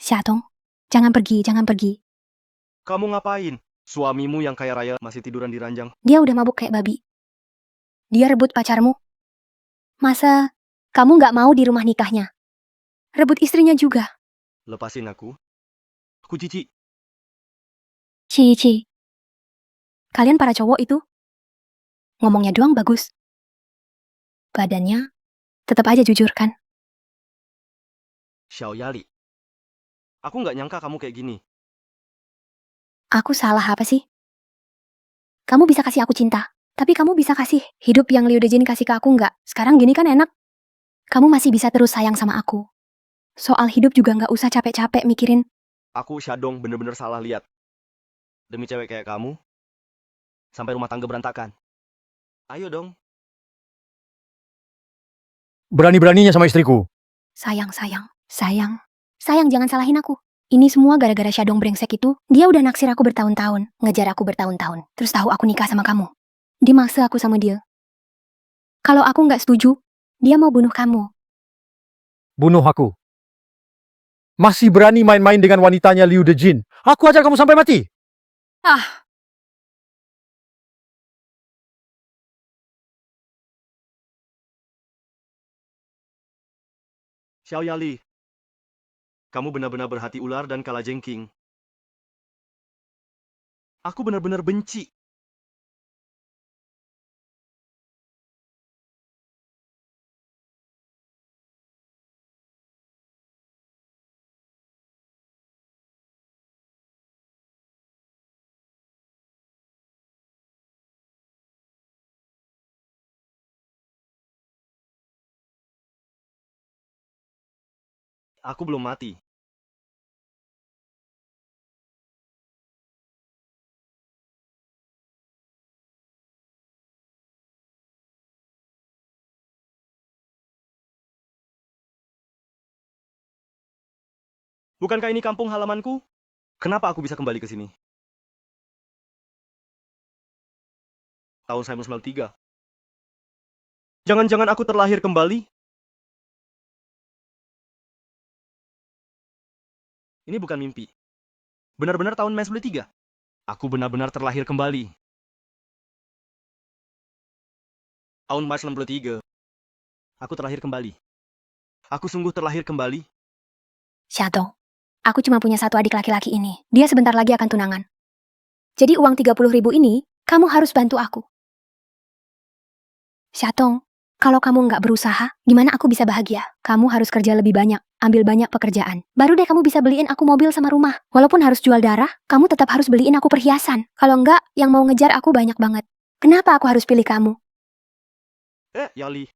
Xiaotong, jangan pergi, jangan pergi. Kamu ngapain? Suamimu yang kaya raya masih tiduran di ranjang. Dia udah mabuk kayak babi. Dia rebut pacarmu. Masa kamu nggak mau di rumah nikahnya? Rebut istrinya juga. Lepasin aku. Aku cici. Cici. Kalian para cowok itu ngomongnya doang bagus. Badannya tetap aja jujur kan? Xiao Yali. Aku nggak nyangka kamu kayak gini. Aku salah apa sih? Kamu bisa kasih aku cinta, tapi kamu bisa kasih hidup yang Liu Dejin kasih ke aku nggak? Sekarang gini kan enak. Kamu masih bisa terus sayang sama aku. Soal hidup juga nggak usah capek-capek mikirin. Aku Shadong bener-bener salah lihat. Demi cewek kayak kamu, sampai rumah tangga berantakan. Ayo dong. Berani-beraninya sama istriku. Sayang, sayang, sayang. Sayang, jangan salahin aku. Ini semua gara-gara Shadong brengsek itu, dia udah naksir aku bertahun-tahun, ngejar aku bertahun-tahun, terus tahu aku nikah sama kamu. Dia maksa aku sama dia. Kalau aku nggak setuju, dia mau bunuh kamu. Bunuh aku. Masih berani main-main dengan wanitanya Liu Dejin. Aku ajar kamu sampai mati. Ah, Xiao Yali. Kamu benar-benar berhati ular dan kalajengking. Aku benar-benar benci. Aku belum mati. Bukankah ini kampung halamanku? Kenapa aku bisa kembali ke sini? Tahun 1993. Jangan-jangan aku terlahir kembali? Ini bukan mimpi. Benar-benar tahun 1993. Aku benar-benar terlahir kembali. Tahun Maret 93. Aku terlahir kembali. Aku sungguh terlahir kembali. Shadong, aku cuma punya satu adik laki-laki ini. Dia sebentar lagi akan tunangan. Jadi uang 30.000 ini, kamu harus bantu aku. Shadong, kalau kamu nggak berusaha, gimana aku bisa bahagia? Kamu harus kerja lebih banyak, ambil banyak pekerjaan. Baru deh kamu bisa beliin aku mobil sama rumah. Walaupun harus jual darah, kamu tetap harus beliin aku perhiasan. Kalau enggak, yang mau ngejar aku banyak banget. Kenapa aku harus pilih kamu? Yali.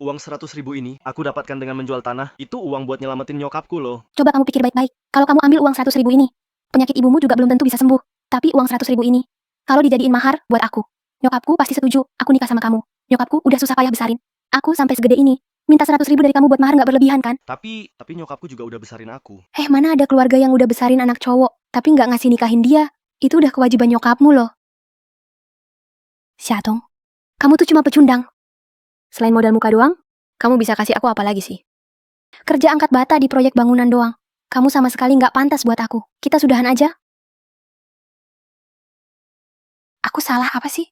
Uang 100.000 ini aku dapatkan dengan menjual tanah. Itu uang buat nyelamatin nyokapku loh. Coba kamu pikir baik-baik. Kalau kamu ambil uang 100.000 ini, penyakit ibumu juga belum tentu bisa sembuh. Tapi uang 100.000 ini, kalau dijadiin mahar buat aku, nyokapku pasti setuju aku nikah sama kamu. Nyokapku udah susah payah besarin. Aku sampai segede ini, minta 100.000 dari kamu buat mahar nggak berlebihan kan? Tapi nyokapku juga udah besarin aku. Mana ada keluarga yang udah besarin anak cowok, tapi nggak ngasih nikahin dia. Itu udah kewajiban nyokapmu loh. Xiaotong, kamu tuh cuma pecundang. Selain modal muka doang, kamu bisa kasih aku apa lagi sih? Kerja angkat bata di proyek bangunan doang. Kamu sama sekali nggak pantas buat aku. Kita sudahan aja. Aku salah apa sih?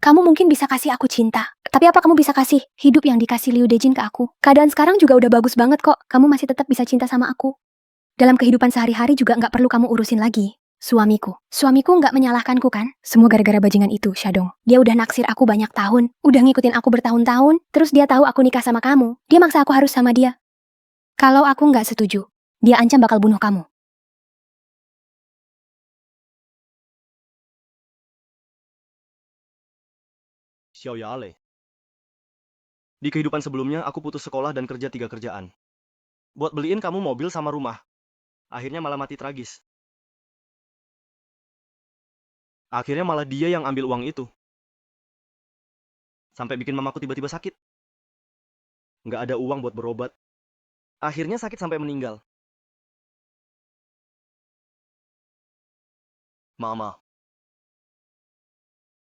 Kamu mungkin bisa kasih aku cinta. Tapi apa kamu bisa kasih hidup yang dikasih Liu Dejin ke aku? Keadaan sekarang juga udah bagus banget kok. Kamu masih tetap bisa cinta sama aku. Dalam kehidupan sehari-hari juga nggak perlu kamu urusin lagi. Suamiku. Suamiku nggak menyalahkanku kan? Semua gara-gara bajingan itu, Shadong. Dia udah naksir aku banyak tahun. Udah ngikutin aku bertahun-tahun. Terus dia tahu aku nikah sama kamu. Dia maksa aku harus sama dia. Kalau aku nggak setuju, dia ancam bakal bunuh kamu. Xiao Yale. Di kehidupan sebelumnya aku putus sekolah dan kerja 3 kerjaan. Buat beliin kamu mobil sama rumah. Akhirnya malah mati tragis. Akhirnya malah dia yang ambil uang itu. Sampai bikin mamaku tiba-tiba sakit. Nggak ada uang buat berobat. Akhirnya sakit sampai meninggal. Mama.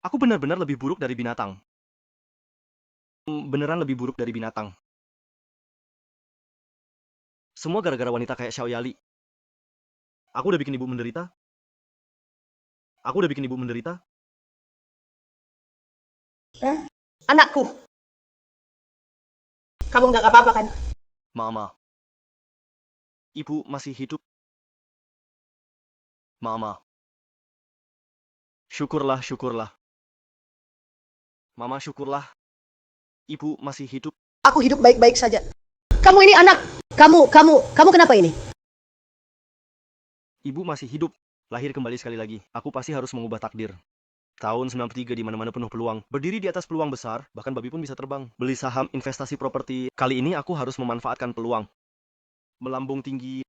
Aku benar-benar lebih buruk dari binatang. Beneran lebih buruk dari binatang. Semua gara-gara wanita kayak Xiao Yali. Aku udah bikin ibu menderita. Aku udah bikin ibu menderita. Anakku, kamu nggak apa-apa kan? Mama. Ibu masih hidup. Mama. Syukurlah, syukurlah. Mama, syukurlah. Ibu masih hidup. Aku hidup baik-baik saja. Kamu ini anak. Kamu kenapa ini? Ibu masih hidup. Lahir kembali sekali lagi. Aku pasti harus mengubah takdir. Tahun 93 di mana-mana penuh peluang. Berdiri di atas peluang besar, bahkan babi pun bisa terbang. Beli saham, investasi properti. Kali ini aku harus memanfaatkan peluang. Melambung tinggi.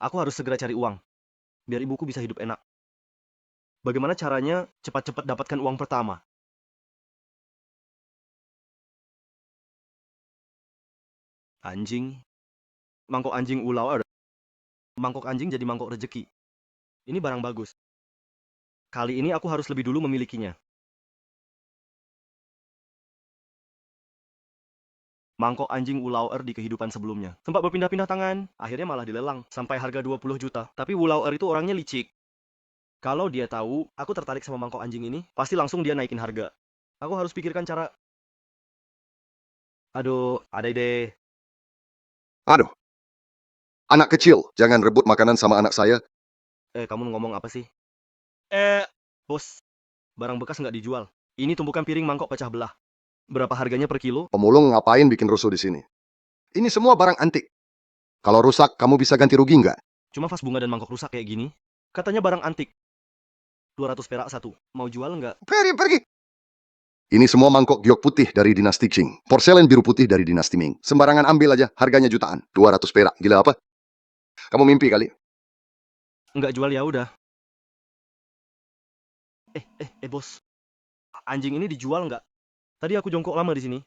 Aku harus segera cari uang. Biar ibuku bisa hidup enak. Bagaimana caranya cepat-cepat dapatkan uang pertama? Anjing. Mangkok anjing ulau. Mangkok anjing jadi mangkok rejeki. Ini barang bagus. Kali ini aku harus lebih dulu memilikinya. Mangkok anjing Wulauer di kehidupan sebelumnya. Sempat berpindah-pindah tangan, akhirnya malah dilelang. Sampai harga 20 juta. Tapi Wulauer itu orangnya licik. Kalau dia tahu, aku tertarik sama mangkok anjing ini, pasti langsung dia naikin harga. Aku harus pikirkan cara... Aduh, ada ide. Aduh, anak kecil, jangan rebut makanan sama anak saya. Kamu ngomong apa sih? Bos, barang bekas nggak dijual. Ini tumpukan piring mangkok pecah belah. Berapa harganya per kilo? Pemulung ngapain bikin rusuh di sini? Ini semua barang antik. Kalau rusak, kamu bisa ganti rugi nggak? Cuma vas bunga dan mangkok rusak kayak gini. Katanya barang antik. 200 perak satu. Mau jual nggak? Pergi. Ini semua mangkok giok putih dari dinasti Qing. Porselen biru putih dari dinasti Ming. Sembarangan ambil aja, harganya jutaan. 200 perak. Gila apa? Kamu mimpi kali? Nggak jual ya udah. Bos. Anjing ini dijual nggak? Tadi aku jongkok lama di sini.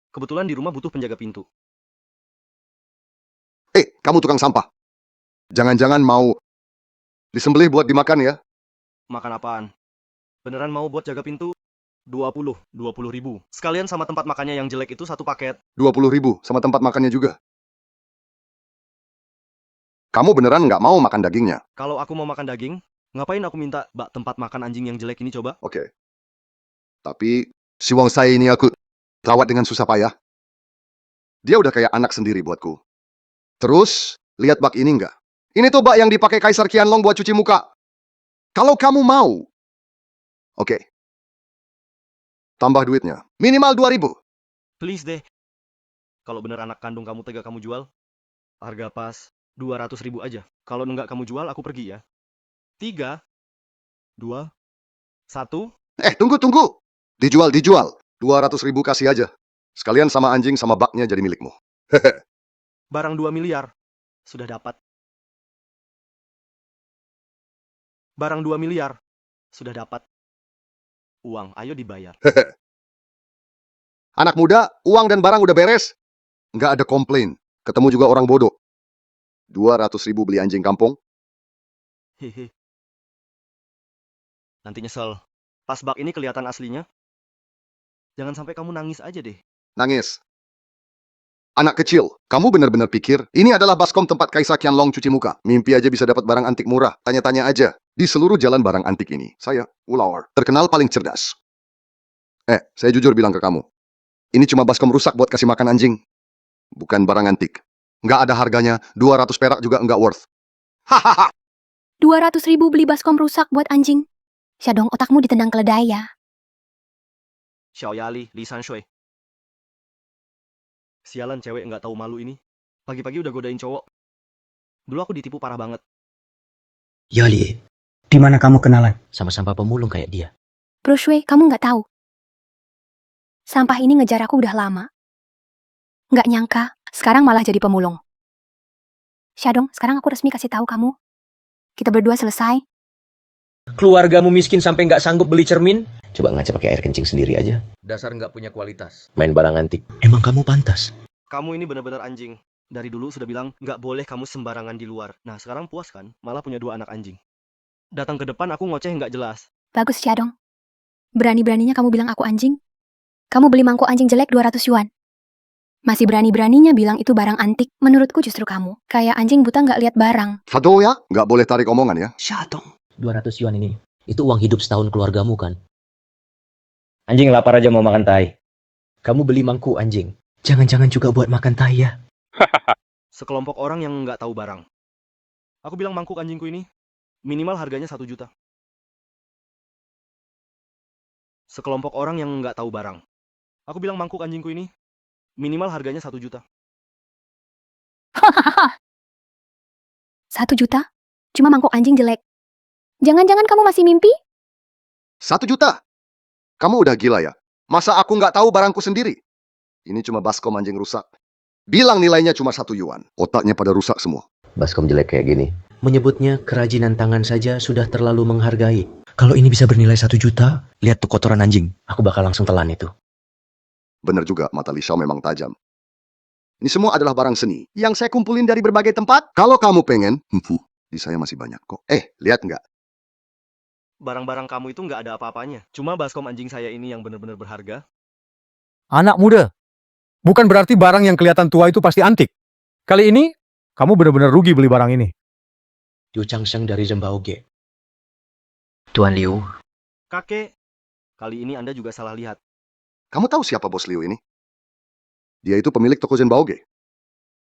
Kebetulan di rumah butuh penjaga pintu. Kamu tukang sampah. Jangan-jangan mau disembelih buat dimakan ya? Makan apaan? Beneran mau buat jaga pintu? 20 ribu. Sekalian sama tempat makannya yang jelek itu satu paket. 20.000 sama tempat makannya juga. Kamu beneran nggak mau makan dagingnya? Kalau aku mau makan daging, ngapain aku minta tempat makan anjing yang jelek ini coba? Oke. Tapi si Wong Sai ini aku rawat dengan susah payah. Dia udah kayak anak sendiri buatku. Terus, lihat bak ini nggak? Ini tuh bak yang dipakai Kaisar Qianlong buat cuci muka. Kalau kamu mau, oke. Tambah duitnya. Minimal 2.000. Please deh. Kalau bener anak kandung kamu tega kamu jual, harga pas 200 ribu aja. Kalau nggak kamu jual, aku pergi ya. 3, 2, 1. Tunggu. Dijual. 200.000 kasih aja. Sekalian sama anjing sama baknya jadi milikmu. Barang 2 miliar. Sudah dapat. Barang 2 miliar. Sudah dapat. Uang, ayo dibayar. Anak muda, uang dan barang udah beres. Nggak ada komplain. Ketemu juga orang bodoh. 200.000 beli anjing kampung. Hehe. Nanti nyesel. Pas bak ini kelihatan aslinya. Jangan sampai kamu nangis aja deh. Nangis. Anak kecil, kamu benar-benar pikir ini adalah baskom tempat Kaisar Qianlong cuci muka. Mimpi aja bisa dapat barang antik murah. Tanya-tanya aja. Di seluruh jalan barang antik ini, saya, Wulauer, terkenal paling cerdas. Saya jujur bilang ke kamu. Ini cuma baskom rusak buat kasih makan anjing. Bukan barang antik. Nggak ada harganya, 200 perak juga nggak worth. Hahaha. 200 ribu beli baskom rusak buat anjing. Syadong, otakmu ditendang keledai ya. Xiao Yali, Li Sanshui. Sialan cewek nggak tahu malu ini. Pagi-pagi udah godain cowok. Dulu aku ditipu parah banget. Yali, di mana kamu kenalan? Sama sampah pemulung kayak dia. Bro Shui, kamu nggak tahu. Sampah ini ngejar aku udah lama. Nggak nyangka, sekarang malah jadi pemulung. Syadong, sekarang aku resmi kasih tahu kamu. Kita berdua selesai. Keluargamu miskin sampai nggak sanggup beli cermin? Coba ngaca pakai air kencing sendiri aja. Dasar nggak punya kualitas. Main barang antik. Emang kamu pantas? Kamu ini benar-benar anjing. Dari dulu sudah bilang, nggak boleh kamu sembarangan di luar. Nah, sekarang puas kan? Malah punya 2 anak anjing. Datang ke depan aku ngoceh nggak jelas. Bagus, Syadong. Berani-beraninya kamu bilang aku anjing. Kamu beli mangkok anjing jelek 200 yuan. Masih berani-beraninya bilang itu barang antik. Menurutku justru kamu. Kayak anjing buta nggak lihat barang. Fado ya, nggak boleh tarik omongan ya. 200 yuan ini. Itu uang hidup setahun keluargamu kan? Anjing lapar aja mau makan tai. Kamu beli mangkuk anjing. Jangan-jangan juga buat makan tai ya? Sekelompok orang yang nggak tahu barang. Aku bilang mangkuk anjingku ini minimal harganya 1 juta. Sekelompok orang yang nggak tahu barang. Aku bilang mangkuk anjingku ini minimal harganya 1 juta. Hahaha. 1 juta? Cuma mangkok anjing jelek. Jangan-jangan kamu masih mimpi? 1 juta? Kamu udah gila ya? Masa aku nggak tahu barangku sendiri? Ini cuma baskom anjing rusak. Bilang nilainya cuma 1 yuan. Otaknya pada rusak semua. Baskom jelek kayak gini. Menyebutnya kerajinan tangan saja sudah terlalu menghargai. Kalau ini bisa bernilai 1 juta, lihat tuh kotoran anjing. Aku bakal langsung telan itu. Bener juga, mata Li Xiao memang tajam. Ini semua adalah barang seni yang saya kumpulin dari berbagai tempat. Kalau kamu pengen, di saya masih banyak kok. Lihat nggak? Barang-barang kamu itu nggak ada apa-apanya. Cuma baskom anjing saya ini yang benar-benar berharga. Anak muda, bukan berarti barang yang kelihatan tua itu pasti antik. Kali ini, kamu benar-benar rugi beli barang ini. Liu Changsheng dari Zhembao-ge. Tuan Liu, Kakek, kali ini Anda juga salah lihat. Kamu tahu siapa bos Liu ini? Dia itu pemilik toko Zhenbaoge.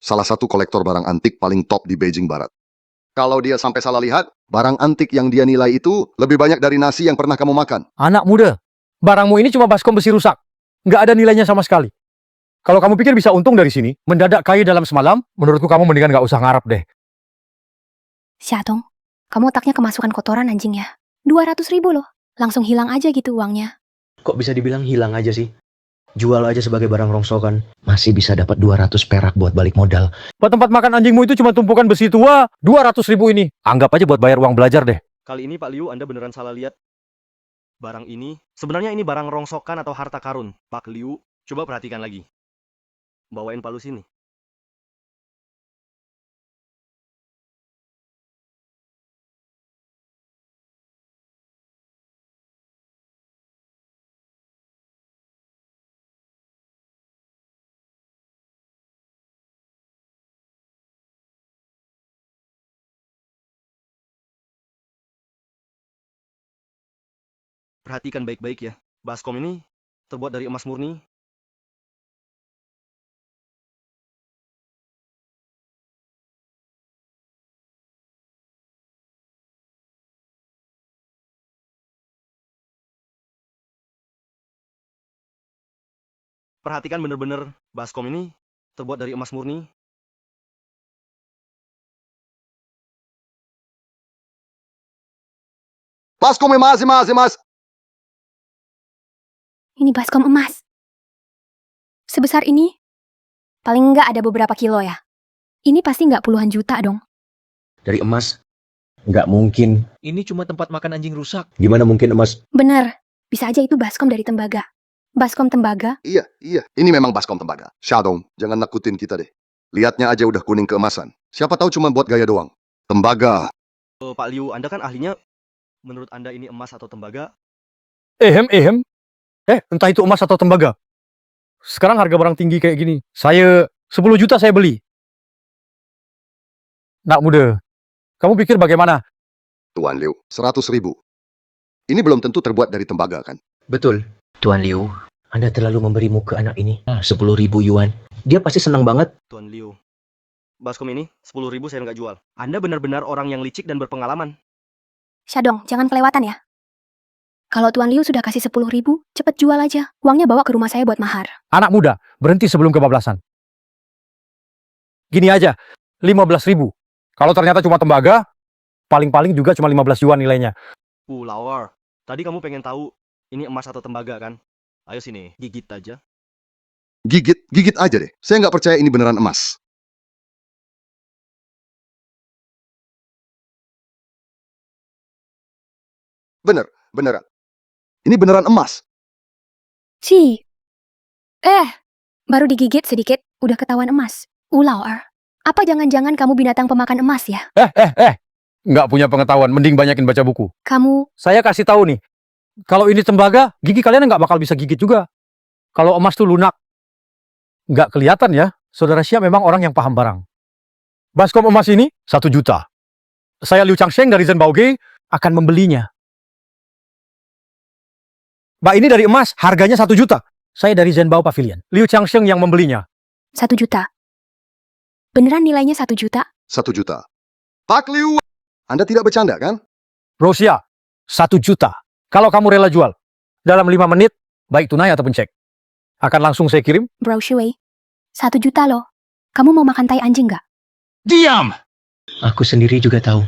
Salah satu kolektor barang antik paling top di Beijing Barat. Kalau dia sampai salah lihat, barang antik yang dia nilai itu lebih banyak dari nasi yang pernah kamu makan. Anak muda, barangmu ini cuma baskom besi rusak. Nggak ada nilainya sama sekali. Kalau kamu pikir bisa untung dari sini, mendadak kaya dalam semalam, menurutku kamu mendingan nggak usah ngarap deh. Xiaotong, kamu otaknya kemasukan kotoran anjing ya. 200.000 loh. Langsung hilang aja gitu uangnya. kok bisa dibilang hilang aja sih? Jual aja sebagai barang rongsokan. Masih bisa dapat 200 perak buat balik modal. Buat tempat makan anjingmu itu cuma tumpukan besi tua, 200.000 ini. Anggap aja buat bayar uang belajar deh. Kali ini Pak Liu, Anda beneran salah lihat. Barang ini, sebenarnya ini barang rongsokan atau harta karun. Pak Liu, coba perhatikan lagi. Bawain Pak Lu sini. Perhatikan baik-baik ya. Baskom ini terbuat dari emas murni. Perhatikan bener-bener, baskom ini terbuat dari emas murni. Baskom emas. Ini baskom emas. Sebesar ini? Paling nggak ada beberapa kilo ya. Ini pasti nggak puluhan juta dong. Dari emas? Nggak mungkin. Ini cuma tempat makan anjing rusak. Gimana mungkin emas? Bener, bisa aja itu baskom dari tembaga. Baskom tembaga? Iya. Ini memang baskom tembaga. Xiaodong, jangan nakutin kita deh. Lihatnya aja udah kuning keemasan. Siapa tahu cuma buat gaya doang. Tembaga. Pak Liu, Anda kan ahlinya. Menurut Anda ini emas atau tembaga? Ehem. Entah itu emas atau tembaga. Sekarang harga barang tinggi kayak gini. 10 juta saya beli. Nak muda, kamu pikir bagaimana? Tuan Liu, 100.000. Ini belum tentu terbuat dari tembaga kan? Betul. Tuan Liu, Anda terlalu memberimu ke anak ini. 10.000 yuan. Dia pasti senang banget. Tuan Liu, baskom ini 10.000 saya nggak jual. Anda benar-benar orang yang licik dan berpengalaman. Syadong, jangan kelewatan ya. Kalau Tuan Liu sudah kasih 10.000, cepet jual aja. Uangnya bawa ke rumah saya buat mahar. Anak muda, berhenti sebelum kebablasan. Gini aja, 15.000. Kalau ternyata cuma tembaga, paling-paling juga cuma 15 yuan nilainya. Lauer, tadi kamu pengen tahu ini emas atau tembaga kan? Ayo sini, gigit aja. Gigit aja deh. Saya nggak percaya ini beneran emas. Beneran. Ini beneran emas. Baru digigit sedikit, udah ketahuan emas. Lauer, apa jangan-jangan kamu binatang pemakan emas ya? Nggak punya pengetahuan, mending banyakin baca buku. Kamu, Saya kasih tahu nih, kalau ini tembaga, gigi kalian nggak bakal bisa gigit juga. Kalau emas tuh lunak. Nggak kelihatan ya, Saudara Xia memang orang yang paham barang. Baskom emas ini 1 juta. Saya Liu Changsheng dari Zhenbaoge akan membelinya. Mbak, ini dari emas, harganya 1 juta. Saya dari Zhenbao Pavilion. Liu Changsheng yang membelinya. 1 juta. Beneran nilainya 1 juta? 1 juta. Pak Liu, Anda tidak bercanda kan? Rosia, 1 juta. Kalau kamu rela jual, dalam 5 menit, baik tunai ataupun cek. Akan langsung saya kirim. Bro Shui, 1 juta loh. Kamu mau makan tai anjing nggak? Diam! Aku sendiri juga tahu.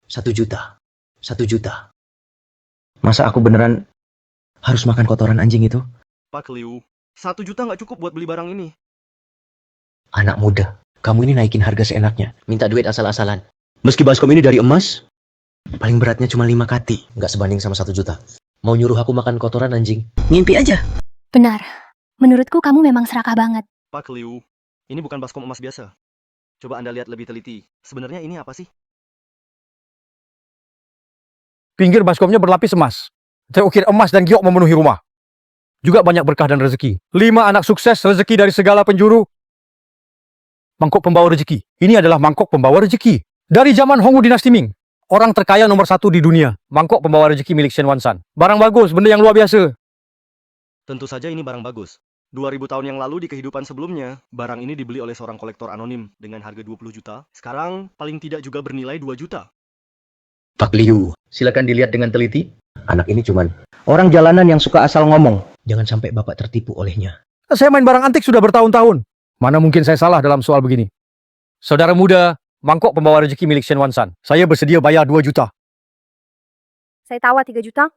1 juta. 1 juta. Masa aku beneran harus makan kotoran anjing itu? Pak Liu, 1 juta nggak cukup buat beli barang ini. Anak muda, kamu ini naikin harga seenaknya. Minta duit asal-asalan. Meski baskom ini dari emas, paling beratnya cuma 5 kati. Nggak sebanding sama 1 juta. Mau nyuruh aku makan kotoran anjing? Ngimpi aja. Benar. Menurutku kamu memang serakah banget. Pak Liu, ini bukan baskom emas biasa. Coba Anda lihat lebih teliti. Sebenarnya ini apa sih? Pinggir baskomnya berlapis emas. Terukir emas dan giok memenuhi rumah. Juga banyak berkah dan rezeki. 5 anak sukses, rezeki dari segala penjuru. Mangkok pembawa rezeki. Ini adalah mangkok pembawa rezeki. Dari zaman Hongwu Dinasti Ming. Orang terkaya nomor 1 di dunia. Mangkok pembawa rezeki milik Shen Wansan. Barang bagus, benda yang luar biasa. Tentu saja ini barang bagus. 2000 tahun yang lalu di kehidupan sebelumnya, barang ini dibeli oleh seorang kolektor anonim dengan harga 20 juta. Sekarang paling tidak juga bernilai 2 juta. Pak Liu, silakan dilihat dengan teliti. Anak ini cuman orang jalanan yang suka asal ngomong. Jangan sampai Bapak tertipu olehnya. Saya main barang antik sudah bertahun-tahun. Mana mungkin saya salah dalam soal begini. Saudara muda, mangkok pembawa rezeki milik Shen Wansan. Saya bersedia bayar 2 juta. Saya tawar 3 juta.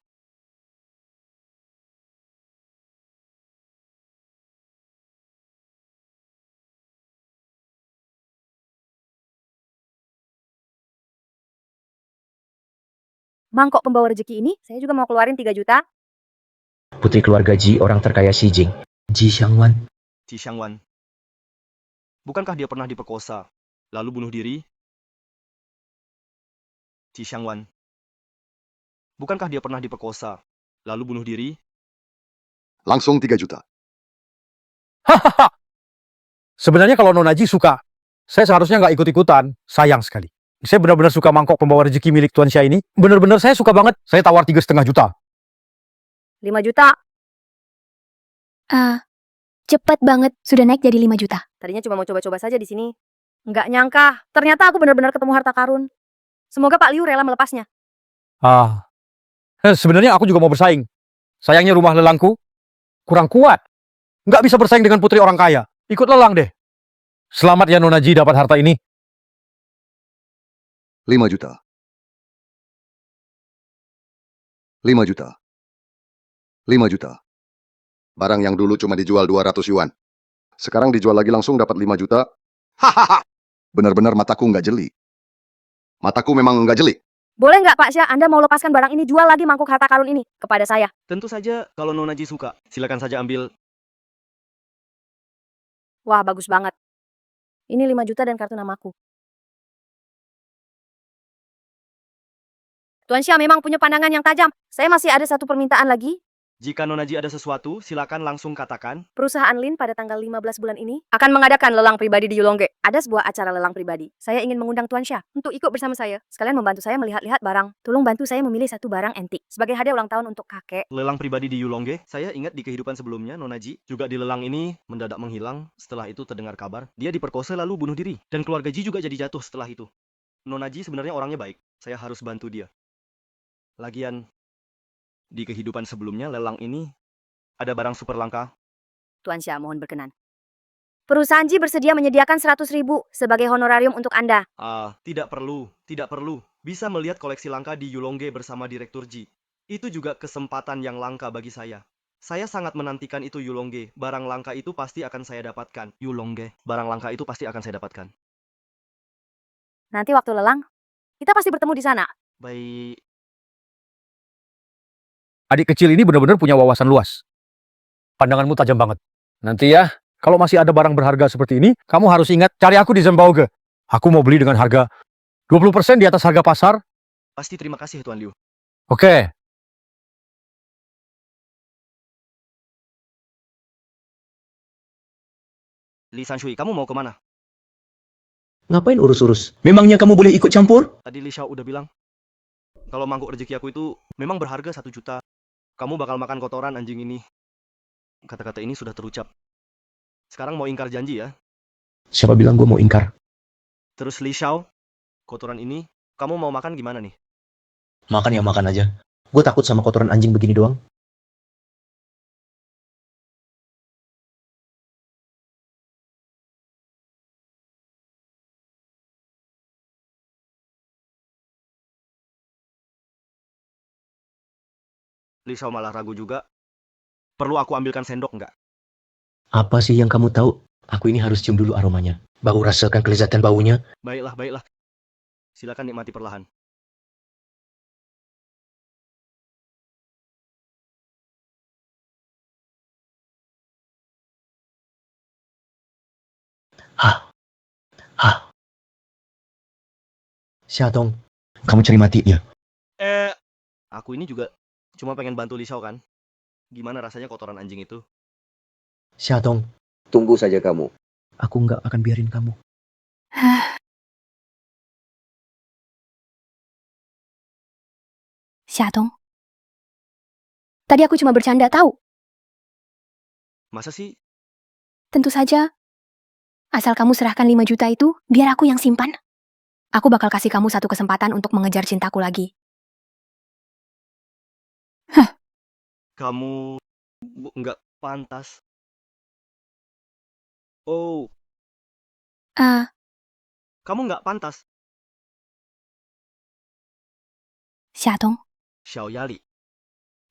Mangkok pembawa rezeki ini, saya juga mau keluarin 3 juta. Putri keluarga Ji, orang terkaya Xi Jing. Ji Xiangwan. Qi Xiangwan. Bukankah dia pernah diperkosa, lalu bunuh diri? Qi Xiangwan. Bukankah dia pernah diperkosa, lalu bunuh diri? Langsung 3 juta. Hahaha. Sebenarnya kalau Nona Ji suka, saya seharusnya nggak ikut-ikutan. Sayang sekali. Saya benar-benar suka mangkok pembawa rezeki milik Tuan Xia ini. Benar-benar saya suka banget. Saya tawar 3,5 juta. 5 juta. Cepat banget. Sudah naik jadi 5 juta. Tadinya cuma mau coba-coba saja di sini. Nggak nyangka. Ternyata aku benar-benar ketemu harta karun. Semoga Pak Liu rela melepasnya. Sebenarnya aku juga mau bersaing. Sayangnya rumah lelangku kurang kuat. Nggak bisa bersaing dengan putri orang kaya. Ikut lelang deh. Selamat ya Nona Ji dapat harta ini. 5 juta. 5 juta. 5 juta. Barang yang dulu cuma dijual 200 yuan. Sekarang dijual lagi langsung dapat 5 juta. Hahaha. Benar-benar mataku nggak jeli. Mataku memang nggak jeli. Boleh nggak Pak Syah, Anda mau lepaskan barang ini, jual lagi mangkuk harta karun ini kepada saya? Tentu saja kalau Nona Ji suka, silakan saja ambil. Wah, bagus banget. Ini 5 juta dan kartu namaku. Tuan Syah memang punya pandangan yang tajam. Saya masih ada satu permintaan lagi. Jika Nona Ji ada sesuatu, silakan langsung katakan. Perusahaan Lin pada tanggal 15 bulan ini akan mengadakan lelang pribadi di Yulongge. Ada sebuah acara lelang pribadi. Saya ingin mengundang Tuan Syah untuk ikut bersama saya. Sekalian membantu saya melihat-lihat barang. Tolong bantu saya memilih satu barang antik sebagai hadiah ulang tahun untuk kakek. Lelang pribadi di Yulongge, saya ingat di kehidupan sebelumnya, Nona Ji juga di lelang ini mendadak menghilang. Setelah itu terdengar kabar, dia diperkosa lalu bunuh diri. Dan keluarga Ji juga jadi jatuh setelah itu. Nona Ji sebenarnya orangnya baik. Saya harus bantu dia. Lagian, di kehidupan sebelumnya lelang ini ada barang super langka. Tuan Syah, mohon berkenan. Perusahaan Ji bersedia menyediakan 100.000 sebagai honorarium untuk Anda. Tidak perlu. Bisa melihat koleksi langka di Yulongge bersama Direktur Ji. Itu juga kesempatan yang langka bagi saya. Saya sangat menantikan itu Yulongge. Barang langka itu pasti akan saya dapatkan. Yulongge. Barang langka itu pasti akan saya dapatkan. Nanti waktu lelang, kita pasti bertemu di sana. Baik. Adik kecil ini benar-benar punya wawasan luas. Pandanganmu tajam banget. Nanti ya, kalau masih ada barang berharga seperti ini, kamu harus ingat cari aku di Zhenbaoge. Aku mau beli dengan harga 20% di atas harga pasar. Pasti terima kasih Tuan Liu. Oke. Li Sanshui, kamu mau kemana? Ngapain urus-urus? Memangnya kamu boleh ikut campur? Tadi Li Xiao udah bilang, kalau mangkuk rezeki aku itu memang berharga 1 juta. Kamu bakal makan kotoran anjing ini. Kata-kata ini sudah terucap. Sekarang mau ingkar janji ya. Siapa bilang gue mau ingkar? Terus Li Xiao, kotoran ini kamu mau makan gimana nih? Makan ya makan aja. Gue takut sama kotoran anjing begini doang. Li Xiao malah ragu juga. Perlu aku ambilkan sendok nggak? Apa sih yang kamu tahu? Aku ini harus cium dulu aromanya. Baru rasakan kelezatan baunya. Baiklah, baiklah. Silakan nikmati perlahan. Hah? Hah? Xiaotong, kamu cari mati ya? Aku ini juga cuma pengen bantu Li Xiao kan. Gimana rasanya kotoran anjing itu? Xiaotong, tunggu saja kamu. Aku nggak akan biarin kamu. Xiaotong. Tadi aku cuma bercanda, tahu? Masa sih? Tentu saja. Asal kamu serahkan 5 juta itu, biar aku yang simpan. Aku bakal kasih kamu satu kesempatan untuk mengejar cintaku lagi. Kamu nggak pantas. Oh, Ah, kamu nggak pantas. Xiaotong. Xiao Yali.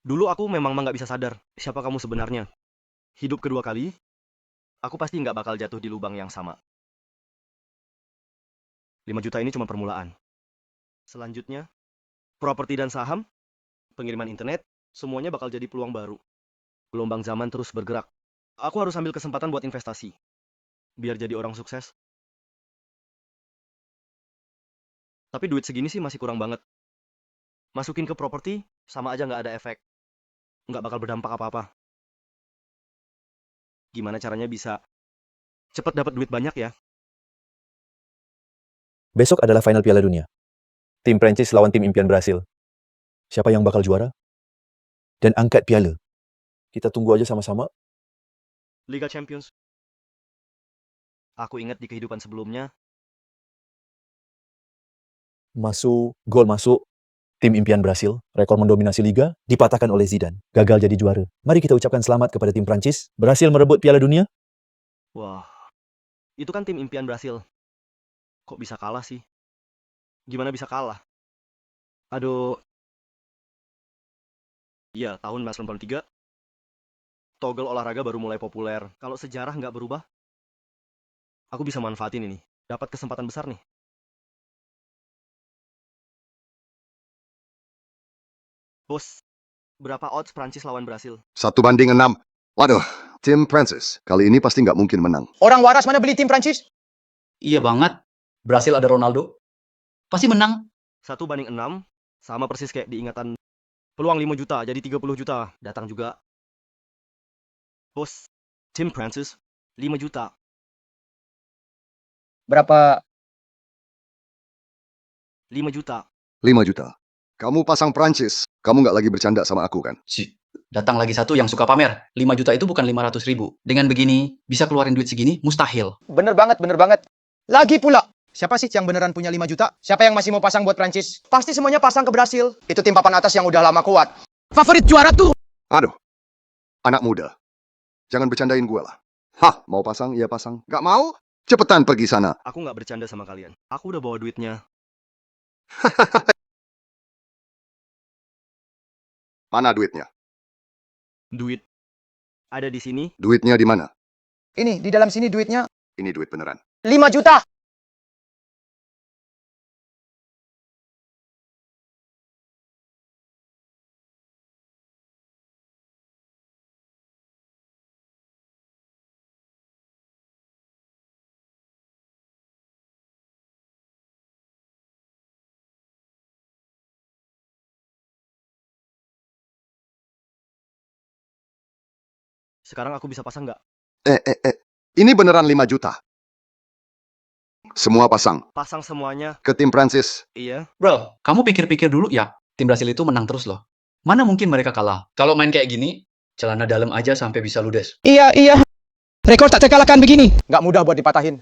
Dulu aku memang nggak bisa sadar siapa kamu sebenarnya. Hidup kedua kali, aku pasti nggak bakal jatuh di lubang yang sama. 5 juta ini cuma permulaan. Selanjutnya, properti dan saham, pengiriman internet, semuanya bakal jadi peluang baru. Gelombang zaman terus bergerak. Aku harus ambil kesempatan buat investasi. Biar jadi orang sukses. Tapi duit segini sih masih kurang banget. Masukin ke properti, sama aja nggak ada efek. Nggak bakal berdampak apa-apa. Gimana caranya bisa cepet dapat duit banyak ya? Besok adalah final Piala Dunia. Tim Prancis lawan tim impian Brasil. Siapa yang bakal juara? Dan angkat piala. Kita tunggu aja sama-sama. Liga Champions. Aku ingat di kehidupan sebelumnya, Gol masuk. Tim impian Brasil, rekor mendominasi Liga, dipatahkan oleh Zidane. Gagal jadi juara. Mari kita ucapkan selamat kepada tim Prancis. Berhasil merebut Piala Dunia. wah, itu kan tim impian Brasil. Kok bisa kalah sih? Gimana bisa kalah? Aduh, iya tahun 1993, togel olahraga baru mulai populer. Kalau sejarah nggak berubah, aku bisa manfaatin ini. Dapat kesempatan besar nih. Bos, berapa odds Prancis lawan Brasil? 1-6. Waduh, tim Prancis kali ini pasti nggak mungkin menang. Orang waras mana beli tim Prancis? Iya banget. Brasil ada Ronaldo. Pasti menang. 1-6, sama persis kayak diingatan. Peluang 5 juta, jadi 30 juta. Datang juga. Bos, tim Prancis, 5 juta. Berapa? 5 juta. 5 juta. Kamu pasang Prancis. Kamu nggak lagi bercanda sama aku kan? Datang lagi satu yang suka pamer. 5 juta itu bukan 500.000. Dengan begini, bisa keluarin duit segini, mustahil. Bener banget, bener banget. Lagi pula, siapa sih yang beneran punya 5 juta? Siapa yang masih mau pasang buat Prancis? Pasti semuanya pasang ke Brasil. Itu tim papan atas yang udah lama kuat. Favorit juara tuh! Aduh, anak muda. Jangan bercandain gue lah. Hah, mau pasang? Ya pasang. Nggak mau? Cepetan pergi sana. Aku nggak bercanda sama kalian. Aku udah bawa duitnya. Mana duitnya? Duit ada di sini. Duitnya di mana? Ini, di dalam sini duitnya Ini duit beneran. 5 juta! Sekarang aku bisa pasang nggak? Eh, Ini beneran 5 juta. Semua pasang. Pasang semuanya. Ke tim Prancis. Iya. Bro, kamu pikir-pikir dulu ya. Tim Brasil itu menang terus loh. Mana mungkin mereka kalah? Kalau main kayak gini, celana dalam aja sampai bisa ludes. Iya. Rekor tak terkalahkan begini. Nggak mudah buat dipatahin.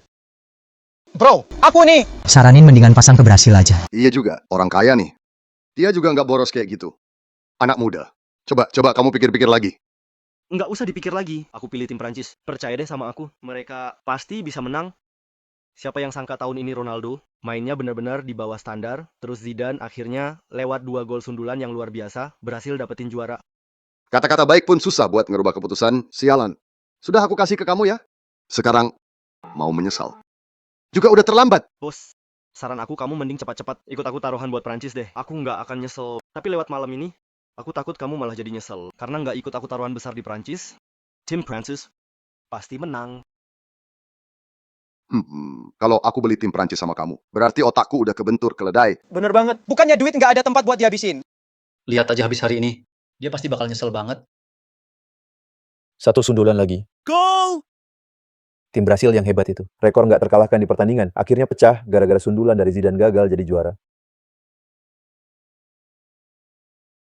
Bro, aku nih. Saranin mendingan pasang ke Brasil aja. Iya juga, orang kaya nih. Dia juga nggak boros kayak gitu. Anak muda. Coba kamu pikir-pikir lagi. Nggak usah dipikir lagi. Aku pilih tim Prancis. Percaya deh sama aku. Mereka pasti bisa menang. Siapa yang sangka tahun ini Ronaldo mainnya benar-benar di bawah standar. Terus Zidane akhirnya lewat 2 gol sundulan yang luar biasa berhasil dapetin juara. Kata-kata baik pun susah buat ngerubah keputusan. Sialan. Sudah aku kasih ke kamu ya. Sekarang mau menyesal. Juga udah terlambat. Bos, saran aku kamu mending cepat-cepat ikut aku taruhan buat Prancis deh. Aku nggak akan nyesel. Tapi lewat malam ini, aku takut kamu malah jadi nyesel. Karena nggak ikut aku taruhan besar di Prancis, tim Prancis pasti menang. Kalau aku beli tim Prancis sama kamu, berarti otakku udah kebentur keledai. Bener banget. Bukannya duit nggak ada tempat buat dihabisin. Lihat aja habis hari ini. Dia pasti bakal nyesel banget. Satu sundulan lagi. Gol! Tim Brasil yang hebat itu. Rekor nggak terkalahkan di pertandingan. Akhirnya pecah gara-gara sundulan dari Zidane gagal jadi juara.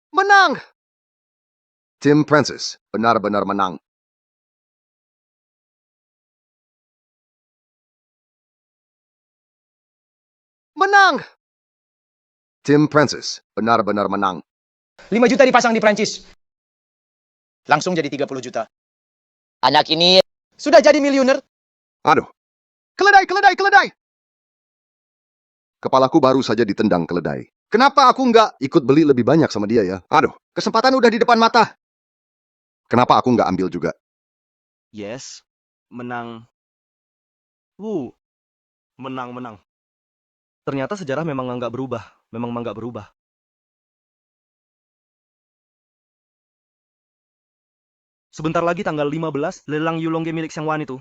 Menang! Tim Prancis benar-benar menang. Menang! Tim Prancis benar-benar menang. 5 juta dipasang di Prancis. Langsung jadi 30 juta. Anak ini sudah jadi miliuner. Aduh. Keledai! Kepalaku baru saja ditendang keledai. Kenapa aku nggak ikut beli lebih banyak sama dia ya? Aduh, kesempatan udah di depan mata. Kenapa aku nggak ambil juga? Yes, menang. Menang. Ternyata sejarah memang nggak berubah. Memang nggak berubah. Sebentar lagi tanggal 15, lelang Yulongge milik Xiangwan itu.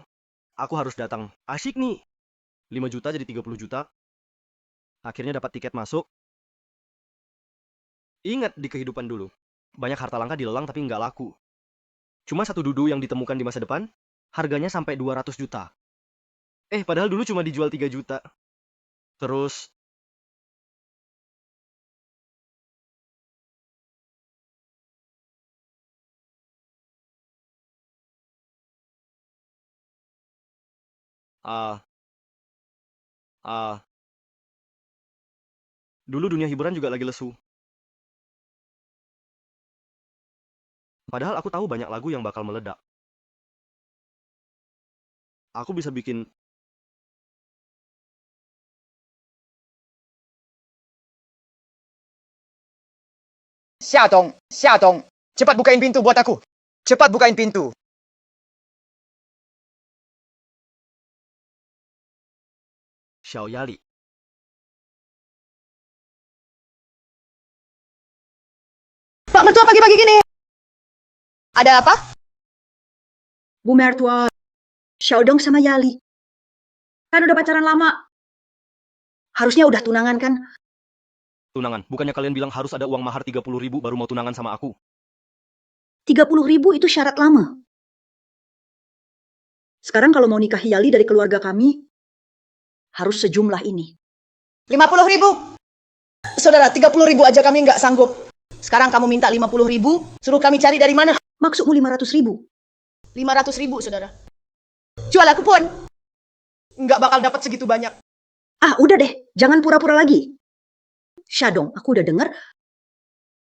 Aku harus datang. Asyik nih. 5 juta jadi 30 juta. Akhirnya dapat tiket masuk. Ingat di kehidupan dulu. Banyak harta langka dilelang tapi nggak laku. Cuma satu dudu yang ditemukan di masa depan, harganya sampai 200 juta. Padahal dulu cuma dijual 3 juta. Terus dulu dunia hiburan juga lagi lesu. Padahal aku tahu banyak lagu yang bakal meledak. Aku bisa bikin Xiadong. Cepat bukain pintu buat aku. Cepat bukain pintu. Xiao Yali. Pak mertua pagi-pagi gini. Ada apa? Bu mertua, Xiaodong sama Yali. Kan udah pacaran lama. Harusnya udah tunangan kan? Tunangan. Bukannya kalian bilang harus ada uang mahar 30.000 baru mau tunangan sama aku? 30.000 itu syarat lama. Sekarang kalau mau nikahi Yali dari keluarga kami, harus sejumlah ini. 50.000. Saudara, 30.000 aja kami nggak sanggup. Sekarang kamu minta 50.000, suruh kami cari dari mana? Maksudmu 500.000? 500.000, saudara. Jual aku pun. Nggak bakal dapat segitu banyak. Ah, udah deh. Jangan pura-pura lagi. Xiadong, aku udah dengar.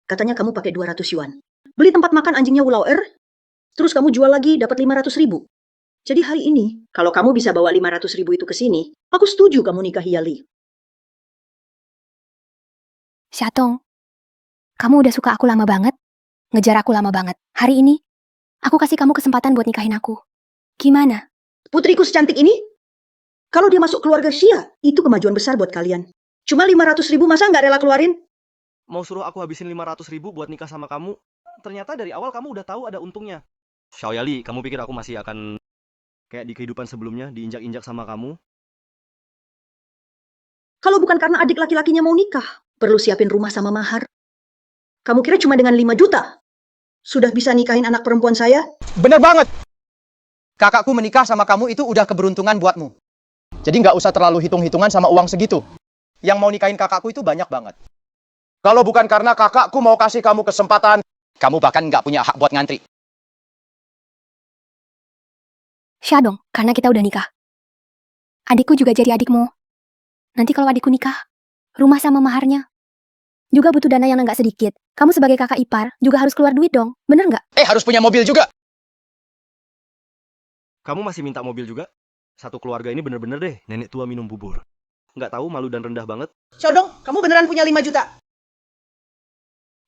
Katanya kamu pakai 200 yuan. Beli tempat makan anjingnya Wulauer, terus kamu jual lagi dapat 500.000. Jadi hari ini, kalau kamu bisa bawa 500.000 itu ke sini, aku setuju kamu nikahi Yali. Xiatong, kamu udah suka aku lama banget, ngejar aku lama banget. Hari ini, aku kasih kamu kesempatan buat nikahin aku. Gimana? Putriku secantik ini? Kalau dia masuk keluarga Xia, itu kemajuan besar buat kalian. Cuma 500.000 masa nggak rela keluarin? Mau suruh aku habisin 500.000 buat nikah sama kamu? Ternyata dari awal kamu udah tahu ada untungnya. Xiao Yali, kamu pikir aku masih akan kayak di kehidupan sebelumnya, diinjak-injak sama kamu? Kalau bukan karena adik laki-lakinya mau nikah, perlu siapin rumah sama mahar. Kamu kira cuma dengan 5 juta? Sudah bisa nikahin anak perempuan saya? Bener banget. Kakakku menikah sama kamu itu udah keberuntungan buatmu. Jadi nggak usah terlalu hitung-hitungan sama uang segitu. Yang mau nikahin kakakku itu banyak banget. Kalau bukan karena kakakku mau kasih kamu kesempatan, kamu bahkan nggak punya hak buat ngantri. Dong, karena kita udah nikah. Adikku juga jadi adikmu. Nanti kalau adikku nikah, rumah sama maharnya juga butuh dana yang nggak sedikit. Kamu sebagai kakak ipar juga harus keluar duit dong, bener nggak? Harus punya mobil juga. Kamu masih minta mobil juga? Satu keluarga ini bener-bener deh, nenek tua minum bubur. Nggak tahu, malu dan rendah banget. Syodong, kamu beneran punya 5 juta?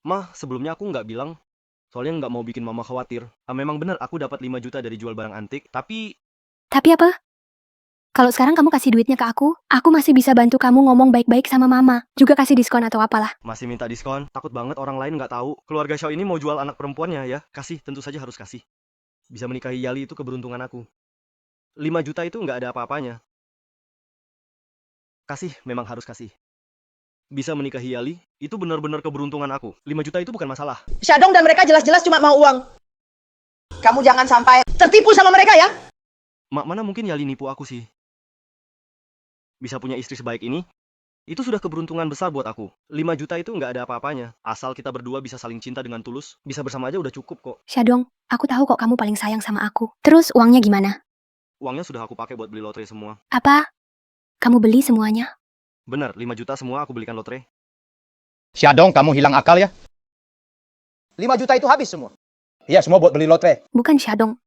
Mah, sebelumnya aku nggak bilang. Soalnya nggak mau bikin mama khawatir. Memang bener aku dapat 5 juta dari jual barang antik, tapi Tapi apa? Kalau sekarang kamu kasih duitnya ke aku masih bisa bantu kamu ngomong baik-baik sama mama. Juga kasih diskon atau apalah. masih minta diskon. Takut banget orang lain nggak tahu. Keluarga Xiao ini mau jual anak perempuannya ya. Kasih, tentu saja harus kasih. Bisa menikahi Yali itu keberuntungan aku. 5 juta itu nggak ada apa-apanya. Kasih, memang harus kasih. Bisa menikahi Yali, itu benar-benar keberuntungan aku. 5 juta itu bukan masalah. Syadong dan mereka jelas-jelas cuma mau uang. Kamu jangan sampai tertipu sama mereka ya. Mana mungkin Yali nipu aku sih. Bisa punya istri sebaik ini, itu sudah keberuntungan besar buat aku. 5 juta itu nggak ada apa-apanya. Asal kita berdua bisa saling cinta dengan tulus, bisa bersama aja udah cukup kok. Dong, aku tahu kok kamu paling sayang sama aku. Terus uangnya gimana? Uangnya sudah aku pakai buat beli lotre semua. Apa? Kamu beli semuanya? Benar, 5 juta semua aku belikan lotre. Syadong, kamu hilang akal ya? 5 juta itu habis semua. Iya, semua buat beli lotre. Bukan Dong.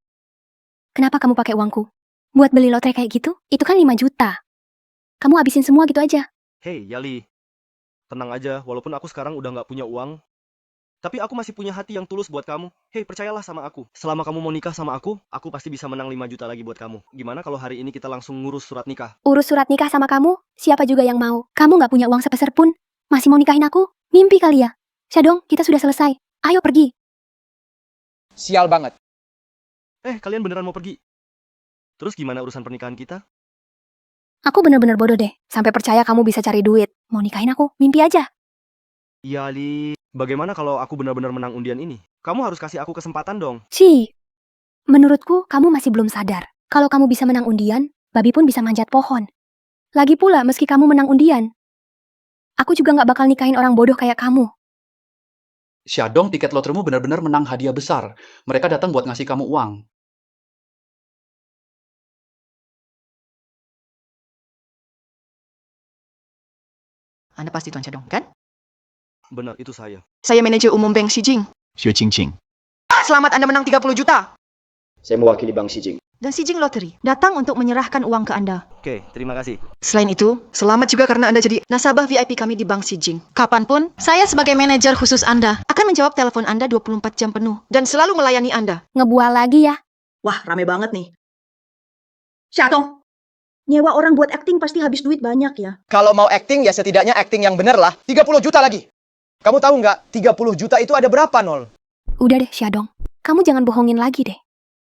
Kenapa kamu pakai uangku? Buat beli lotre kayak gitu? Itu kan 5 juta. Kamu habisin semua gitu aja. Hei, Yali. Tenang aja, walaupun aku sekarang udah nggak punya uang. Tapi aku masih punya hati yang tulus buat kamu. Hei, percayalah sama aku. Selama kamu mau nikah sama aku pasti bisa menang 5 juta lagi buat kamu. Gimana kalau hari ini kita langsung ngurus surat nikah? Urus surat nikah sama kamu? Siapa juga yang mau? Kamu nggak punya uang sepeser pun. Masih mau nikahin aku? Mimpi kali ya? Dong, kita sudah selesai. Ayo pergi. Sial banget. Kalian beneran mau pergi? Terus gimana urusan pernikahan kita? Aku bener-bener bodoh deh. Sampai percaya kamu bisa cari duit. Mau nikahin aku? Mimpi aja. Yali, bagaimana kalau aku benar-benar menang undian ini? Kamu harus kasih aku kesempatan dong. Menurutku, kamu masih belum sadar. Kalau kamu bisa menang undian, babi pun bisa manjat pohon. Lagi pula, meski kamu menang undian, aku juga nggak bakal nikahin orang bodoh kayak kamu. Syadong, tiket lotermu benar-benar menang hadiah besar. Mereka datang buat ngasih kamu uang. Anda pasti Tuan Syadong, kan? Benar, itu saya. Saya manajer umum Bank Xijing. Xue Qingqing. Selamat Anda menang 30 juta. Saya mewakili Bank Xijing. Dan Xijing Lottery datang untuk menyerahkan uang ke Anda. Oke, terima kasih. Selain itu, selamat juga karena Anda jadi nasabah VIP kami di Bank Xijing. Kapanpun, saya sebagai manajer khusus Anda akan menjawab telepon Anda 24 jam penuh dan selalu melayani Anda. Ngebual lagi ya. Wah, rame banget nih. Syadong, nyewa orang buat acting pasti habis duit banyak ya. Kalau mau acting, ya setidaknya acting yang bener lah. 30 juta lagi. Kamu tahu nggak, 30 juta itu ada berapa, Nol? Udah deh, Dong. Kamu jangan bohongin lagi deh.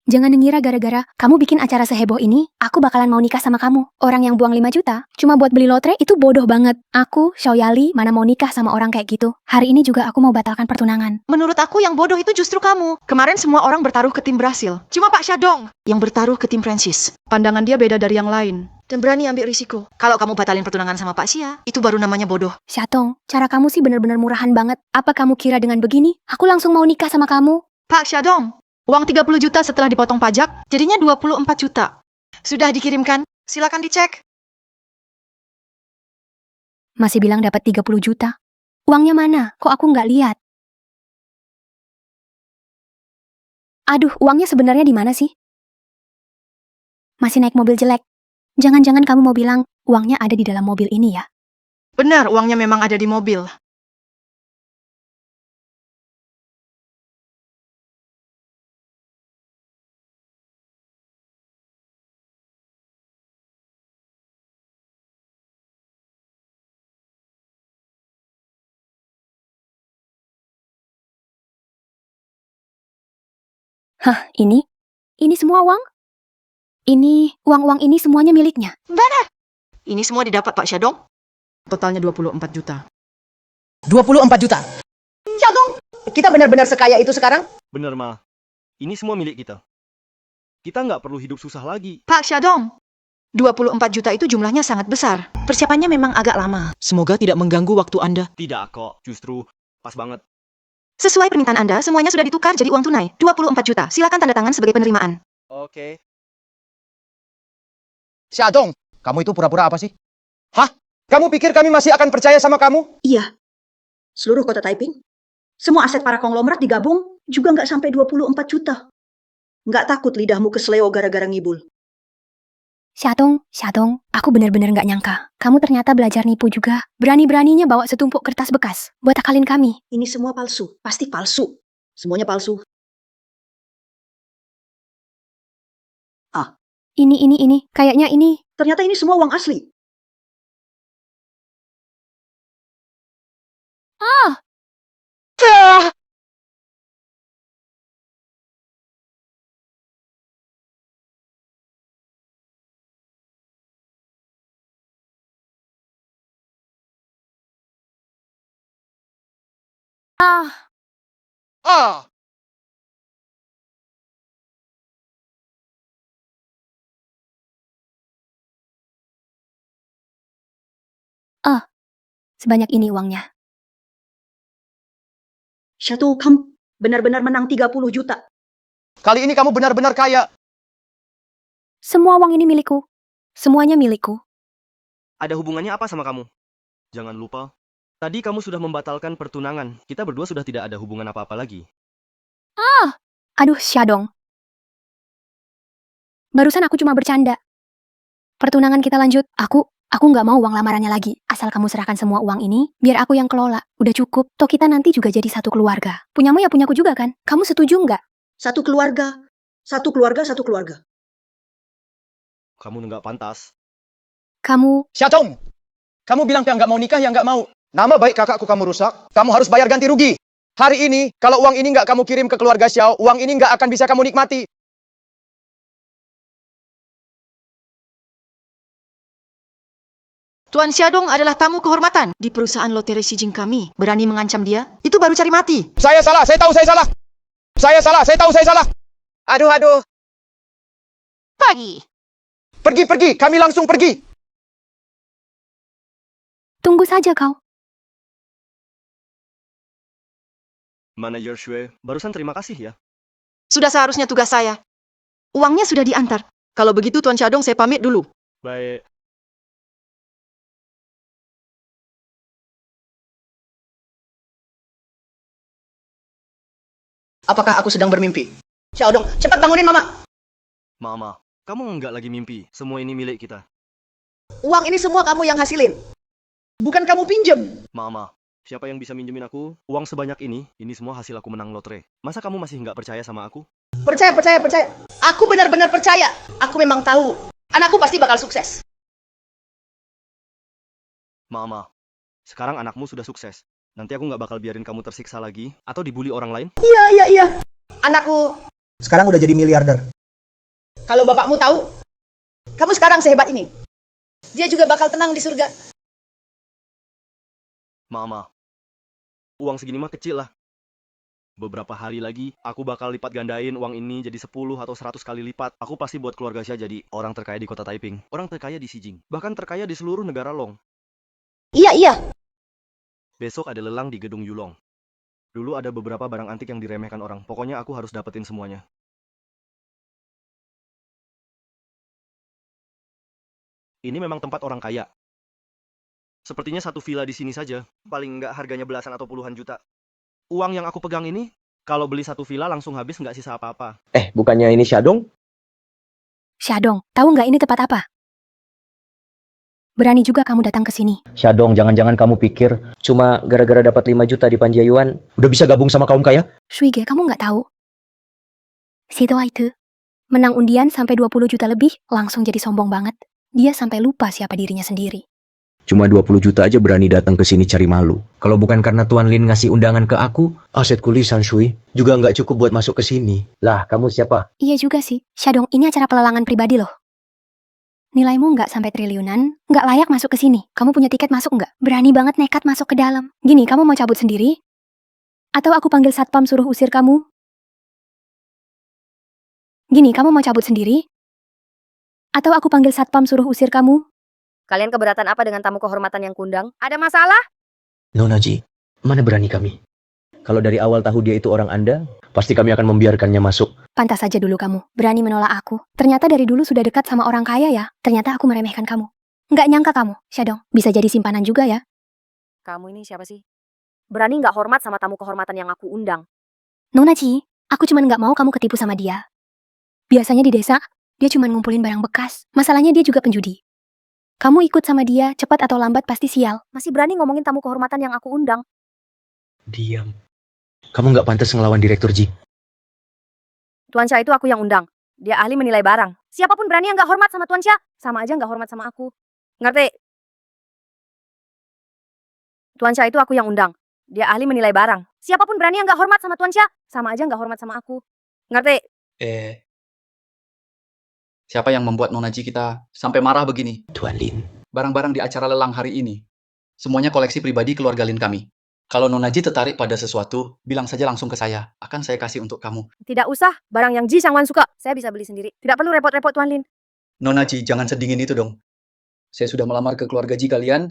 Jangan mengira gara-gara kamu bikin acara seheboh ini, aku bakalan mau nikah sama kamu. Orang yang buang 5 juta cuma buat beli lotre itu bodoh banget. Aku, Xiao Yali, mana mau nikah sama orang kayak gitu. Hari ini juga aku mau batalkan pertunangan. Menurut aku yang bodoh itu justru kamu. Kemarin semua orang bertaruh ke tim Brasil. Cuma Pak Syadong yang bertaruh ke tim Prancis. Pandangan dia beda dari yang lain. Dan berani ambil risiko. Kalau kamu batalin pertunangan sama Pak Xia, itu baru namanya bodoh. Syatong, cara kamu sih bener-bener murahan banget. Apa kamu kira dengan begini, aku langsung mau nikah sama kamu? Pak Syadong, uang 30 juta setelah dipotong pajak, jadinya 24 juta. Sudah dikirimkan? Silakan dicek. Masih bilang dapat 30 juta. Uangnya mana? Kok aku nggak lihat? Aduh, uangnya sebenarnya di mana sih? Masih naik mobil jelek. Jangan-jangan kamu mau bilang, uangnya ada di dalam mobil ini ya? Benar, uangnya memang ada di mobil. Hah, ini? Ini semua uang? Ini, uang-uang ini semuanya miliknya? Benar. Ini semua didapat Pak Syadong. Totalnya 24 juta. 24 juta? Syadong, kita benar-benar sekaya itu sekarang? Bener, Ma. Ini semua milik kita. kita nggak perlu hidup susah lagi. Pak Syadong, 24 juta itu jumlahnya sangat besar. Persiapannya memang agak lama. Semoga tidak mengganggu waktu Anda. Tidak kok, justru pas banget. Sesuai permintaan Anda, semuanya sudah ditukar jadi uang tunai. 24 juta. Silakan tanda tangan sebagai penerimaan. Oke. Syadong, kamu itu pura-pura apa sih? Hah? Kamu pikir kami masih akan percaya sama kamu? Iya. Seluruh kota Taiping, semua aset para konglomerat digabung juga nggak sampai 24 juta. Nggak takut lidahmu kesleo gara-gara ngibul. Syadong, aku benar-benar nggak nyangka. Kamu ternyata belajar nipu juga. Berani-beraninya bawa setumpuk kertas bekas buat akalin kami. Ini semua palsu. Pasti palsu. Semuanya palsu. Ini. Kayaknya ini. Ternyata ini semua uang asli. Ah! Sebanyak ini uangnya. Syatu, kamu benar-benar menang 30 juta. Kali ini kamu benar-benar kaya. Semua uang ini milikku. Semuanya milikku. Ada hubungannya apa sama kamu? Jangan lupa, tadi kamu sudah membatalkan pertunangan. Kita berdua sudah tidak ada hubungan apa-apa lagi. Aduh, Syadong. Barusan aku cuma bercanda. Pertunangan kita lanjut. Aku nggak mau uang lamarannya lagi. Asal kamu serahkan semua uang ini, biar aku yang kelola. Udah cukup. Toh kita nanti juga jadi satu keluarga. Punyamu ya punyaku juga kan? Kamu setuju nggak? Satu keluarga. Satu keluarga, satu keluarga. Kamu nggak pantas. Kamu, Syadong, kamu bilang yang nggak mau nikah, yang nggak mau. Nama baik kakakku kamu rusak. Kamu harus bayar ganti rugi. Hari ini, kalau uang ini nggak kamu kirim ke keluarga Xiao, uang ini nggak akan bisa kamu nikmati. Tuan Syadong adalah tamu kehormatan di perusahaan lotere Xijing kami. Berani mengancam dia? Itu baru cari mati. Saya salah, saya tahu saya salah. Saya salah, saya tahu saya salah. Aduh. Pagi. Pergi, kami langsung pergi. tunggu saja kau. Manajer Shue, barusan terima kasih ya. Sudah seharusnya tugas saya. Uangnya sudah diantar. Kalau begitu Tuan Syadong saya pamit dulu. Baik. Apakah aku sedang bermimpi? Syadong, cepat bangunin Mama. Mama, kamu nggak lagi mimpi. Semua ini milik kita. Uang ini semua kamu yang hasilin. Bukan kamu pinjem. Mama, siapa yang bisa minjemin aku? Uang sebanyak ini semua hasil aku menang lotre. Masa kamu masih nggak percaya sama aku? Percaya. Aku benar-benar percaya. Aku memang tahu. Anakku pasti bakal sukses. Mama, sekarang anakmu sudah sukses. Nanti aku nggak bakal biarin kamu tersiksa lagi atau dibully orang lain. Iya. Anakku. Sekarang udah jadi miliarder. Kalau bapakmu tahu, kamu sekarang sehebat ini. Dia juga bakal tenang di surga. Mama, uang segini mah kecil lah. Beberapa hari lagi, aku bakal lipat gandain uang ini jadi 10 atau 100 kali lipat. Aku pasti buat keluarga Xia jadi orang terkaya di kota Taiping. Orang terkaya di Xijing. Bahkan terkaya di seluruh negara Long. Iya. Besok ada lelang di gedung Yulong. Dulu ada beberapa barang antik yang diremehkan orang. Pokoknya aku harus dapetin semuanya. Ini memang tempat orang kaya. Sepertinya satu villa di sini saja. Paling nggak harganya belasan atau puluhan juta. Uang yang aku pegang ini, kalau beli satu villa langsung habis nggak sisa apa-apa. Bukannya ini Syadong? Syadong, tahu nggak ini tempat apa? Berani juga kamu datang ke sini. Syadong, jangan-jangan kamu pikir cuma gara-gara dapat 5 juta di Panjayuan udah bisa gabung sama kaum kaya? Shuige, kamu nggak tahu? Situa itu menang undian sampai 20 juta lebih, langsung jadi sombong banget. Dia sampai lupa siapa dirinya sendiri. Cuma 20 juta aja berani datang ke sini cari malu. Kalau bukan karena Tuan Lin ngasih undangan ke aku, asetku Li Sanshui juga nggak cukup buat masuk ke sini. Lah, kamu siapa? Iya juga sih. Syadong, ini acara pelelangan pribadi loh. Nilaimu nggak sampai triliunan, nggak layak masuk ke sini. Kamu punya tiket masuk nggak? Berani banget nekat masuk ke dalam. Gini, kamu mau cabut sendiri? Atau aku panggil satpam suruh usir kamu? Gini, kamu mau cabut sendiri? Atau aku panggil satpam suruh usir kamu? Kalian keberatan apa dengan tamu kehormatan yang kundang? Ada masalah? Nona Ji, mana berani kami? Kalau dari awal tahu dia itu orang Anda, pasti kami akan membiarkannya masuk. Pantas saja dulu kamu berani menolak aku. Ternyata dari dulu sudah dekat sama orang kaya ya. Ternyata aku meremehkan kamu. Nggak nyangka kamu, Shadong. Bisa jadi simpanan juga ya. Kamu ini siapa sih? Berani nggak hormat sama tamu kehormatan yang aku undang? Nona Ci, aku cuman nggak mau kamu ketipu sama dia. Biasanya di desa, dia cuman ngumpulin barang bekas. Masalahnya dia juga penjudi. Kamu ikut sama dia, cepat atau lambat pasti sial. Masih berani ngomongin tamu kehormatan yang aku undang. Diam. Kamu nggak pantas ngelawan Direktur Ji. Tuan Syah itu aku yang undang. Dia ahli menilai barang. Siapapun berani yang nggak hormat sama Tuan Syah, sama aja nggak hormat sama aku. Ngerti? Tuan Syah itu aku yang undang. Dia ahli menilai barang. Siapapun berani yang nggak hormat sama Tuan Syah, sama aja nggak hormat sama aku. Ngerti? Siapa yang membuat Nona Ji kita sampai marah begini? Tuan Lin. Barang-barang di acara lelang hari ini, semuanya koleksi pribadi keluarga Lin kami. Kalau Nona Ji tertarik pada sesuatu, bilang saja langsung ke saya. Akan saya kasih untuk kamu. Tidak usah. Barang yang Ji Sangwan suka, saya bisa beli sendiri. Tidak perlu repot-repot Tuan Lin. Nona Ji, jangan sedingin itu dong. Saya sudah melamar ke keluarga Ji kalian.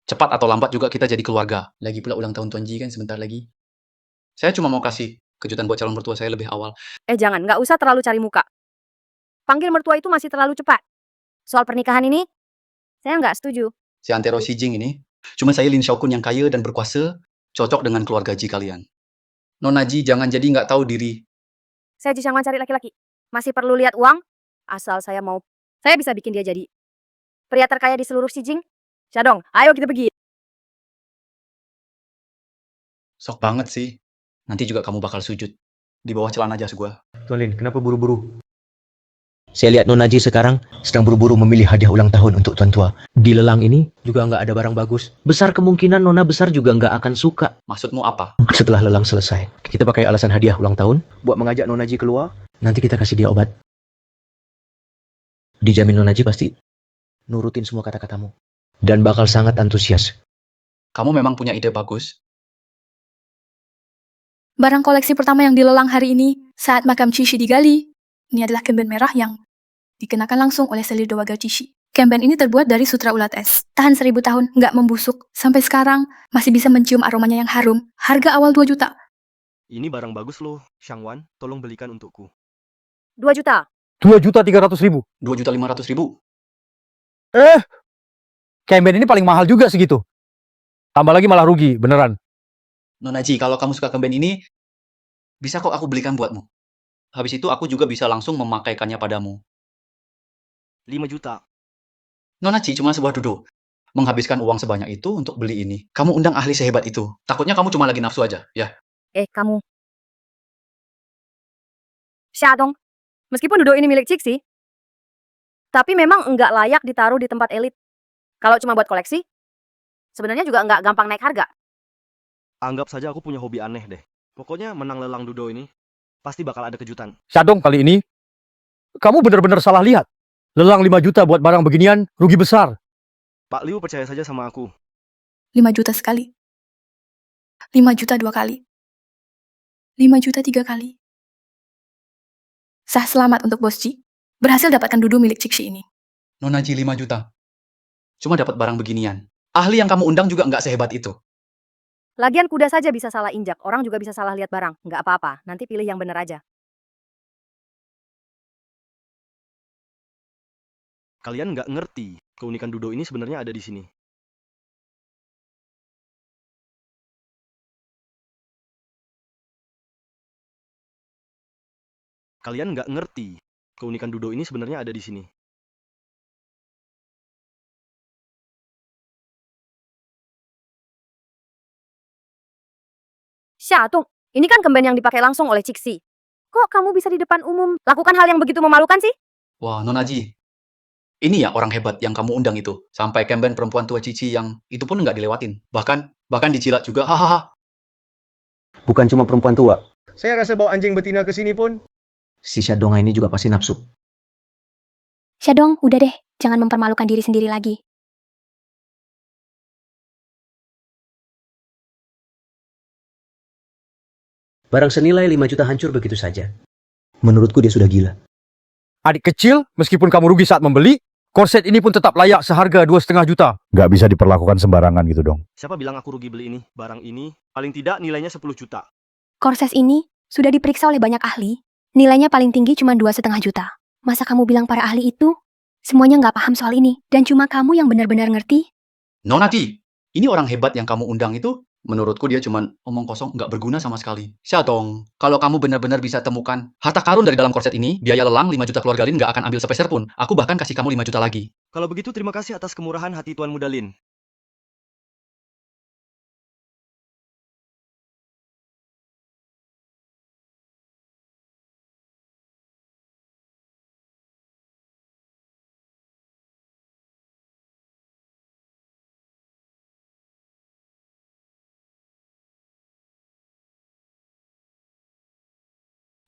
Cepat atau lambat juga kita jadi keluarga. Lagi pula ulang tahun Tuan Ji kan sebentar lagi. Saya cuma mau kasih kejutan buat calon mertua saya lebih awal. Jangan. Nggak usah terlalu cari muka. Panggil mertua itu masih terlalu cepat. Soal pernikahan ini, saya nggak setuju. Si Antero Si Jing ini, cuma saya Lin Xiaokun yang kaya dan berkuasa, cocok dengan keluarga Ji kalian. Nona Ji jangan jadi nggak tahu diri. Saya Ji Sangwan cari laki-laki. Masih perlu lihat uang? Asal saya mau, saya bisa bikin dia jadi pria terkaya di seluruh Xijing. Syadong, ayo kita pergi. Sok banget sih. Nanti juga kamu bakal sujud. Di bawah celana jas gua. Tuan Lin, kenapa buru-buru? Saya lihat Nona Ji sekarang sedang buru-buru memilih hadiah ulang tahun untuk tuan tua. Di lelang ini juga nggak ada barang bagus. Besar kemungkinan Nona besar juga nggak akan suka. Maksudmu apa? Setelah lelang selesai, kita pakai alasan hadiah ulang tahun buat mengajak Nona Ji keluar. Nanti kita kasih dia obat. Dijamin Nona Ji pasti nurutin semua kata-katamu. Dan bakal sangat antusias. Kamu memang punya ide bagus. Barang koleksi pertama yang dilelang hari ini saat makam Cishi digali. Ini adalah kemben merah yang dikenakan langsung oleh selir Dowager Cishi. Kemben ini terbuat dari sutra ulat es. Tahan 1000 tahun, nggak membusuk. Sampai sekarang masih bisa mencium aromanya yang harum. Harga awal 2 juta. Ini barang bagus loh, Shangwan. Tolong belikan untukku. 2 juta. 2.300.000. 2.500.000. Kemben ini paling mahal juga segitu. Tambah lagi malah rugi, beneran. Nona Ji, kalau kamu suka kemben ini, bisa kok aku belikan buatmu. Habis itu aku juga bisa langsung memakaikannya padamu. 5 juta. Nona Ji cuma sebuah duduk. Menghabiskan uang sebanyak itu untuk beli ini. Kamu undang ahli sehebat itu. Takutnya kamu cuma lagi nafsu aja, ya. Kamu. Syadong, meskipun duduk ini milik Cixi, tapi memang enggak layak ditaruh di tempat elit. Kalau cuma buat koleksi, sebenarnya juga enggak gampang naik harga. Anggap saja aku punya hobi aneh deh. Pokoknya menang lelang Dudo ini, pasti bakal ada kejutan. Shadong, kali ini, kamu benar-benar salah lihat. Lelang 5 juta buat barang beginian, rugi besar. Pak Liu percaya saja sama aku. 5 juta sekali. 5 juta 2 kali. 5 juta 3 kali. Sah selamat untuk Bos Ji. Berhasil dapatkan dudu milik Cixi ini. Nona Ji 5 juta. Cuma dapat barang beginian. Ahli yang kamu undang juga nggak sehebat itu. Lagian kuda saja bisa salah injak, orang juga bisa salah lihat barang. Nggak apa-apa, nanti pilih yang benar aja. Kalian nggak ngerti, keunikan Dudo ini sebenarnya ada di sini. Kalian nggak ngerti, keunikan Dudo ini sebenarnya ada di sini. Syadong, ini kan kemben yang dipakai langsung oleh Cixi. Kok kamu bisa di depan umum lakukan hal yang begitu memalukan sih? Wah, Nona Ji. Ini ya orang hebat yang kamu undang itu. Sampai kemben perempuan tua Cici yang itu pun nggak dilewatin. Bahkan dijilat juga. Hahaha. Bukan cuma perempuan tua. Saya rasa bawa anjing betina ke sini pun. Si Shadonga ini juga pasti nafsu. Syadong, udah deh, jangan mempermalukan diri sendiri lagi. Barang senilai 5 juta hancur begitu saja. Menurutku dia sudah gila. Adik kecil, meskipun kamu rugi saat membeli, korset ini pun tetap layak seharga 2,5 juta. Nggak bisa diperlakukan sembarangan gitu dong. Siapa bilang aku rugi beli ini? Barang ini paling tidak nilainya 10 juta. Korset ini sudah diperiksa oleh banyak ahli. Nilainya paling tinggi cuma 2,5 juta. Masa kamu bilang para ahli itu semuanya nggak paham soal ini dan cuma kamu yang benar-benar ngerti? Nona Ti, ini orang hebat yang kamu undang itu, menurutku dia cuman omong kosong, nggak berguna sama sekali. Xiaodong, kalau kamu benar-benar bisa temukan harta karun dari dalam korset ini, biaya lelang 5 juta keluarga Lin nggak akan ambil sepeser pun. Aku bahkan kasih kamu 5 juta lagi. Kalau begitu terima kasih atas kemurahan hati Tuan Muda Lin.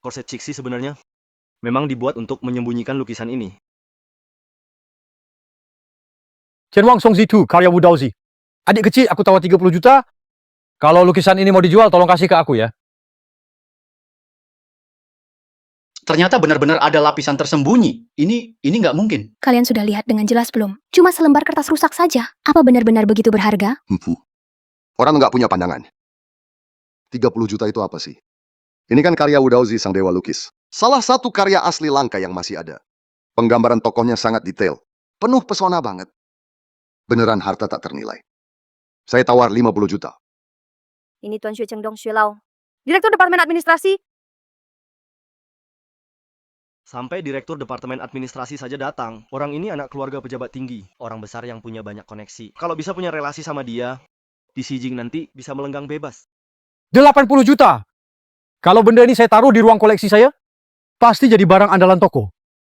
Korset Cixi sebenarnya memang dibuat untuk menyembunyikan lukisan ini. Chen Wang Song Zitu, karya Wu Daozi. Adik kecil, aku tawar 30 juta. Kalau lukisan ini mau dijual, tolong kasih ke aku ya. Ternyata benar-benar ada lapisan tersembunyi. Ini nggak mungkin. Kalian sudah lihat dengan jelas belum? Cuma selembar kertas rusak saja. Apa benar-benar begitu berharga? Orang nggak punya pandangan. 30 juta itu apa sih? Ini kan karya Wu Daozi, sang dewa lukis. Salah satu karya asli langka yang masih ada. Penggambaran tokohnya sangat detail. Penuh pesona banget. Beneran harta tak ternilai. Saya tawar 50 juta. Ini Tuan Xue Chengdong Xue Lao, Direktur Departemen Administrasi. Sampai Direktur Departemen Administrasi saja datang. Orang ini anak keluarga pejabat tinggi. Orang besar yang punya banyak koneksi. Kalau bisa punya relasi sama dia, di Xi Jing nanti bisa melenggang bebas. 80 juta. Kalau benda ini saya taruh di ruang koleksi saya, pasti jadi barang andalan toko.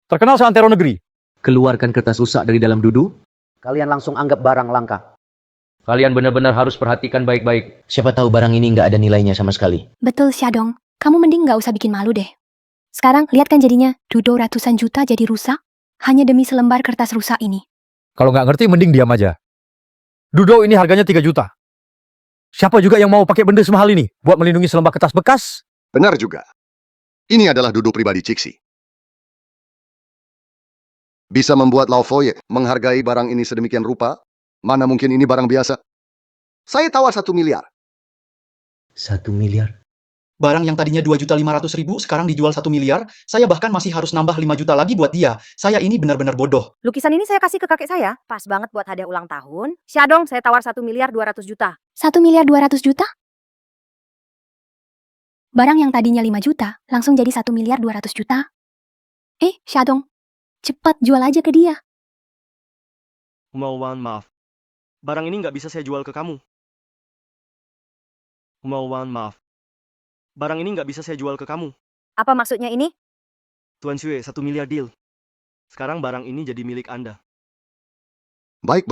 Terkenal seantero negeri. Keluarkan kertas rusak dari dalam dudu. Kalian langsung anggap barang langka. Kalian benar-benar harus perhatikan baik-baik. Siapa tahu barang ini nggak ada nilainya sama sekali. Betul, Xiaodong. Kamu mending nggak usah bikin malu deh. Sekarang lihat kan jadinya, dudo ratusan juta jadi rusak hanya demi selembar kertas rusak ini. Kalau nggak ngerti, mending diam aja. Dudo ini harganya 3 juta. Siapa juga yang mau pakai benda semahal ini buat melindungi selembar kertas bekas? Benar juga. Ini adalah dudu pribadi Cixi. Bisa membuat Lao Foye menghargai barang ini sedemikian rupa, mana mungkin ini barang biasa. Saya tawar 1 miliar. 1 miliar? Barang yang tadinya 2.500.000 sekarang dijual 1 miliar, saya bahkan masih harus nambah 5 juta lagi buat dia. Saya ini benar-benar bodoh. Lukisan ini saya kasih ke kakek saya, pas banget buat hadiah ulang tahun. Xiaodong, saya tawar 1 miliar 200 juta. 1 miliar 200 juta? Barang yang tadinya 5 juta, langsung jadi 1 miliar 200 juta. Xiaodong, cepat jual aja ke dia. Humauan, maaf. Barang ini nggak bisa saya jual ke kamu. Humauan, maaf. Barang ini nggak bisa saya jual ke kamu. Apa maksudnya ini? Tuan Xue, 1 miliar deal. Sekarang barang ini jadi milik Anda. Baik.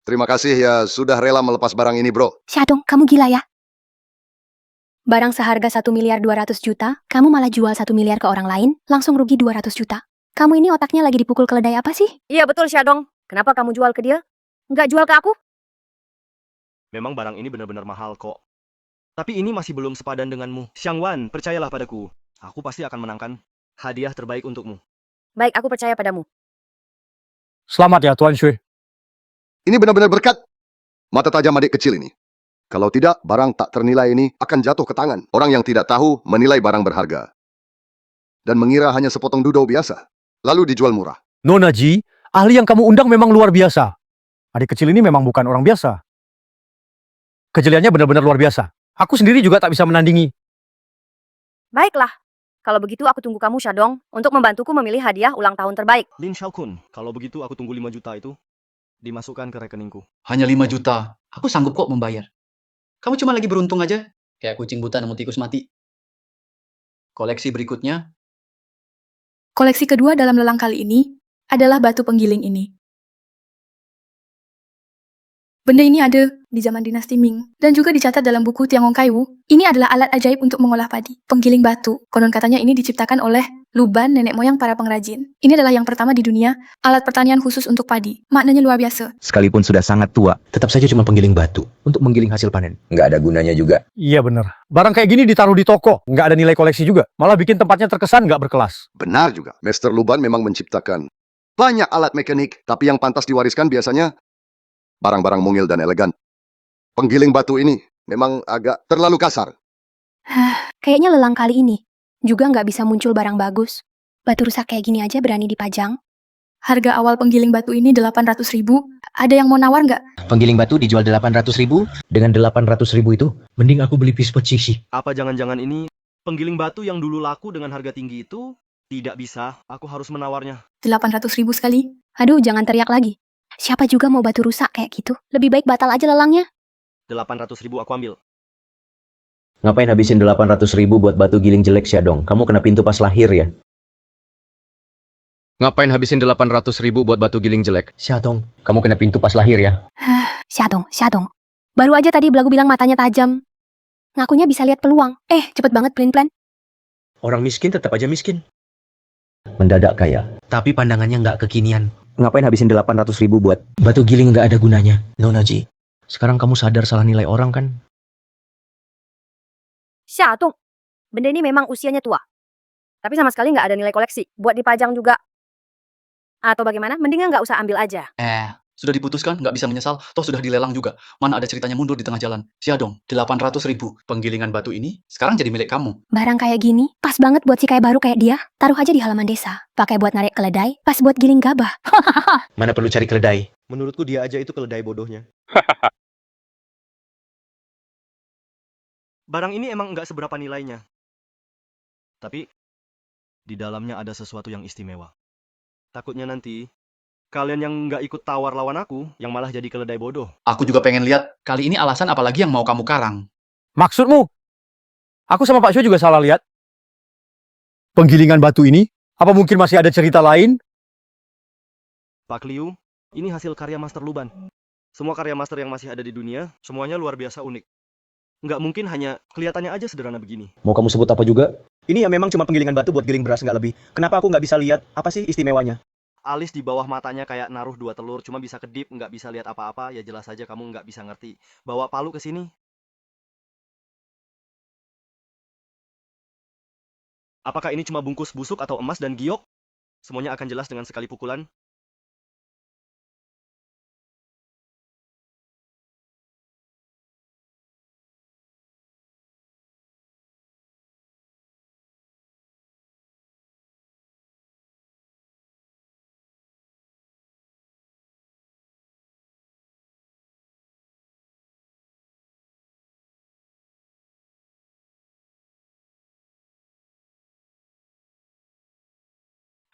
Terima kasih ya sudah rela melepas barang ini, bro. Xiaodong, kamu gila ya? Barang seharga 1 miliar 200 juta, kamu malah jual 1 miliar ke orang lain, langsung rugi 200 juta. Kamu ini otaknya lagi dipukul keledai apa sih? Iya betul Xiaodong. Kenapa kamu jual ke dia? Nggak jual ke aku? Memang barang ini benar-benar mahal kok. Tapi ini masih belum sepadan denganmu. Xiang Wan, percayalah padaku. Aku pasti akan menangkan hadiah terbaik untukmu. Baik, aku percaya padamu. Selamat ya, Tuan Xue. Ini benar-benar berkat. Mata tajam adik kecil ini. Kalau tidak, barang tak ternilai ini akan jatuh ke tangan orang yang tidak tahu menilai barang berharga. Dan mengira hanya sepotong dudo biasa. Lalu dijual murah. Nona Ji, ahli yang kamu undang memang luar biasa. Adik kecil ini memang bukan orang biasa. Kejeliannya benar-benar luar biasa. Aku sendiri juga tak bisa menandingi. Baiklah. Kalau begitu aku tunggu kamu Xiaodong untuk membantuku memilih hadiah ulang tahun terbaik. Lin Xiaokun, kalau begitu aku tunggu 5 juta itu dimasukkan ke rekeningku. Hanya 5 juta. Aku sanggup kok membayar. Kamu cuma lagi beruntung aja. Kayak kucing buta nemu tikus mati. Koleksi berikutnya. Koleksi kedua dalam lelang kali ini adalah batu penggiling ini. Benda ini ada di zaman dinasti Ming dan juga dicatat dalam buku Tiangong Kaiwu. Ini adalah alat ajaib untuk mengolah padi, penggiling batu. Konon katanya ini diciptakan oleh Luban nenek moyang para pengrajin. Ini adalah yang pertama di dunia, alat pertanian khusus untuk padi. Maknanya luar biasa. Sekalipun sudah sangat tua, tetap saja cuma penggiling batu untuk menggiling hasil panen. Nggak ada gunanya juga. Iya bener. Barang kayak gini ditaruh di toko, nggak ada nilai koleksi juga. Malah bikin tempatnya terkesan nggak berkelas. Benar juga. Master Luban memang menciptakan banyak alat mekanik, tapi yang pantas diwariskan biasanya barang-barang mungil dan elegan. Penggiling batu ini memang agak terlalu kasar. Kayaknya lelang kali ini juga nggak bisa muncul barang bagus. Batu rusak kayak gini aja berani dipajang. Harga awal penggiling batu ini 800.000. Ada yang mau nawar nggak? Penggiling batu dijual 800.000. Dengan 800.000 itu, mending aku beli pispot Cici. Apa jangan-jangan ini penggiling batu yang dulu laku dengan harga tinggi itu tidak bisa? Aku harus menawarnya. 800.000 sekali. Aduh, jangan teriak lagi. Siapa juga mau batu rusak kayak gitu? Lebih baik batal aja lelangnya. 800.000 aku ambil. Ngapain habisin 800.000 buat batu giling jelek, Syadong? Kamu kena pintu pas lahir ya? Ngapain habisin 800.000 buat batu giling jelek? Syadong, kamu kena pintu pas lahir ya? Syadong. Baru aja tadi belagu bilang matanya tajam. Ngakunya bisa lihat peluang. Cepet banget plan-plan. Orang miskin tetap aja miskin. Mendadak kaya, tapi pandangannya nggak kekinian. Ngapain habisin 800.000 buat batu giling nggak ada gunanya? Nona Ji, sekarang kamu sadar salah nilai orang kan? Syatung, benda ini memang usianya tua. Tapi sama sekali nggak ada nilai koleksi. Buat dipajang juga. Atau bagaimana? Mendingan nggak usah ambil aja. Sudah diputuskan, nggak bisa menyesal, toh sudah dilelang juga. Mana ada ceritanya mundur di tengah jalan. Siadong, 800.000. Penggilingan batu ini sekarang jadi milik kamu. Barang kayak gini, pas banget buat si kayak baru kayak dia. Taruh aja di halaman desa. Pakai buat narik keledai, pas buat giling gabah. Mana perlu cari keledai? Menurutku dia aja itu keledai bodohnya. Barang ini emang nggak seberapa nilainya. Tapi di dalamnya ada sesuatu yang istimewa. Takutnya nanti kalian yang nggak ikut tawar lawan aku, yang malah jadi keledai bodoh. Aku juga pengen lihat, kali ini alasan apalagi yang mau kamu karang. Maksudmu? Aku sama Pak Syo juga salah lihat. Penggilingan batu ini, apa mungkin masih ada cerita lain? Pak Liu, ini hasil karya Master Luban. Semua karya master yang masih ada di dunia, semuanya luar biasa unik. Nggak mungkin hanya kelihatannya aja sederhana begini. Mau kamu sebut apa juga? Ini ya memang cuma penggilingan batu buat giling beras, nggak lebih. Kenapa aku nggak bisa lihat apa sih istimewanya? Alis di bawah matanya kayak naruh 2 telur, cuma bisa kedip, nggak bisa lihat apa-apa, ya jelas saja kamu nggak bisa ngerti. Bawa palu ke sini. Apakah ini cuma bungkus busuk atau emas dan giok? Semuanya akan jelas dengan sekali pukulan.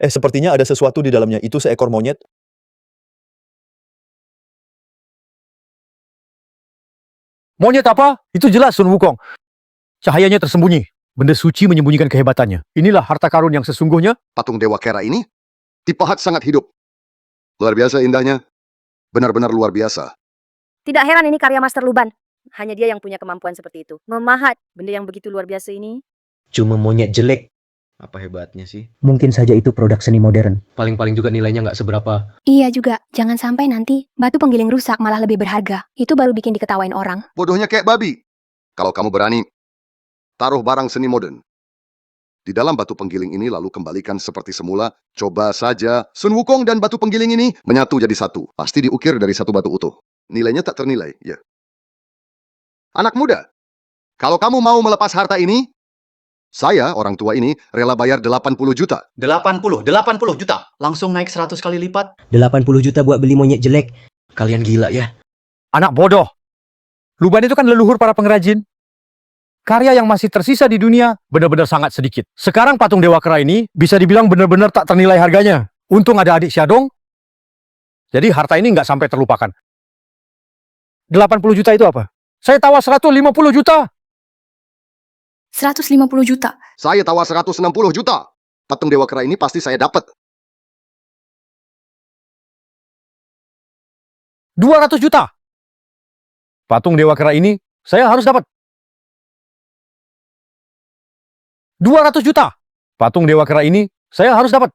Sepertinya ada sesuatu di dalamnya. Itu seekor monyet. Monyet apa? Itu jelas Sun Wukong. Cahayanya tersembunyi. Benda suci menyembunyikan kehebatannya. Inilah harta karun yang sesungguhnya. Patung Dewa Kera ini dipahat sangat hidup. Luar biasa indahnya. Benar-benar luar biasa. Tidak heran ini karya Master Luban. Hanya dia yang punya kemampuan seperti itu. Memahat benda yang begitu luar biasa ini. Cuma monyet jelek. Apa hebatnya sih? Mungkin saja itu produk seni modern. Paling-paling juga nilainya nggak seberapa. Iya juga, jangan sampai nanti batu penggiling rusak malah lebih berharga. Itu baru bikin diketawain orang. Bodohnya kayak babi. Kalau kamu berani, taruh barang seni modern di dalam batu penggiling ini lalu kembalikan seperti semula. Coba saja Sun Wukong dan batu penggiling ini menyatu jadi satu. Pasti diukir dari satu batu utuh. Nilainya tak ternilai, ya. Anak muda, kalau kamu mau melepas harta ini, saya, orang tua ini, rela bayar 80 juta. 80 juta. Langsung naik 100 kali lipat. 80 juta buat beli monyet jelek. Kalian gila ya? Anak bodoh. Luban itu kan leluhur para pengrajin. Karya yang masih tersisa di dunia benar-benar sangat sedikit. Sekarang patung Dewa Kera ini bisa dibilang benar-benar tak ternilai harganya. Untung ada adik Syadong. Jadi harta ini nggak sampai terlupakan. 80 juta itu apa? Saya tawar 150 juta. 150 juta. Saya tawar 160 juta. Patung Dewa Kera ini pasti saya dapat. 200 juta. Patung Dewa Kera ini saya harus dapat. 200 juta. Patung Dewa Kera ini saya harus dapat.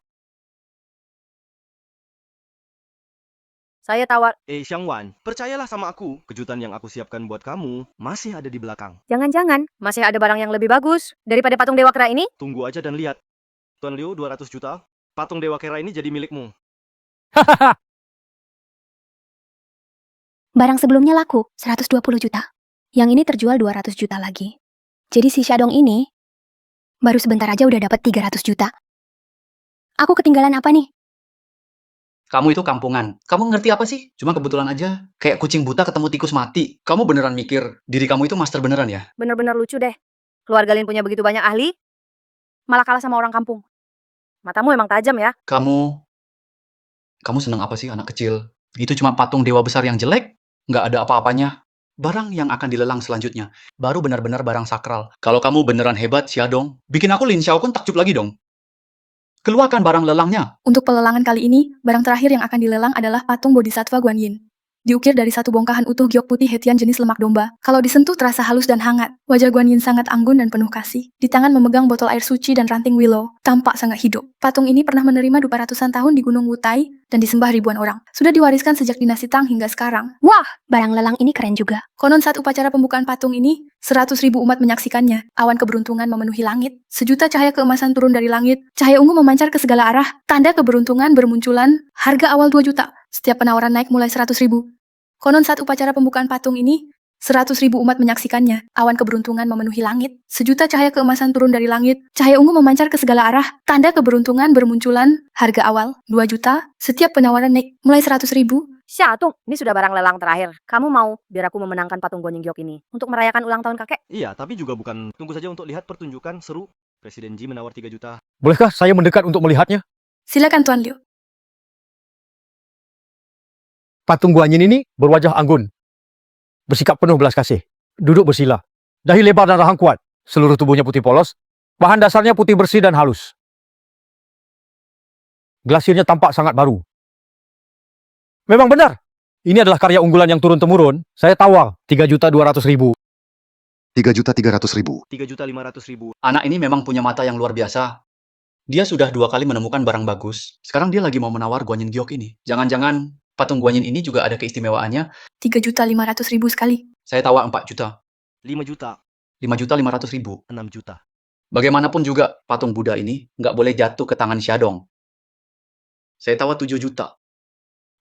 Saya tawar. Xiangwan, percayalah sama aku. Kejutan yang aku siapkan buat kamu masih ada di belakang. Jangan-jangan masih ada barang yang lebih bagus daripada patung Dewa Kera ini? Tunggu aja dan lihat. Tuan Liu, 200 juta. Patung Dewa Kera ini jadi milikmu. Barang sebelumnya laku 120 juta. Yang ini terjual 200 juta lagi. Jadi si Shadong ini baru sebentar aja udah dapat 300 juta. Aku ketinggalan apa nih? Kamu itu kampungan. Kamu ngerti apa sih? Cuma kebetulan aja. Kayak kucing buta ketemu tikus mati. Kamu beneran mikir diri kamu itu master beneran ya? Bener-bener lucu deh. Keluarga Lin punya begitu banyak ahli, malah kalah sama orang kampung. Matamu emang tajam ya. Kamu seneng apa sih anak kecil? Itu cuma patung dewa besar yang jelek? Nggak ada apa-apanya. Barang yang akan dilelang selanjutnya. Baru benar-benar barang sakral. Kalau kamu beneran hebat, Xiaodong, bikin aku Lin Xiaokun takjub lagi dong. Keluarkan barang lelangnya. Untuk pelelangan kali ini, barang terakhir yang akan dilelang adalah patung Bodhisattva Guanyin. Diukir dari satu bongkahan utuh giok putih hetian jenis lemak domba. Kalau disentuh terasa halus dan hangat. Wajah Guanyin sangat anggun dan penuh kasih. Di tangan memegang botol air suci dan ranting willow. Tampak sangat hidup. Patung ini pernah menerima dupa ratusan tahun di Gunung Wutai dan disembah ribuan orang. Sudah diwariskan sejak dinasti Tang hingga sekarang. Wah, barang lelang ini keren juga. Konon saat upacara pembukaan patung ini, 100.000 umat menyaksikannya. Awan keberuntungan memenuhi langit. Sejuta cahaya keemasan turun dari langit. Cahaya ungu memancar ke segala arah. Tanda keberuntungan bermunculan. Harga awal 2 juta. Setiap penawaran naik mulai 100.000. Konon saat upacara pembukaan patung ini, 100.000 umat menyaksikannya. Awan keberuntungan memenuhi langit. Sejuta cahaya keemasan turun dari langit. Cahaya ungu memancar ke segala arah. Tanda keberuntungan bermunculan. Harga awal 2 juta. Setiap penawaran naik mulai 100.000. Xiatung, ini sudah barang lelang terakhir. Kamu mau biar aku memenangkan patung Guanyin Giok ini untuk merayakan ulang tahun kakek? Iya, tapi juga bukan. Tunggu saja untuk lihat pertunjukan seru. Presiden Ji menawar 3 juta. Bolehkah saya mendekat untuk melihatnya? Silakan Tuan Liu. Patung Guanyin ini berwajah anggun. Bersikap penuh belas kasih. Duduk bersila. Dahi lebar dan rahang kuat. Seluruh tubuhnya putih polos. Bahan dasarnya putih bersih dan halus. Glasirnya tampak sangat baru. Memang benar. Ini adalah karya unggulan yang turun-temurun. Saya tawar 3.200.000. 3.300.000. 3.500.000. Anak ini memang punya mata yang luar biasa. Dia sudah 2 kali menemukan barang bagus. Sekarang dia lagi mau menawar Guanyin Giok ini. Jangan-jangan patung Guanyin ini juga ada keistimewaannya. 3.500.000 sekali. Saya tawar 4 juta. 5 juta. 5.500.000. 6 juta. Bagaimanapun juga, patung Buddha ini nggak boleh jatuh ke tangan Xiaodong. Saya tawar 7 juta.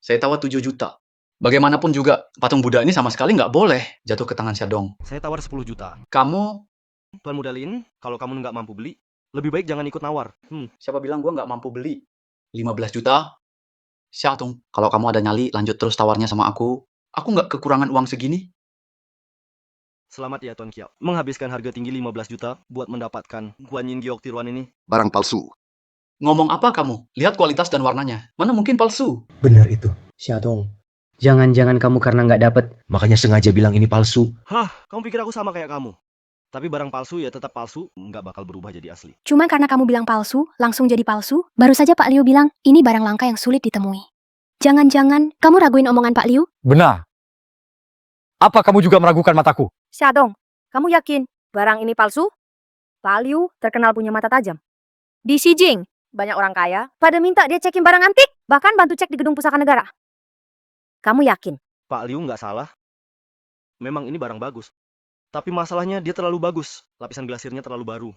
Saya tawar 7 juta. Bagaimanapun juga, patung Buddha ini sama sekali nggak boleh jatuh ke tangan Xiaodong. Saya tawar 10 juta. Kamu, Tuan Muda Lin, kalau kamu nggak mampu beli, lebih baik jangan ikut nawar. siapa bilang gua nggak mampu beli? 15 juta? Xiaodong, kalau kamu ada nyali, lanjut terus tawarnya sama aku. Aku nggak kekurangan uang segini. Selamat ya Tuan Kiao. Menghabiskan harga tinggi 15 juta buat mendapatkan Guanyin Giok tiruan ini. Barang palsu. Ngomong apa kamu? Lihat kualitas dan warnanya. Mana mungkin palsu? Benar itu. Xiaodong, jangan-jangan kamu karena nggak dapet, makanya sengaja bilang ini palsu. Hah, kamu pikir aku sama kayak kamu? Tapi barang palsu ya tetap palsu, nggak bakal berubah jadi asli. Cuma karena kamu bilang palsu, langsung jadi palsu. Baru saja Pak Liu bilang, ini barang langka yang sulit ditemui. Jangan-jangan kamu raguin omongan Pak Liu? Benar. Apa kamu juga meragukan mataku? Xiaodong, kamu yakin barang ini palsu? Pak Liu terkenal punya mata tajam. Di Xijing, banyak orang kaya pada minta dia cekin barang antik, bahkan bantu cek di gedung pusaka negara. Kamu yakin? Pak Liu nggak salah. Memang ini barang bagus. Tapi masalahnya dia terlalu bagus. Lapisan glasirnya terlalu baru.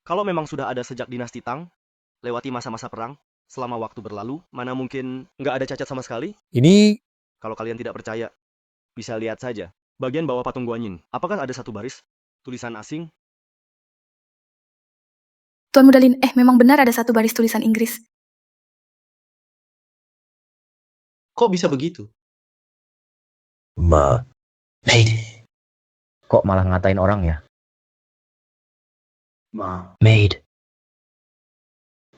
Kalau memang sudah ada sejak dinasti Tang, lewati masa-masa perang, selama waktu berlalu, mana mungkin nggak ada cacat sama sekali? Ini Kalau kalian tidak percaya, bisa lihat saja. Bagian bawah patung Guanyin, apakah ada satu baris? Tulisan asing? Tuan Muda Lin, memang benar ada satu baris tulisan Inggris. Kok bisa begitu? Maid. Kok malah ngatain orang ya? Maid.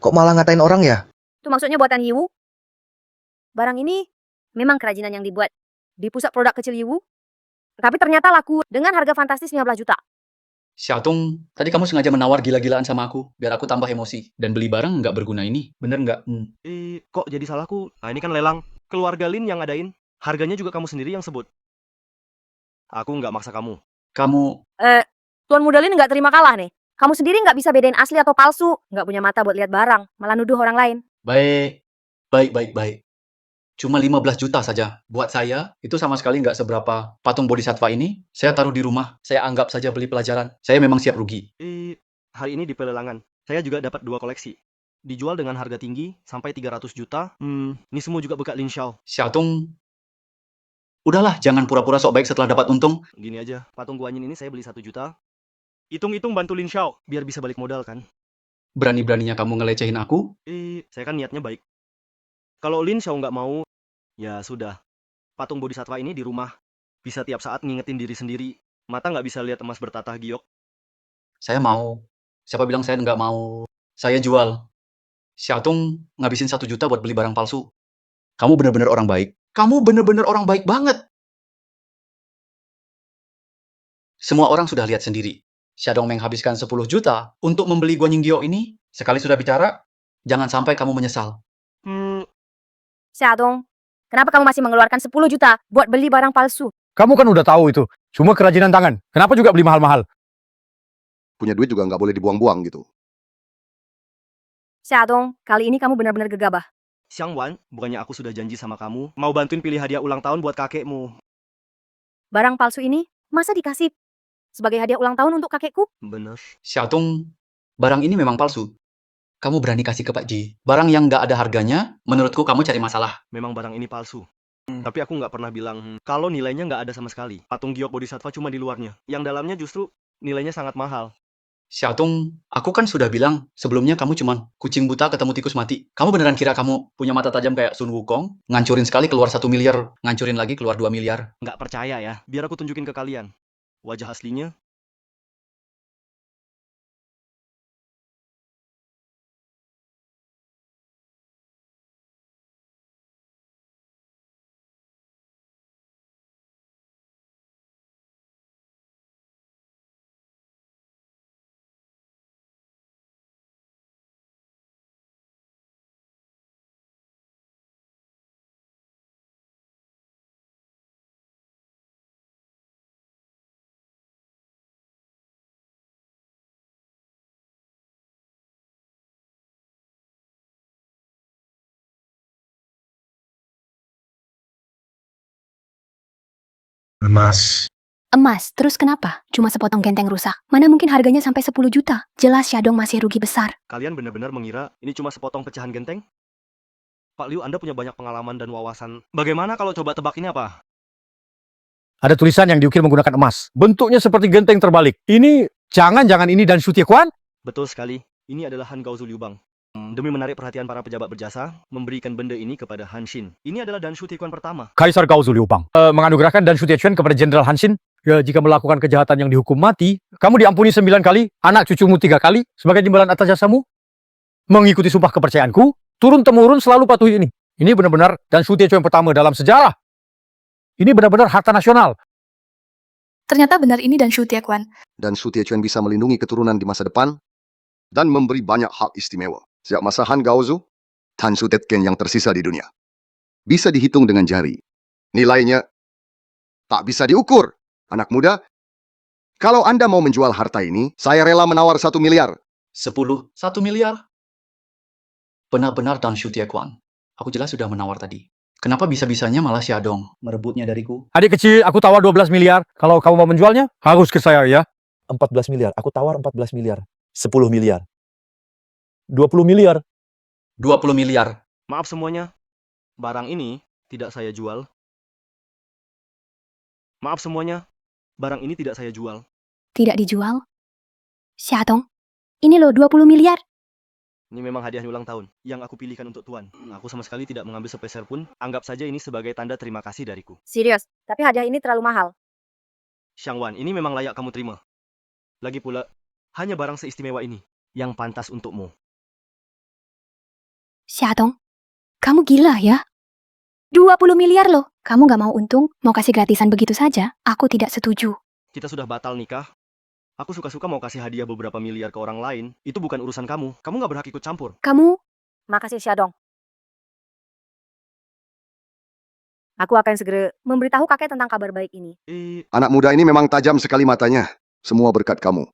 Kok malah ngatain orang ya? Itu maksudnya buatan Yiwu? Barang ini memang kerajinan yang dibuat di pusat produk kecil Yiwu, tapi ternyata laku dengan harga fantastis 15 juta. Xiaodong, tadi kamu sengaja menawar gila-gilaan sama aku, biar aku tambah emosi. Dan beli barang nggak berguna ini, bener nggak? Kok jadi salahku? Nah ini kan lelang. Keluarga Lin yang ngadain. Harganya juga kamu sendiri yang sebut. Aku nggak maksa kamu. Kamu, Tuan Muda Lin nggak terima kalah nih. Kamu sendiri nggak bisa bedain asli atau palsu. Nggak punya mata buat lihat barang, malah nuduh orang lain. Baik, baik. Cuma 15 juta saja. Buat saya, itu sama sekali nggak seberapa. Patung Bodhisattva ini, saya taruh di rumah. Saya anggap saja beli pelajaran. Saya memang siap rugi. Hari ini di pelelangan, saya juga dapat 2 koleksi. Dijual dengan harga tinggi, sampai 300 juta. Ini semua juga bekas Lin Xiao. Xiaotung, udahlah, jangan pura-pura sok baik setelah dapat untung. Gini aja, patung Guanyin ini saya beli 1 juta. Hitung-hitung bantu Lin Xiao, biar bisa balik modal kan. Berani-beraninya kamu ngelecehin aku? Saya kan niatnya baik. Kalau Lin Xiao nggak mau, ya sudah. Patung Bodhisattva ini di rumah. Bisa tiap saat ngingetin diri sendiri. Mata nggak bisa lihat emas bertatah giok. Saya mau. Siapa bilang saya nggak mau? Saya jual. Xiaotung ngabisin 1 juta buat beli barang palsu. Kamu bener-bener orang baik. Kamu bener-bener orang baik banget. Semua orang sudah lihat sendiri. Xiaodong menghabiskan 10 juta untuk membeli Guanyin Gyo ini. Sekali sudah bicara, jangan sampai kamu menyesal. Xiaodong, kenapa kamu masih mengeluarkan 10 juta buat beli barang palsu? Kamu kan udah tahu itu. Cuma kerajinan tangan. Kenapa juga beli mahal-mahal? Punya duit juga nggak boleh dibuang-buang gitu. Xiaodong, kali ini kamu benar-benar gegabah. Xiang Wan, bukannya aku sudah janji sama kamu, mau bantuin pilih hadiah ulang tahun buat kakekmu. Barang palsu ini, masa dikasih sebagai hadiah ulang tahun untuk kakekku? Bener. Xiaotung, barang ini memang palsu. Kamu berani kasih ke Pak Ji. Barang yang nggak ada harganya, menurutku kamu cari masalah. Memang barang ini palsu. Tapi aku nggak pernah bilang kalau nilainya nggak ada sama sekali. Patung Giok Bodhisattva cuma di luarnya. Yang dalamnya justru nilainya sangat mahal. Xiaotung, aku kan sudah bilang, sebelumnya kamu cuma kucing buta ketemu tikus mati. Kamu beneran kira kamu punya mata tajam kayak Sun Wukong? Ngancurin sekali keluar 1 miliar, ngancurin lagi keluar 2 miliar. Nggak percaya ya, biar aku tunjukin ke kalian. Wajah aslinya. Emas, terus kenapa? Cuma sepotong genteng rusak. Mana mungkin harganya sampai 10 juta? Jelas Xiaodong masih rugi besar. Kalian benar-benar mengira ini cuma sepotong pecahan genteng? Pak Liu, Anda punya banyak pengalaman dan wawasan. Bagaimana kalau coba tebak ini apa? Ada tulisan yang diukir menggunakan emas. Bentuknya seperti genteng terbalik. Ini, jangan-jangan ini dan Shu Tiekuan? Betul sekali. Ini adalah Han Gaozu Liu Bang. Demi menarik perhatian para pejabat berjasa, memberikan benda ini kepada Han Xin. Ini adalah Dan Shu Tiekuan pertama. Kaisar Gaozu Liu Bang menganugerahkan Dan Shu Tiekuan kepada Jenderal Han Xin. Ya, jika melakukan kejahatan yang dihukum mati, kamu diampuni 9 kali, anak cucumu 3 kali, sebagai imbalan atas jasamu. Mengikuti sumpah kepercayaanku, turun-temurun selalu patuhi ini. Ini benar-benar Dan Shu Tiekuan pertama dalam sejarah. Ini benar-benar harta nasional. Ternyata benar ini Dan Shu Tiekuan. Dan Shu Tiekuan bisa melindungi keturunan di masa depan dan memberi banyak hak istimewa. Sejak masa Han Gaozu, Tan Shu Tiekuan yang tersisa di dunia bisa dihitung dengan jari. Nilainya tak bisa diukur. Anak muda, kalau Anda mau menjual harta ini, saya rela menawar 1 miliar. 1 miliar? Benar-benar Dan Shu Tiekuan. Aku jelas sudah menawar tadi. Kenapa bisa-bisanya malah Xiaodong merebutnya dariku? Adik kecil, aku tawar 12 miliar. Kalau kamu mau menjualnya, harus ke saya ya. 14 miliar. Aku tawar 14 miliar. 10 miliar. 20 miliar. 20 miliar. Maaf semuanya, barang ini tidak saya jual. Maaf semuanya, barang ini tidak saya jual. Tidak dijual? Xiaodong, ini loh 20 miliar. Ini memang hadiah ulang tahun yang aku pilihkan untuk Tuan. Aku sama sekali tidak mengambil sepeser pun. Anggap saja ini sebagai tanda terima kasih dariku. Serius, tapi hadiah ini terlalu mahal. Xiang Wan, ini memang layak kamu terima. Lagi pula, hanya barang seistimewa ini yang pantas untukmu. Xiaodong, kamu gila ya? 20 miliar loh. Kamu gak mau untung, mau kasih gratisan begitu saja? Aku tidak setuju. Kita sudah batal nikah. Aku suka-suka mau kasih hadiah beberapa miliar ke orang lain. Itu bukan urusan kamu. Kamu gak berhak ikut campur. Kamu, Makasih Xiaodong. Aku akan segera memberitahu kakek tentang kabar baik ini. Anak muda ini memang tajam sekali matanya. Semua berkat kamu.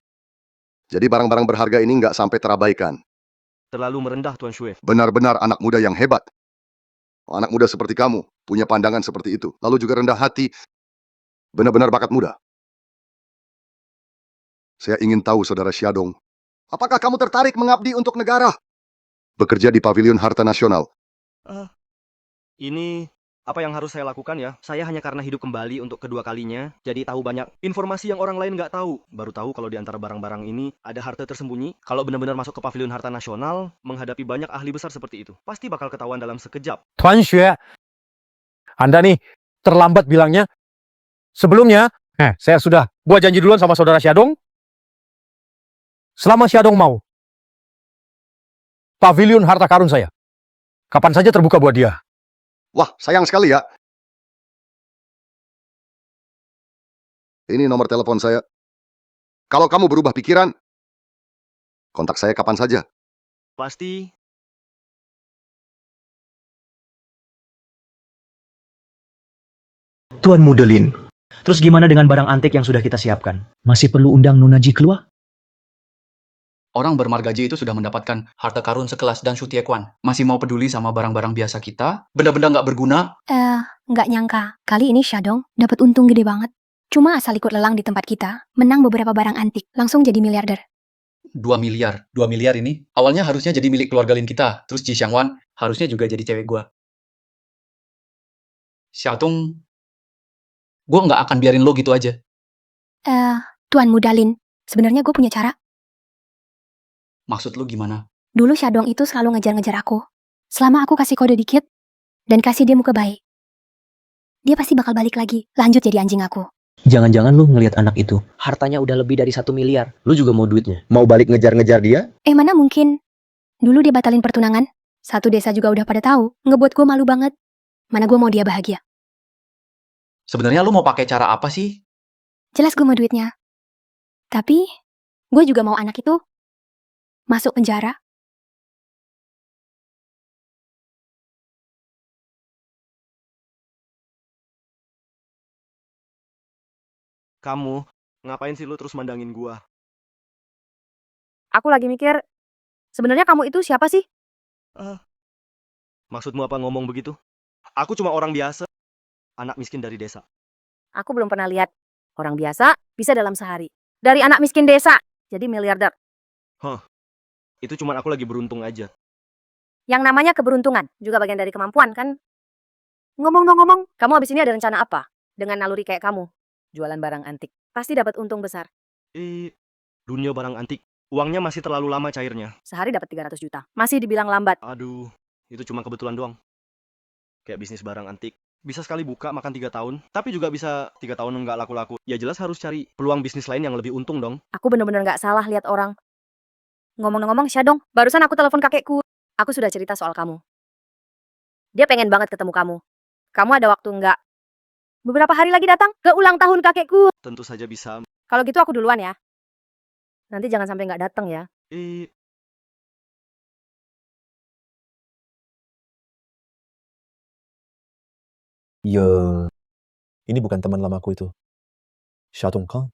Jadi barang-barang berharga ini nggak sampai terabaikan. Terlalu merendah, Tuan Shue. Benar-benar anak muda yang hebat. Anak muda seperti kamu, punya pandangan seperti itu. Lalu juga rendah hati. Benar-benar bakat muda. Saya ingin tahu, Saudara Xiaodong. Apakah kamu tertarik mengabdi untuk negara? Bekerja di Pavilion Harta Nasional. Ini apa yang harus saya lakukan ya? Saya hanya karena hidup kembali untuk kedua kalinya, jadi tahu banyak informasi yang orang lain nggak tahu. Baru tahu kalau di antara barang-barang ini ada harta tersembunyi. Kalau benar-benar masuk ke Pavilion Harta Nasional, menghadapi banyak ahli besar seperti itu, pasti bakal ketahuan dalam sekejap. Tuan Xue, Anda nih terlambat bilangnya. Sebelumnya, saya sudah buat janji duluan sama Saudara Xiaodong. Selama Xiaodong mau, Pavilion harta karun saya kapan saja terbuka buat dia. Wah, sayang sekali ya. Ini nomor telepon saya. Kalau kamu berubah pikiran, kontak saya kapan saja. Pasti. Tuan Mudelin, terus gimana dengan barang antik yang sudah kita siapkan? Masih perlu undang Nona Ji keluar? Orang bermargaji itu sudah mendapatkan harta karun sekelas Dan Shu Tiekuan. Masih mau peduli sama barang-barang biasa kita? Benda-benda nggak berguna? Nggak nyangka. Kali ini Xiaodong dapat untung gede banget. Cuma asal ikut lelang di tempat kita, menang beberapa barang antik, langsung jadi miliarder. 2 miliar. 2 miliar ini awalnya harusnya jadi milik keluarga Lin kita. Terus Ji Xiangwan harusnya juga jadi cewek gua. Xiaodong, gua nggak akan biarin lo gitu aja. Tuan Muda Lin, sebenarnya gue punya cara. Maksud lu gimana? Dulu Xiaodong itu selalu ngejar-ngejar aku. Selama aku kasih kode dikit, dan kasih dia muka baik, dia pasti bakal balik lagi, lanjut jadi anjing aku. Jangan-jangan lu ngelihat anak itu, hartanya udah lebih dari 1 miliar. Lu juga mau duitnya? Mau balik ngejar-ngejar dia? Mana mungkin. Dulu dia batalin pertunangan, satu desa juga udah pada tahu, ngebuat gue malu banget. Mana gue mau dia bahagia. Sebenarnya lu mau pakai cara apa sih? Jelas gue mau duitnya. Tapi, gue juga mau anak itu masuk penjara. Kamu, ngapain sih lu terus mandangin gua? Aku lagi mikir, sebenarnya kamu itu siapa sih? Maksudmu apa ngomong begitu? Aku cuma orang biasa, anak miskin dari desa. Aku belum pernah lihat orang biasa bisa dalam sehari. Dari anak miskin desa, jadi miliarder. Itu cuma aku lagi beruntung aja. Yang namanya keberuntungan, juga bagian dari kemampuan kan? Ngomong-ngomong, kamu habis ini ada rencana apa? Dengan naluri kayak kamu, jualan barang antik. Pasti dapat untung besar. Dunia barang antik, uangnya masih terlalu lama cairnya. Sehari dapat 300 juta. Masih dibilang lambat. Aduh, itu cuma kebetulan doang. Kayak bisnis barang antik. Bisa sekali buka makan 3 tahun, tapi juga bisa 3 tahun nggak laku-laku. Ya jelas harus cari peluang bisnis lain yang lebih untung dong. Aku bener-bener gak salah lihat orang. Ngomong-ngomong, Xiaodong, barusan aku telepon kakekku. Aku sudah cerita soal kamu. Dia pengen banget ketemu kamu. Kamu ada waktu nggak? Beberapa hari lagi datang ke ulang tahun kakekku. Tentu saja bisa. Kalau gitu aku duluan ya. Nanti jangan sampai nggak datang ya. Ya, ini bukan teman lamaku itu. Xiaodong Kang.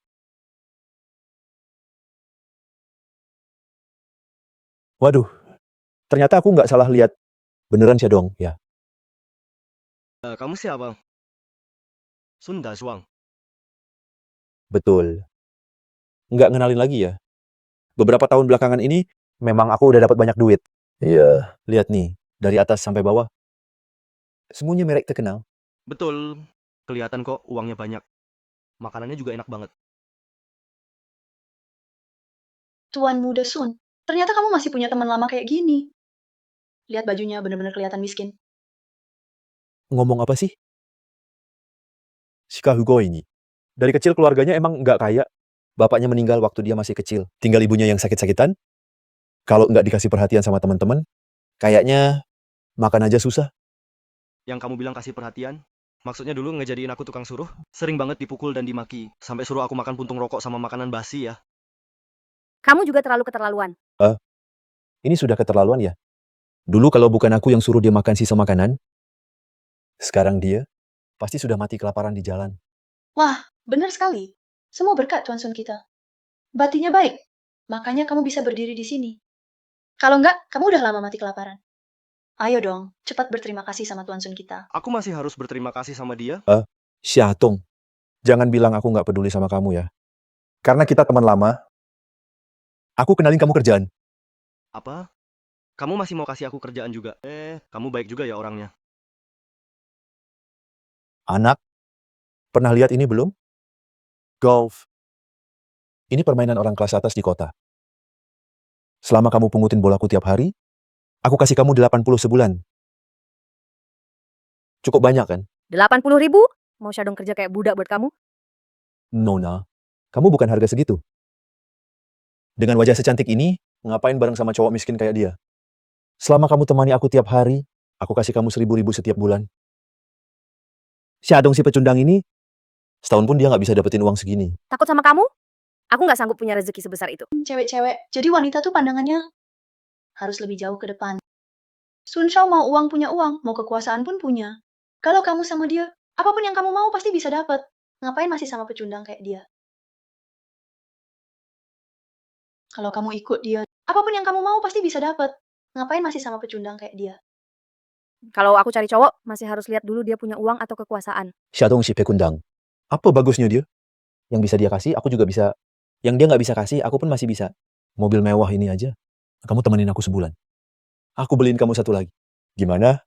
Waduh, ternyata aku nggak salah lihat. Beneran Xiaodong, ya. Kamu siapa? Sunda Suang. Betul. Nggak ngenalin lagi ya. Beberapa tahun belakangan ini, memang aku udah dapat banyak duit. Iya. Lihat nih, dari atas sampai bawah. Semuanya merek terkenal. Betul. Kelihatan kok uangnya banyak. Makanannya juga enak banget. Tuan Muda Sun, ternyata kamu masih punya teman lama kayak gini. Lihat bajunya benar-benar kelihatan miskin. Ngomong apa sih? Shika Hugo ini. Dari kecil keluarganya emang nggak kaya. Bapaknya meninggal waktu dia masih kecil. Tinggal ibunya yang sakit-sakitan. Kalau nggak dikasih perhatian sama teman-teman, kayaknya makan aja susah. Yang kamu bilang kasih perhatian? Maksudnya dulu ngejadiin aku tukang suruh? Sering banget dipukul dan dimaki. Sampai suruh aku makan puntung rokok sama makanan basi ya. Kamu juga terlalu keterlaluan. Ini sudah keterlaluan ya? Dulu kalau bukan aku yang suruh dia makan sisa makanan, sekarang dia pasti sudah mati kelaparan di jalan. Wah, benar sekali. Semua berkat Tuan Sun kita. Batinya baik. Makanya kamu bisa berdiri di sini. Kalau enggak, kamu udah lama mati kelaparan. Ayo dong, cepat berterima kasih sama Tuan Sun kita. Aku masih harus berterima kasih sama dia. Xiaotong, jangan bilang aku nggak peduli sama kamu ya. Karena kita teman lama, aku kenalin kamu kerjaan. Apa? Kamu masih mau kasih aku kerjaan juga? Kamu baik juga ya orangnya. Anak, pernah lihat ini belum? Golf. Ini permainan orang kelas atas di kota. Selama kamu pungutin bolaku tiap hari, aku kasih kamu 80 sebulan. Cukup banyak kan? 80.000? Mau Syadong kerja kayak budak buat kamu? Nona, kamu bukan harga segitu. Dengan wajah secantik ini, ngapain bareng sama cowok miskin kayak dia? Selama kamu temani aku tiap hari, aku kasih kamu 1.000 setiap bulan. Si Adong si pecundang ini, setahun pun dia nggak bisa dapetin uang segini. Takut sama kamu? Aku nggak sanggup punya rezeki sebesar itu. Cewek-cewek, jadi wanita tuh pandangannya harus lebih jauh ke depan. Sun Shao mau uang punya uang, mau kekuasaan pun punya. Kalau kamu sama dia, apapun yang kamu mau pasti bisa dapat. Ngapain masih sama pecundang kayak dia? Kalau kamu ikut dia, apapun yang kamu mau pasti bisa dapat. Ngapain masih sama pecundang kayak dia? Kalau aku cari cowok, masih harus lihat dulu dia punya uang atau kekuasaan. Si Adong si pekundang. Apa bagusnya dia? Yang bisa dia kasih, aku juga bisa. Yang dia nggak bisa kasih, aku pun masih bisa. Mobil mewah ini aja. Kamu temenin aku sebulan. Aku beliin kamu satu lagi. Gimana?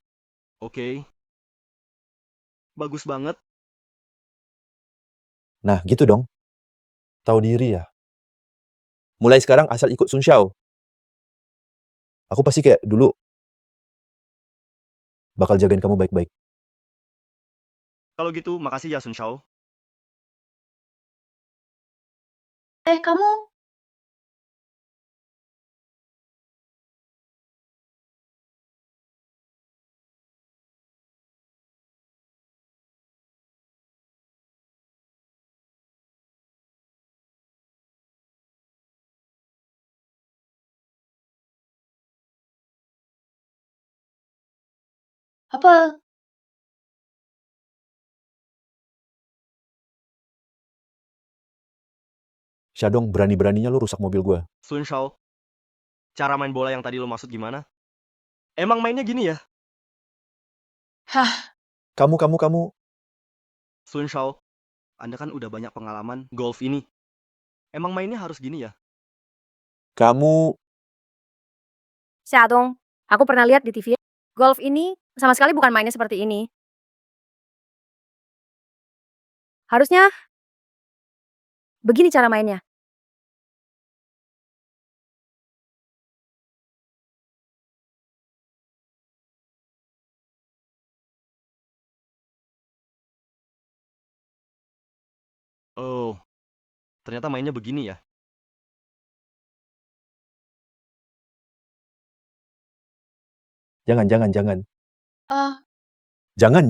Oke. Bagus banget. Nah, gitu dong. Tahu diri ya. Mulai sekarang asal ikut Sun Xiao. Aku pasti kayak dulu. Bakal jagain kamu baik-baik. Kalau gitu, makasih ya Sun Shao. Kamu apa? Syadong, berani-beraninya lu rusak mobil gua. Sun Shao, cara main bola yang tadi lo maksud gimana? Emang mainnya gini ya? Hah, Kamu. Sun Shao, Anda kan udah banyak pengalaman golf ini. Emang mainnya harus gini ya? Kamu. Syadong, aku pernah lihat di TV. Golf ini sama sekali bukan mainnya seperti ini. Harusnya begini cara mainnya. Oh, ternyata mainnya begini ya? Jangan. ah, Jangan.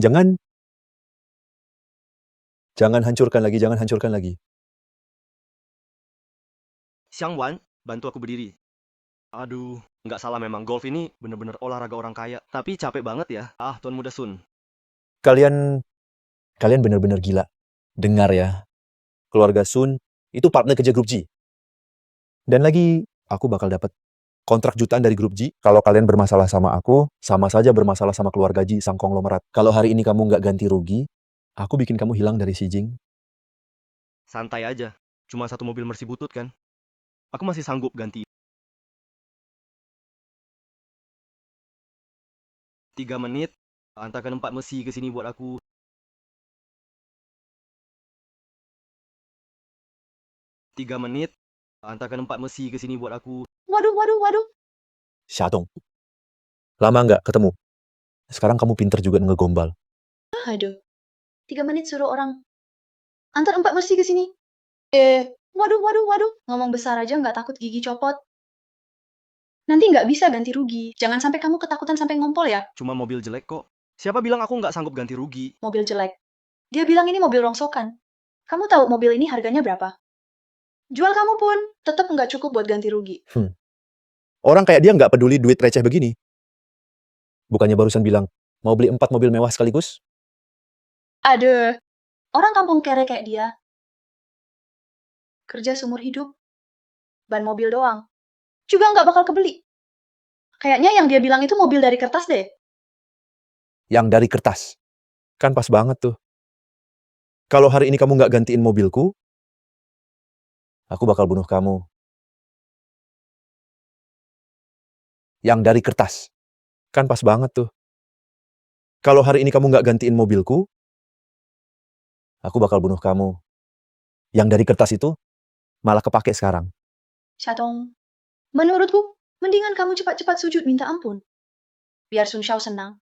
Jangan hancurkan lagi. Xiang Wan, bantu aku berdiri. Aduh, nggak salah memang golf ini bener-bener olahraga orang kaya. Tapi capek banget ya. Tuan muda Sun. Kalian benar-benar gila. Dengar ya. Keluarga Sun itu partner kerja grup G. Dan lagi, aku bakal dapat kontrak jutaan dari grup G. Kalau kalian bermasalah sama aku, sama saja bermasalah sama keluarga G, sang konglomerat. Kalau hari ini kamu nggak ganti rugi, aku bikin kamu hilang dari Xijing. Santai aja. Cuma satu mobil Mercy butut kan? Aku masih sanggup ganti. 3 menit, antarkan 4 Mercy ke sini buat aku. 3 menit, antarkan 4 Mercy ke sini buat aku. waduh. Syatong. Lama nggak ketemu? Sekarang kamu pinter juga ngegombal. Aduh, 3 menit suruh orang antar 4 Mercy ke sini. Waduh. Ngomong besar aja nggak takut gigi copot. Nanti nggak bisa ganti rugi. Jangan sampai kamu ketakutan sampai ngompol ya. Cuma mobil jelek kok. Siapa bilang aku nggak sanggup ganti rugi? Mobil jelek. Dia bilang ini mobil rongsokan. Kamu tahu mobil ini harganya berapa? Jual kamu pun tetap nggak cukup buat ganti rugi. Orang kayak dia nggak peduli duit receh begini. Bukannya barusan bilang, mau beli 4 mobil mewah sekaligus? Aduh, orang kampung kere kayak dia. Kerja seumur hidup. ban mobil doang. Juga nggak bakal kebeli. Kayaknya yang dia bilang itu mobil dari kertas deh. Yang dari kertas. Kan pas banget tuh. Kalau hari ini kamu nggak gantiin mobilku, aku bakal bunuh kamu. Yang dari kertas. Kan pas banget tuh. Kalau hari ini kamu nggak gantiin mobilku, aku bakal bunuh kamu. Yang dari kertas itu malah kepake sekarang. Shatong, menurutku, mendingan kamu cepat-cepat sujud minta ampun. Biar Sun Shao senang.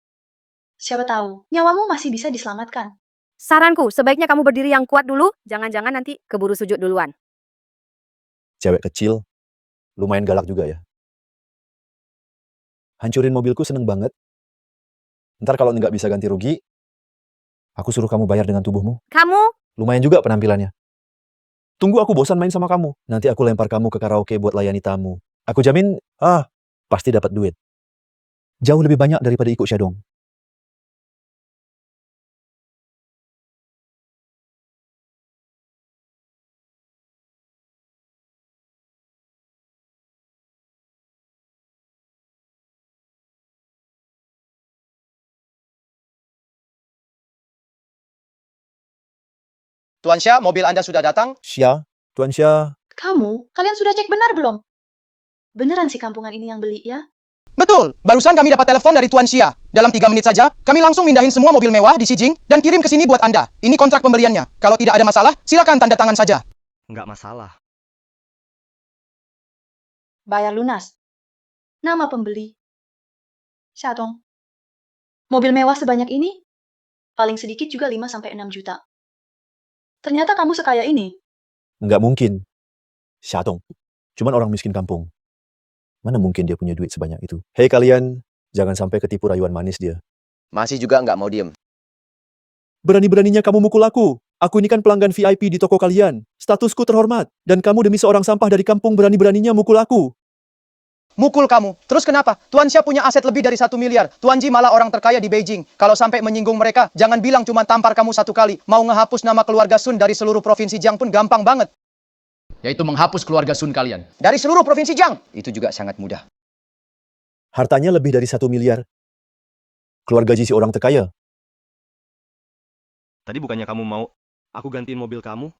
Siapa tahu, nyawamu masih bisa diselamatkan. Saranku, sebaiknya kamu berdiri yang kuat dulu, jangan-jangan nanti keburu sujud duluan. Cewek kecil, lumayan galak juga ya. Hancurin mobilku seneng banget. Ntar kalau nggak bisa ganti rugi, aku suruh kamu bayar dengan tubuhmu. Kamu? Lumayan juga penampilannya. Tunggu aku bosan main sama kamu. Nanti aku lempar kamu ke karaoke buat layani tamu. Aku jamin, pasti dapat duit. Jauh lebih banyak daripada ikut Shadong. Tuan Xia, mobil Anda sudah datang? Xia, Tuan Xia. Kalian sudah cek benar belum? Beneran si kampungan ini yang beli ya? Betul, barusan kami dapat telepon dari Tuan Xia. Dalam 3 menit saja, kami langsung mindahin semua mobil mewah di Xijing dan kirim ke sini buat Anda. Ini kontrak pembeliannya. Kalau tidak ada masalah, silakan tanda tangan saja. Nggak masalah. Bayar lunas. Nama pembeli. Shatong. Mobil mewah sebanyak ini, paling sedikit juga 5-6 juta. Ternyata kamu sekaya ini. Nggak mungkin. Shadong. Cuman orang miskin kampung. Mana mungkin dia punya duit sebanyak itu? Hei kalian, jangan sampai ketipu rayuan manis dia. Masih juga nggak mau diem. Berani-beraninya kamu mukul aku. Aku ini kan pelanggan VIP di toko kalian. Statusku terhormat. Dan kamu demi seorang sampah dari kampung berani-beraninya mukul aku. Mukul kamu. Terus kenapa? Tuan Xia punya aset lebih dari 1 miliar. Tuan Ji malah orang terkaya di Beijing. Kalau sampai menyinggung mereka, jangan bilang cuma tampar kamu 1 kali. Mau ngehapus nama keluarga Sun dari seluruh provinsi Jiang pun gampang banget. Yaitu menghapus keluarga Sun kalian. Dari seluruh provinsi Jiang. Itu juga sangat mudah. Hartanya lebih dari 1 miliar. Keluarga Ji si orang terkaya. Tadi bukannya kamu mau aku gantiin mobil kamu?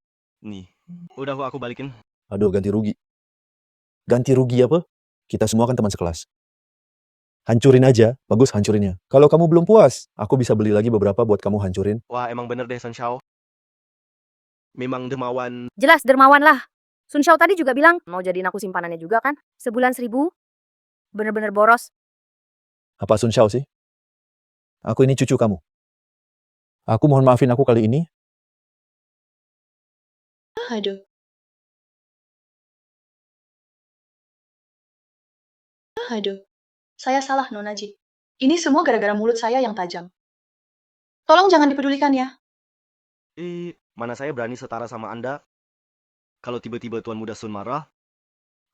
Nih, udah aku balikin. Aduh, ganti rugi. Ganti rugi apa? Kita semua kan teman sekelas. Hancurin aja, bagus hancurinnya. Kalau kamu belum puas, aku bisa beli lagi beberapa buat kamu hancurin. Wah, emang bener deh Sun Shao. Memang dermawan. Jelas dermawan lah. Sun Shao tadi juga bilang, mau jadiin aku simpanannya juga kan? Sebulan 1.000. Bener-bener boros. Apa Sun Shao sih? Aku ini cucu kamu. Aku mohon maafin aku kali ini. Aduh. Aduh. Saya salah, Nona Ji. Ini semua gara-gara mulut saya yang tajam. Tolong jangan dipedulikan ya. Mana saya berani setara sama Anda? Kalau tiba-tiba Tuan Muda Sun marah,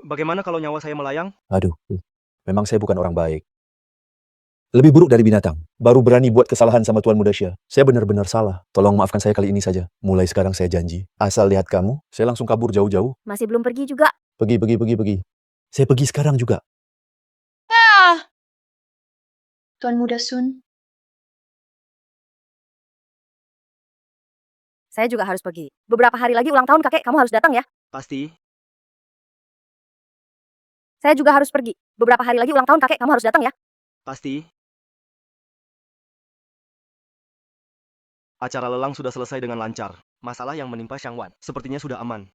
bagaimana kalau nyawa saya melayang? Aduh, memang saya bukan orang baik. Lebih buruk dari binatang. Baru berani buat kesalahan sama Tuan Muda Xia. Saya benar-benar salah. Tolong maafkan saya kali ini saja. Mulai sekarang saya janji. Asal lihat kamu, saya langsung kabur jauh-jauh. Masih belum pergi juga. Pergi. Saya pergi sekarang juga. Tuan Muda Sun, Saya juga harus pergi. Beberapa hari lagi ulang tahun kakek, kamu harus datang ya. Pasti. Saya juga harus pergi. Beberapa hari lagi ulang tahun kakek, kamu harus datang ya. Pasti. Acara lelang sudah selesai dengan lancar. Masalah yang menimpa Xiang Wan sepertinya sudah aman.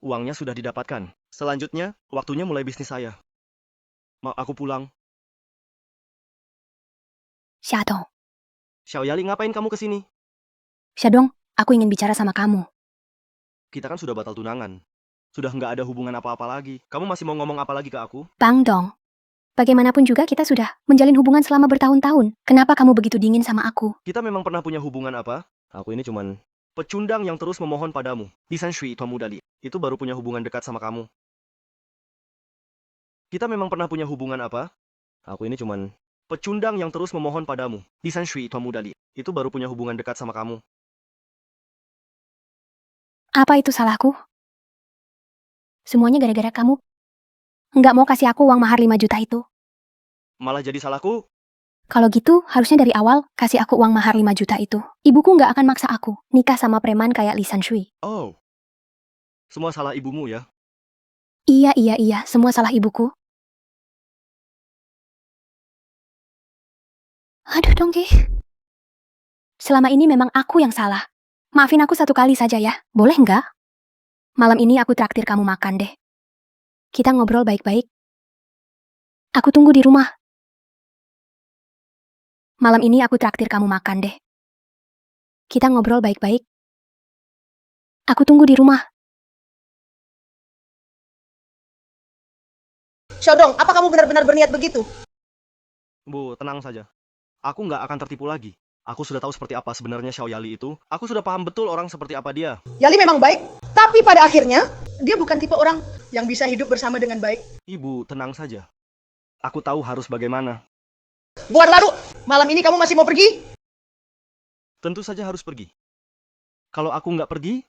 Uangnya sudah didapatkan. Selanjutnya, waktunya mulai bisnis saya. Mau aku pulang. Shadong. Xiao Yali, ngapain kamu kesini? Shadong, aku ingin bicara sama kamu. Kita kan sudah batal tunangan. Sudah nggak ada hubungan apa-apa lagi. Kamu masih mau ngomong apa lagi ke aku? Bang Dong. Bagaimanapun juga kita sudah menjalin hubungan selama bertahun-tahun. Kenapa kamu begitu dingin sama aku? Kita memang pernah punya hubungan apa? Aku ini cuman pecundang yang terus memohon padamu. Di San Shui Tuan Muda Li. Itu baru punya hubungan dekat sama kamu. Kita memang pernah punya hubungan apa? Aku ini cuman pecundang yang terus memohon padamu. Di San Shui Tuan Muda Li. Itu baru punya hubungan dekat sama kamu. Apa itu salahku? Semuanya gara-gara kamu. Nggak mau kasih aku uang mahar 5 juta itu. Malah jadi salahku. Kalau gitu, harusnya dari awal kasih aku uang mahar 5 juta itu. Ibuku nggak akan maksa aku nikah sama preman kayak Lee San-shui. Oh. Semua salah ibumu ya. Iya, semua salah ibuku. Aduh, Dongki. Selama ini memang aku yang salah. Maafin aku 1 kali saja ya, boleh nggak? Malam ini aku traktir kamu makan deh. Kita ngobrol baik-baik. Aku tunggu di rumah. Malam ini aku traktir kamu makan deh. Kita ngobrol baik-baik. Aku tunggu di rumah. Xiaodong, apa kamu benar-benar berniat begitu? Bu, tenang saja. Aku nggak akan tertipu lagi. Aku sudah tahu seperti apa sebenarnya Xiao Yali itu. Aku sudah paham betul orang seperti apa dia. Yali memang baik, tapi pada akhirnya dia bukan tipe orang yang bisa hidup bersama dengan baik. Ibu, tenang saja. Aku tahu harus bagaimana. Buat lalu, malam ini kamu masih mau pergi? Tentu saja harus pergi. Kalau aku nggak pergi,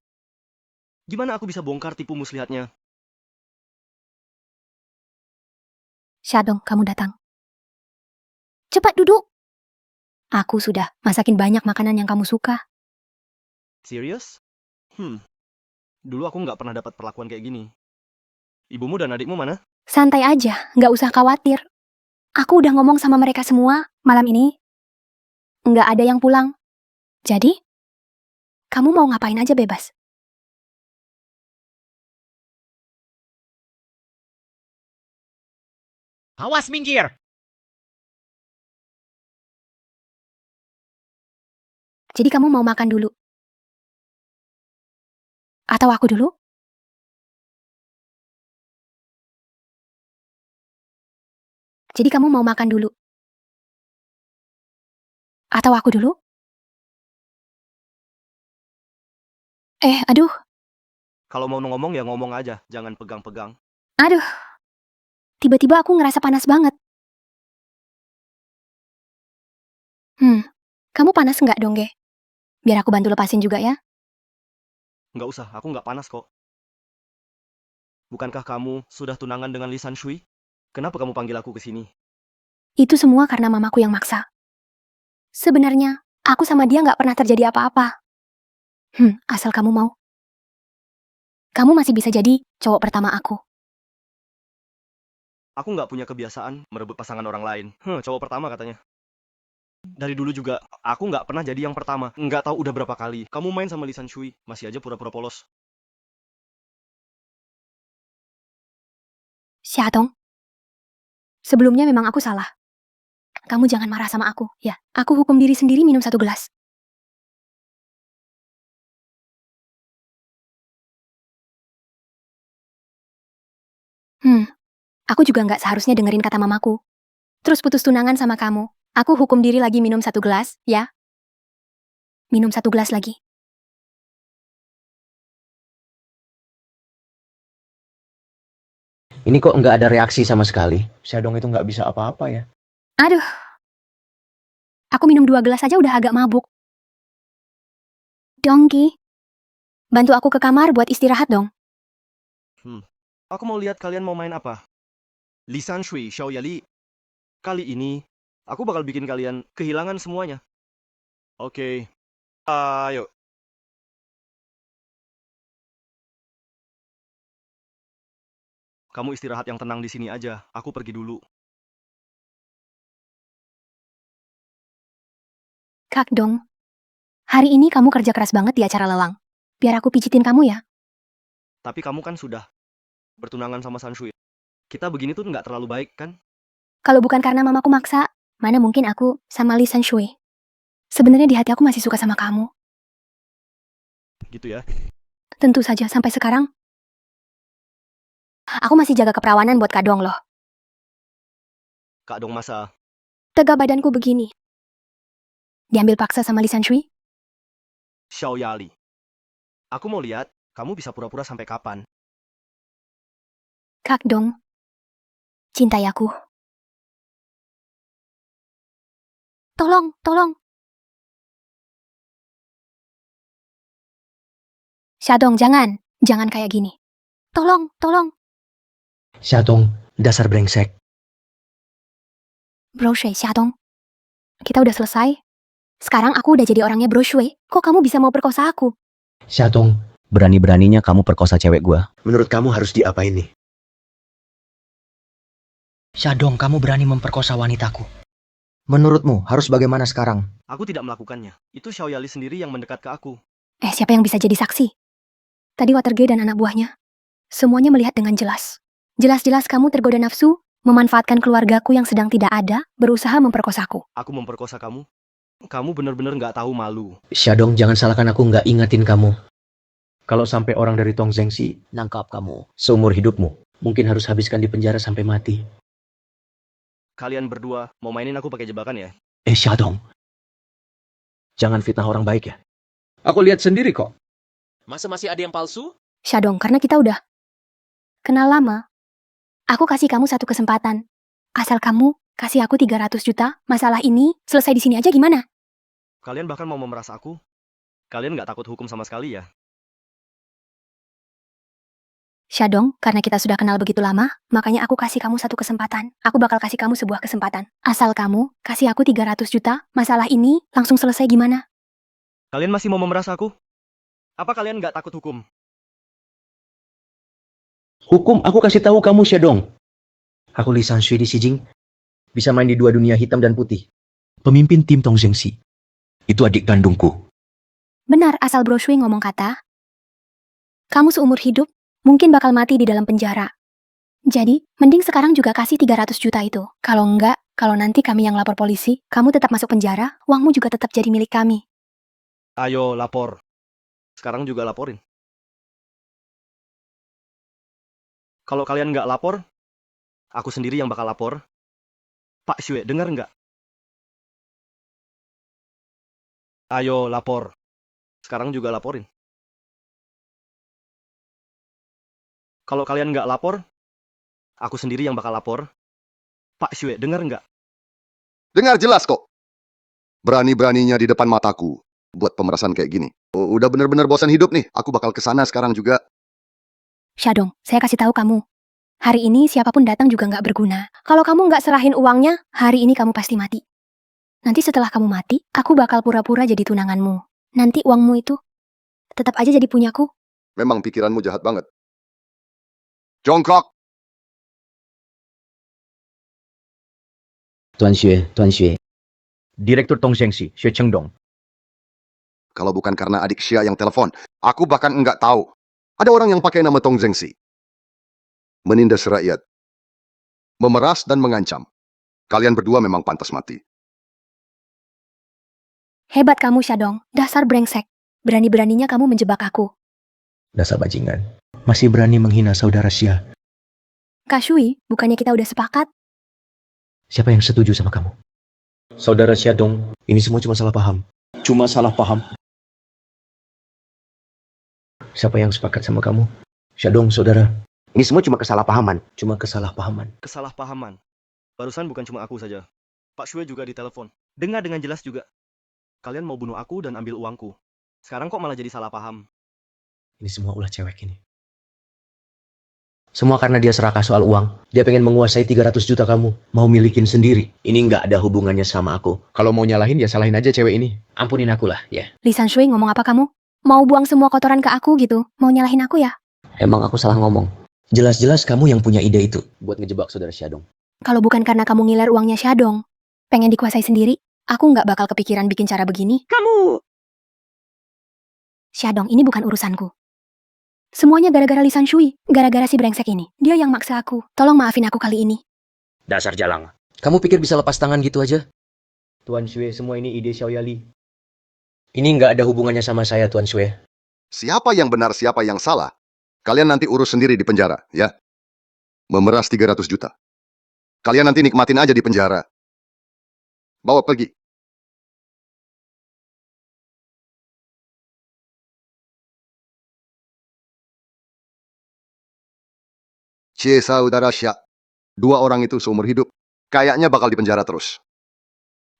gimana aku bisa bongkar tipu muslihatnya? Xiaodong, kamu datang. Cepat duduk. Aku sudah masakin banyak makanan yang kamu suka. Serius? Dulu aku nggak pernah dapat perlakuan kayak gini. Ibumu dan adikmu mana? Santai aja, nggak usah khawatir. Aku udah ngomong sama mereka semua, malam ini nggak ada yang pulang. Jadi, kamu mau ngapain aja bebas. Awas minggir! Jadi kamu mau makan dulu? Atau aku dulu? Jadi kamu mau makan dulu? Atau aku dulu? Aduh, Kalau mau ngomong ya ngomong aja, jangan pegang-pegang. aduh. Tiba-tiba aku ngerasa panas banget. Kamu panas nggak dong, Ge? Biar aku bantu lepasin juga ya. Nggak usah, aku nggak panas kok. Bukankah kamu sudah tunangan dengan Lee San-shui? Kenapa kamu panggil aku ke sini? Itu semua karena mamaku yang maksa. Sebenarnya, aku sama dia nggak pernah terjadi apa-apa. Asal kamu mau. Kamu masih bisa jadi cowok pertama aku. Aku nggak punya kebiasaan merebut pasangan orang lain. Cowok pertama katanya. Dari dulu juga, aku nggak pernah jadi yang pertama. Nggak tahu udah berapa kali. Kamu main sama Lee San-shui, masih aja pura-pura polos. Xiaodong. Sebelumnya memang aku salah. Kamu jangan marah sama aku, ya. Aku hukum diri sendiri minum 1 gelas. Aku juga nggak seharusnya dengerin kata mamaku. Terus putus tunangan sama kamu. Aku hukum diri lagi minum 1 gelas, ya. Minum 1 gelas lagi. Ini kok nggak ada reaksi sama sekali? Xiaodong itu nggak bisa apa-apa ya. Aduh. Aku minum 2 gelas aja udah agak mabuk. Dongki, bantu aku ke kamar buat istirahat dong. Aku mau lihat kalian mau main apa. Lee San-shui, Xiao Yali. Kali ini, aku bakal bikin kalian kehilangan semuanya. Oke. Ayo. Kamu istirahat yang tenang di sini aja. Aku pergi dulu. Kak Dong, hari ini kamu kerja keras banget di acara lelang. Biar aku pijitin kamu ya. Tapi kamu kan sudah bertunangan sama San-shui. Kita begini tuh nggak terlalu baik, kan? Kalau bukan karena mamaku maksa, mana mungkin aku sama Lee San-shui. Sebenarnya di hati aku masih suka sama kamu. Gitu ya. Tentu saja sampai sekarang. Aku masih jaga keperawanan buat Kak Dong loh. Kak Dong masa. Tega badanku begini. Diambil paksa sama Lee San-shui? Xiao Yali. Aku mau lihat, kamu bisa pura-pura sampai kapan? Kak Dong, cintai aku. Tolong, tolong. Xiaodong, jangan. Jangan kayak gini. Tolong. Xiaodong, dasar brengsek. Bro Shui, Xiaodong. Kita udah selesai. Sekarang aku udah jadi orangnya Bro Shui. Kok kamu bisa mau perkosa aku? Xiaodong, berani-beraninya kamu perkosa cewek gua. Menurut kamu harus diapain nih? Xiaodong, kamu berani memperkosa wanitaku. Menurutmu harus bagaimana sekarang? Aku tidak melakukannya. Itu Xiaoyali sendiri yang mendekat ke aku. Siapa yang bisa jadi saksi? Tadi Watergate dan anak buahnya. Semuanya melihat dengan jelas. Jelas-jelas kamu tergoda nafsu, memanfaatkan keluargaku yang sedang tidak ada, berusaha memperkosaku. Aku memperkosa kamu? Kamu benar-benar nggak tahu malu. Xiaodong, jangan salahkan aku nggak ingatin kamu. Kalau sampai orang dari Tong Zhengxi nangkap kamu seumur hidupmu, mungkin harus habiskan di penjara sampai mati. Kalian berdua mau mainin aku pakai jebakan ya? Xiaodong, jangan fitnah orang baik ya. Aku lihat sendiri kok. Masa masih ada yang palsu? Xiaodong, karena kita udah kenal lama. Aku kasih kamu satu kesempatan. Asal kamu kasih aku 300 juta, masalah ini selesai di sini aja gimana? Kalian bahkan mau memeras aku? Kalian nggak takut hukum sama sekali ya? Xiaodong, karena kita sudah kenal begitu lama, makanya aku kasih kamu satu kesempatan. Aku bakal kasih kamu sebuah kesempatan. Asal kamu kasih aku 300 juta, masalah ini langsung selesai gimana? Kalian masih mau memeras aku? Apa kalian nggak takut hukum? Hukum, aku kasih tahu kamu, Xiaodong. Aku Li Shanshui di Xijing, bisa main di dua dunia hitam dan putih. Pemimpin tim Tong Zhengxi. Itu adik kandungku. Benar, asal Bro Shui ngomong kata, kamu seumur hidup, mungkin bakal mati di dalam penjara. Jadi, mending sekarang juga kasih 300 juta itu. Kalau enggak, kalau nanti kami yang lapor polisi, kamu tetap masuk penjara, uangmu juga tetap jadi milik kami. Ayo lapor. Sekarang juga laporin. Kalau kalian nggak lapor, aku sendiri yang bakal lapor. Pak Xue, dengar nggak? Ayo lapor. Sekarang juga laporin. Kalau kalian nggak lapor, aku sendiri yang bakal lapor. Pak Xue, dengar nggak? Dengar jelas kok. Berani-beraninya di depan mataku buat pemerasan kayak gini. Oh, udah bener-bener bosan hidup nih. Aku bakal kesana sekarang juga. Xiaodong, saya kasih tahu kamu. Hari ini siapapun datang juga nggak berguna. Kalau kamu nggak serahin uangnya, hari ini kamu pasti mati. Nanti setelah kamu mati, aku bakal pura-pura jadi tunanganmu. Nanti uangmu itu tetap aja jadi punyaku. Memang pikiranmu jahat banget. Jongkok. Tuan Xue. Direktur Tong Zhengxi, Xue Chengdong. Kalau bukan karena adik Xia yang telepon, aku bahkan enggak tahu. Ada orang yang pakai nama Tong Zhengxi. Menindas rakyat. Memeras dan mengancam. Kalian berdua memang pantas mati. Hebat kamu, Xiaodong. Dasar brengsek. Berani-beraninya kamu menjebak aku. Dasar bajingan. Masih berani menghina saudara Xia. Kak Shui, bukannya kita udah sepakat? Siapa yang setuju sama kamu? Saudara Xiaodong, ini semua cuma salah paham. Cuma salah paham. Siapa yang sepakat sama kamu? Xiaodong, saudara. Ini semua cuma kesalahpahaman. Cuma kesalahpahaman. Kesalahpahaman. Barusan bukan cuma aku saja. Pak Xue juga ditelepon. Dengar dengan jelas juga. Kalian mau bunuh aku dan ambil uangku. Sekarang kok malah jadi salah paham? Ini semua ulah cewek ini. Semua karena dia serakah soal uang. Dia pengen menguasai 300 juta kamu. Mau milikin sendiri. Ini nggak ada hubungannya sama aku. Kalau mau nyalahin ya salahin aja cewek ini. Ampunin aku lah, ya. Li Shanshui ngomong apa kamu? Mau buang semua kotoran ke aku gitu? Mau nyalahin aku ya? Emang aku salah ngomong. Jelas-jelas kamu yang punya ide itu. Buat ngejebak saudara Xiaodong. Kalau bukan karena kamu ngiler uangnya Xiaodong, pengen dikuasai sendiri, aku nggak bakal kepikiran bikin cara begini. Kamu! Xiaodong, ini bukan urusanku. Semuanya gara-gara Li Shanshui, gara-gara si brengsek ini. Dia yang maksa aku. Tolong maafin aku kali ini. Dasar jalang. Kamu pikir bisa lepas tangan gitu aja? Tuan Xue, semua ini ide Xiaoyali. Ini nggak ada hubungannya sama saya, Tuan Xue. Siapa yang benar, siapa yang salah? Kalian nanti urus sendiri di penjara, ya? Memeras 300 juta. Kalian nanti nikmatin aja di penjara. Bawa pergi. Cie saudara Xia. Dua orang itu seumur hidup. Kayaknya bakal di penjara terus.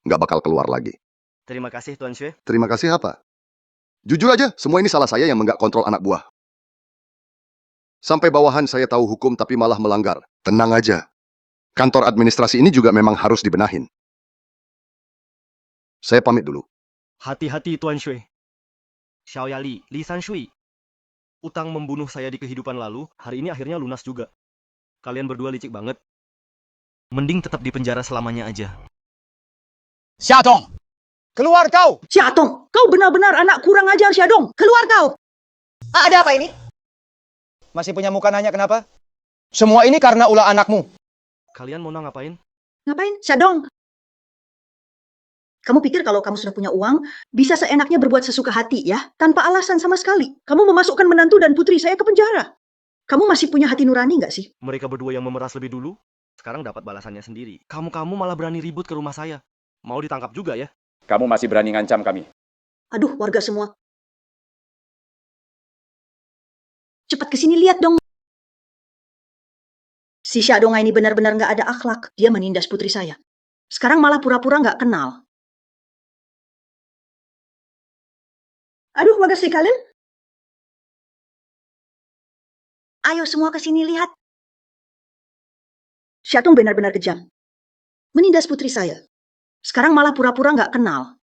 Nggak bakal keluar lagi. Terima kasih, Tuan Xue. Terima kasih apa? Jujur aja, semua ini salah saya yang nggak kontrol anak buah. Sampai bawahan saya tahu hukum tapi malah melanggar. Tenang aja. Kantor administrasi ini juga memang harus dibenahin. Saya pamit dulu. Hati-hati Tuan Shui. Xiao Yali, Li San Shui. Utang membunuh saya di kehidupan lalu, hari ini akhirnya lunas juga. Kalian berdua licik banget. Mending tetap di penjara selamanya aja. Xiaodong, keluar kau! Xiaodong, kau benar-benar anak kurang ajar, Xiaodong. Keluar kau! Ada apa ini? Masih punya muka nanya kenapa? Semua ini karena ulah anakmu. Kalian mau ngapain? Ngapain? Xiaodong. Kamu pikir kalau kamu sudah punya uang, bisa seenaknya berbuat sesuka hati ya? Tanpa alasan sama sekali. Kamu memasukkan menantu dan putri saya ke penjara. Kamu masih punya hati nurani nggak sih? Mereka berdua yang memeras lebih dulu, sekarang dapat balasannya sendiri. Kamu malah berani ribut ke rumah saya. Mau ditangkap juga ya? Kamu masih berani ngancam kami. Aduh, warga semua. Cepat kesini lihat dong. Si Xiaodong ini benar-benar nggak ada akhlak. Dia menindas putri saya. Sekarang malah pura-pura nggak kenal. Aduh, warga sekalian. Ayo semua ke sini lihat. Xiaodong benar-benar kejam. Menindas putri saya. Sekarang malah pura-pura nggak kenal.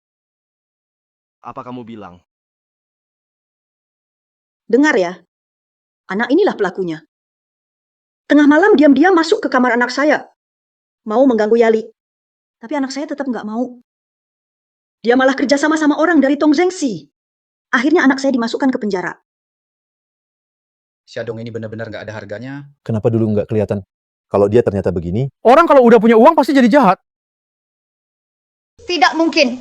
Apa kamu bilang? Dengar ya. Anak inilah pelakunya. Tengah malam diam-diam masuk ke kamar anak saya. Mau mengganggu Yali. Tapi anak saya tetap nggak mau. Dia malah kerja sama orang dari Tongzhengxi. Akhirnya anak saya dimasukkan ke penjara. Xiaodong ini benar-benar nggak ada harganya. Kenapa dulu nggak kelihatan? Kalau dia ternyata begini, Orang kalau udah punya uang pasti jadi jahat. Tidak mungkin.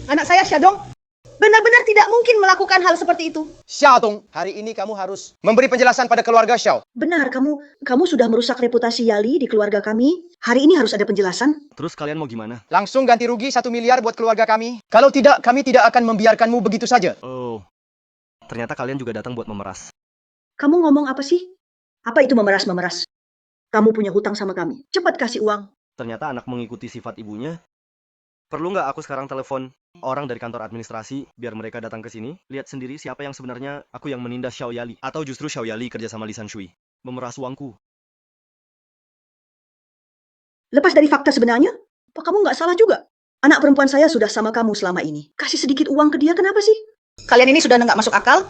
Anak saya Xiaodong benar-benar tidak mungkin melakukan hal seperti itu. Xiaodong, hari ini kamu harus memberi penjelasan pada keluarga Xiao. Benar, kamu sudah merusak reputasi Yali di keluarga kami. Hari ini harus ada penjelasan. Terus kalian mau gimana? Langsung ganti rugi 1 miliar buat keluarga kami. Kalau tidak, kami tidak akan membiarkanmu begitu saja. Oh, ternyata kalian juga datang buat memeras. Kamu ngomong apa sih? Apa itu memeras-memeras? Kamu punya hutang sama kami. Cepat kasih uang. Ternyata anak mengikuti sifat ibunya. Perlu nggak aku sekarang telepon orang dari kantor administrasi biar mereka datang ke sini? Lihat sendiri siapa yang sebenarnya aku yang menindas Xiao Yali. Atau justru Xiao Yali kerja sama Li San Shui. Memeras uangku. Lepas dari fakta sebenarnya, apa kamu nggak salah juga? Anak perempuan saya sudah sama kamu selama ini. Kasih sedikit uang ke dia, kenapa sih? Kalian ini sudah nggak masuk akal?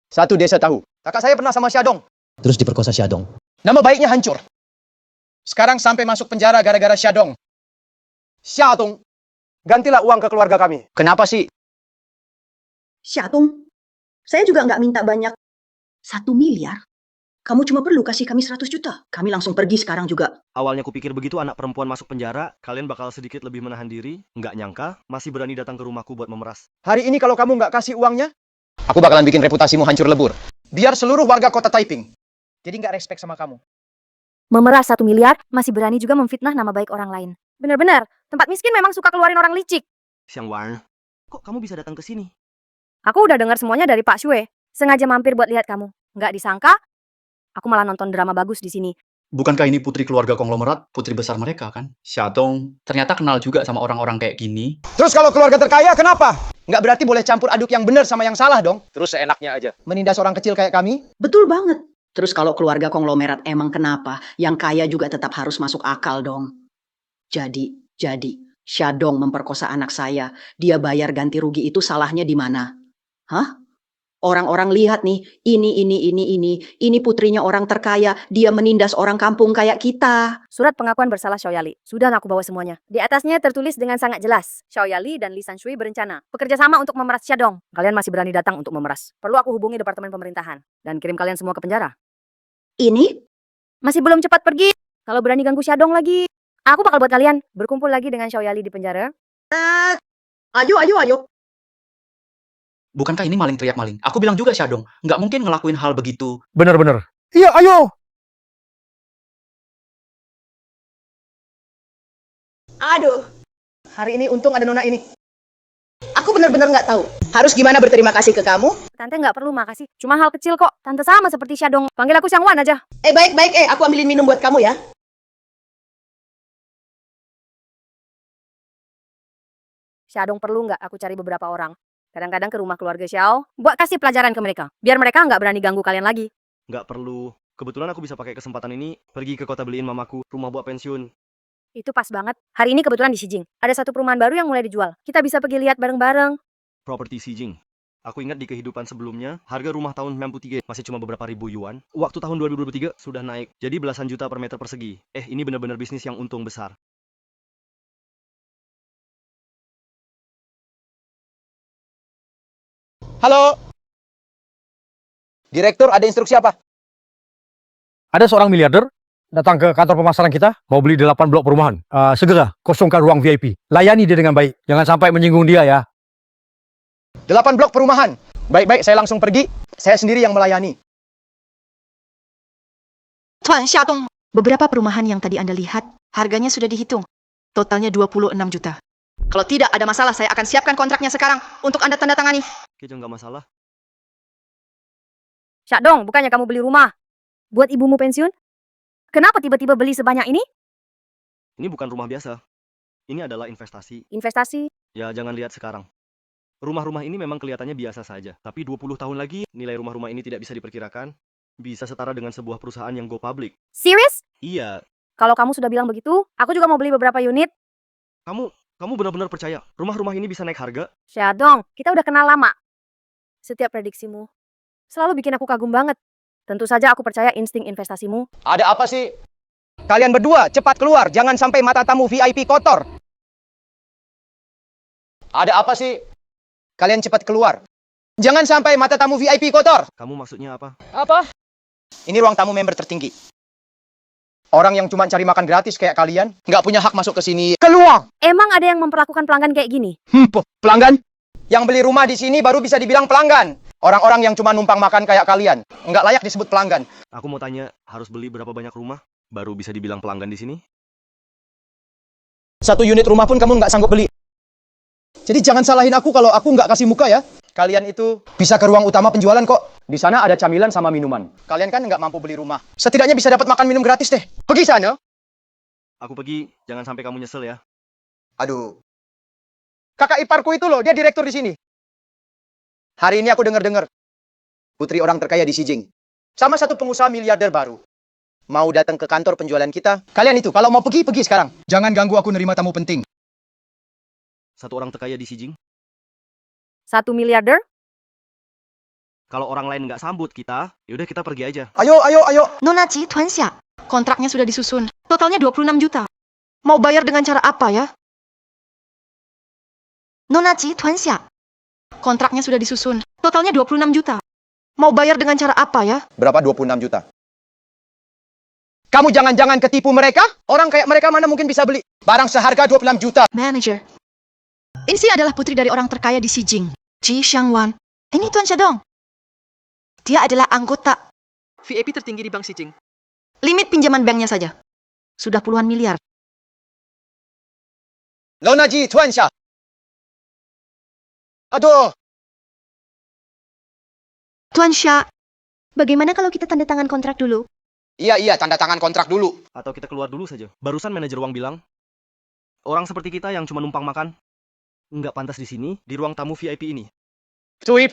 Satu desa tahu. Kakak saya pernah sama Xiaodong. Terus diperkosa Xiaodong. Nama baiknya hancur. Sekarang sampai masuk penjara gara-gara Xiaodong. Xiaodong, gantilah uang ke keluarga kami. Kenapa sih? Xiaodong, saya juga nggak minta banyak. 1 miliar? Kamu cuma perlu kasih kami 100 juta. Kami langsung pergi sekarang juga. Awalnya kupikir begitu anak perempuan masuk penjara, kalian bakal sedikit lebih menahan diri. Nggak nyangka, masih berani datang ke rumahku buat memeras. Hari ini kalau kamu nggak kasih uangnya, aku bakalan bikin reputasimu hancur lebur. Biar seluruh warga kota Taiping. Jadi nggak respect sama kamu. Memeras 1 miliar, masih berani juga memfitnah nama baik orang lain. Benar-benar, tempat miskin memang suka keluarin orang licik. Xiang Wan, kok kamu bisa datang ke sini? Aku udah dengar semuanya dari Pak Shue. Sengaja mampir buat lihat kamu. Nggak disangka, aku malah nonton drama bagus di sini. Bukankah ini putri keluarga konglomerat, putri besar mereka kan? Xiaodong ternyata kenal juga sama orang-orang kayak gini. Terus kalau keluarga terkaya, kenapa? Nggak berarti boleh campur aduk yang benar sama yang salah dong. Terus seenaknya aja. Menindas orang kecil kayak kami. Betul banget. Terus kalau keluarga konglomerat emang kenapa? Yang kaya juga tetap harus masuk akal dong. Jadi, Xiaodong memperkosa anak saya. Dia bayar ganti rugi itu salahnya di mana? Hah? Orang-orang lihat nih, ini putrinya orang terkaya, dia menindas orang kampung kayak kita. Surat pengakuan bersalah Xiaoyali. Sudah aku bawa semuanya. Di atasnya tertulis dengan sangat jelas. Xiaoyali dan Li San Shui berencana bekerja sama untuk memeras Xiaodong. Kalian masih berani datang untuk memeras. Perlu aku hubungi departemen pemerintahan dan kirim kalian semua ke penjara. Ini? Masih belum cepat pergi. Kalau berani ganggu Xiaodong lagi, aku bakal buat kalian berkumpul lagi dengan Xiaoyali di penjara. Ayo. Bukankah ini maling teriak maling? Aku bilang juga Xiaodong, nggak mungkin ngelakuin hal begitu. Bener-bener. Iya, ayo. Aduh, hari ini untung ada Nona ini. Aku benar-benar nggak tahu. Harus gimana berterima kasih ke kamu? Tante nggak perlu makasih. Cuma hal kecil kok. Tante sama seperti Xiaodong. Panggil aku Xiang Wan aja. Baik. Aku ambilin minum buat kamu ya. Xiaodong perlu nggak aku cari beberapa orang Kadang-kadang ke rumah keluarga Xiao, buat kasih pelajaran ke mereka. Biar mereka nggak berani ganggu kalian lagi. Nggak perlu. Kebetulan aku bisa pakai kesempatan ini pergi ke kota beliin mamaku rumah buat pensiun. Itu pas banget. Hari ini kebetulan di Xijing. Ada satu perumahan baru yang mulai dijual. Kita bisa pergi lihat bareng-bareng. Properti Xijing. Aku ingat di kehidupan sebelumnya, harga rumah tahun 93 masih cuma beberapa ribu yuan. Waktu tahun 2023 sudah naik, jadi belasan juta per meter persegi. Ini benar-benar bisnis yang untung besar. Halo. Direktur, ada instruksi apa? Ada seorang miliarder datang ke kantor pemasaran kita, mau beli 8 blok perumahan. Segera kosongkan ruang VIP. Layani dia dengan baik. Jangan sampai menyinggung dia ya. 8 blok perumahan. Baik-baik, saya langsung pergi. Saya sendiri yang melayani. Tuan Xiaodong, beberapa perumahan yang tadi Anda lihat, harganya sudah dihitung. Totalnya 26 juta. Kalau tidak ada masalah, saya akan siapkan kontraknya sekarang untuk Anda tanda tangani. Oke, nggak masalah. Xiaodong, bukannya kamu beli rumah buat ibumu pensiun? Kenapa tiba-tiba beli sebanyak ini? Ini bukan rumah biasa. Ini adalah investasi. Investasi? Ya, jangan lihat sekarang. Rumah-rumah ini memang kelihatannya biasa saja. Tapi 20 tahun lagi, nilai rumah-rumah ini tidak bisa diperkirakan. Bisa setara dengan sebuah perusahaan yang go public. Serius? Iya. Kalau kamu sudah bilang begitu, aku juga mau beli beberapa unit. Kamu benar-benar percaya rumah-rumah ini bisa naik harga? Xiaodong, kita udah kenal lama. Setiap prediksimu selalu bikin aku kagum banget. Tentu saja aku percaya insting investasimu. Ada apa sih? Kalian berdua, cepat keluar. Jangan sampai mata tamu VIP kotor. Ada apa sih? Kalian cepat keluar. Jangan sampai mata tamu VIP kotor. Kamu maksudnya apa? Apa? Ini ruang tamu member tertinggi. Orang yang cuma cari makan gratis kayak kalian, nggak punya hak masuk ke sini. Keluar! Emang ada yang memperlakukan pelanggan kayak gini? Pelanggan? Yang beli rumah di sini baru bisa dibilang pelanggan. Orang-orang yang cuma numpang makan kayak kalian, nggak layak disebut pelanggan. Aku mau tanya, harus beli berapa banyak rumah baru bisa dibilang pelanggan di sini? 1 unit rumah pun kamu nggak sanggup beli. Jadi jangan salahin aku kalau aku nggak kasih muka ya. Kalian itu bisa ke ruang utama penjualan kok. Di sana ada camilan sama minuman. Kalian kan nggak mampu beli rumah. Setidaknya bisa dapat makan minum gratis deh. Pergi sana. Aku pergi, jangan sampai kamu nyesel ya. Aduh. Kakak iparku itu loh, dia direktur di sini. Hari ini aku dengar-dengar putri orang terkaya di Xijing sama satu pengusaha miliarder baru mau datang ke kantor penjualan kita. Kalian itu kalau mau pergi, pergi sekarang. Jangan ganggu aku nerima tamu penting. Satu orang terkaya di Xijing. 1 miliarder? Kalau orang lain nggak sambut kita, yaudah kita pergi aja. Ayo, ayo, ayo. Nona Ci, Tuan Xia, kontraknya sudah disusun. Totalnya 26 juta. Mau bayar dengan cara apa ya? Nona Ci, Tuan Xia, kontraknya sudah disusun. Totalnya 26 juta. Mau bayar dengan cara apa ya? Berapa 26 juta? Kamu jangan-jangan ketipu mereka? Orang kayak mereka mana mungkin bisa beli barang seharga 26 juta? Manager. Ini adalah putri dari orang terkaya di Xijing, Ji Xiangwan. Ini Tuan Xiaodong. Dia adalah anggota VIP tertinggi di Bank Xijing. limit pinjaman banknya saja. Sudah puluhan miliar. Nona Ji, Tuan Xia. Aduh. Tuan Xia, bagaimana kalau kita tanda tangan kontrak dulu? Iya, tanda tangan kontrak dulu. Atau kita keluar dulu saja. Barusan manajer uang bilang, orang seperti kita yang cuma numpang makan, nggak pantas di sini, di ruang tamu VIP ini. Tuip.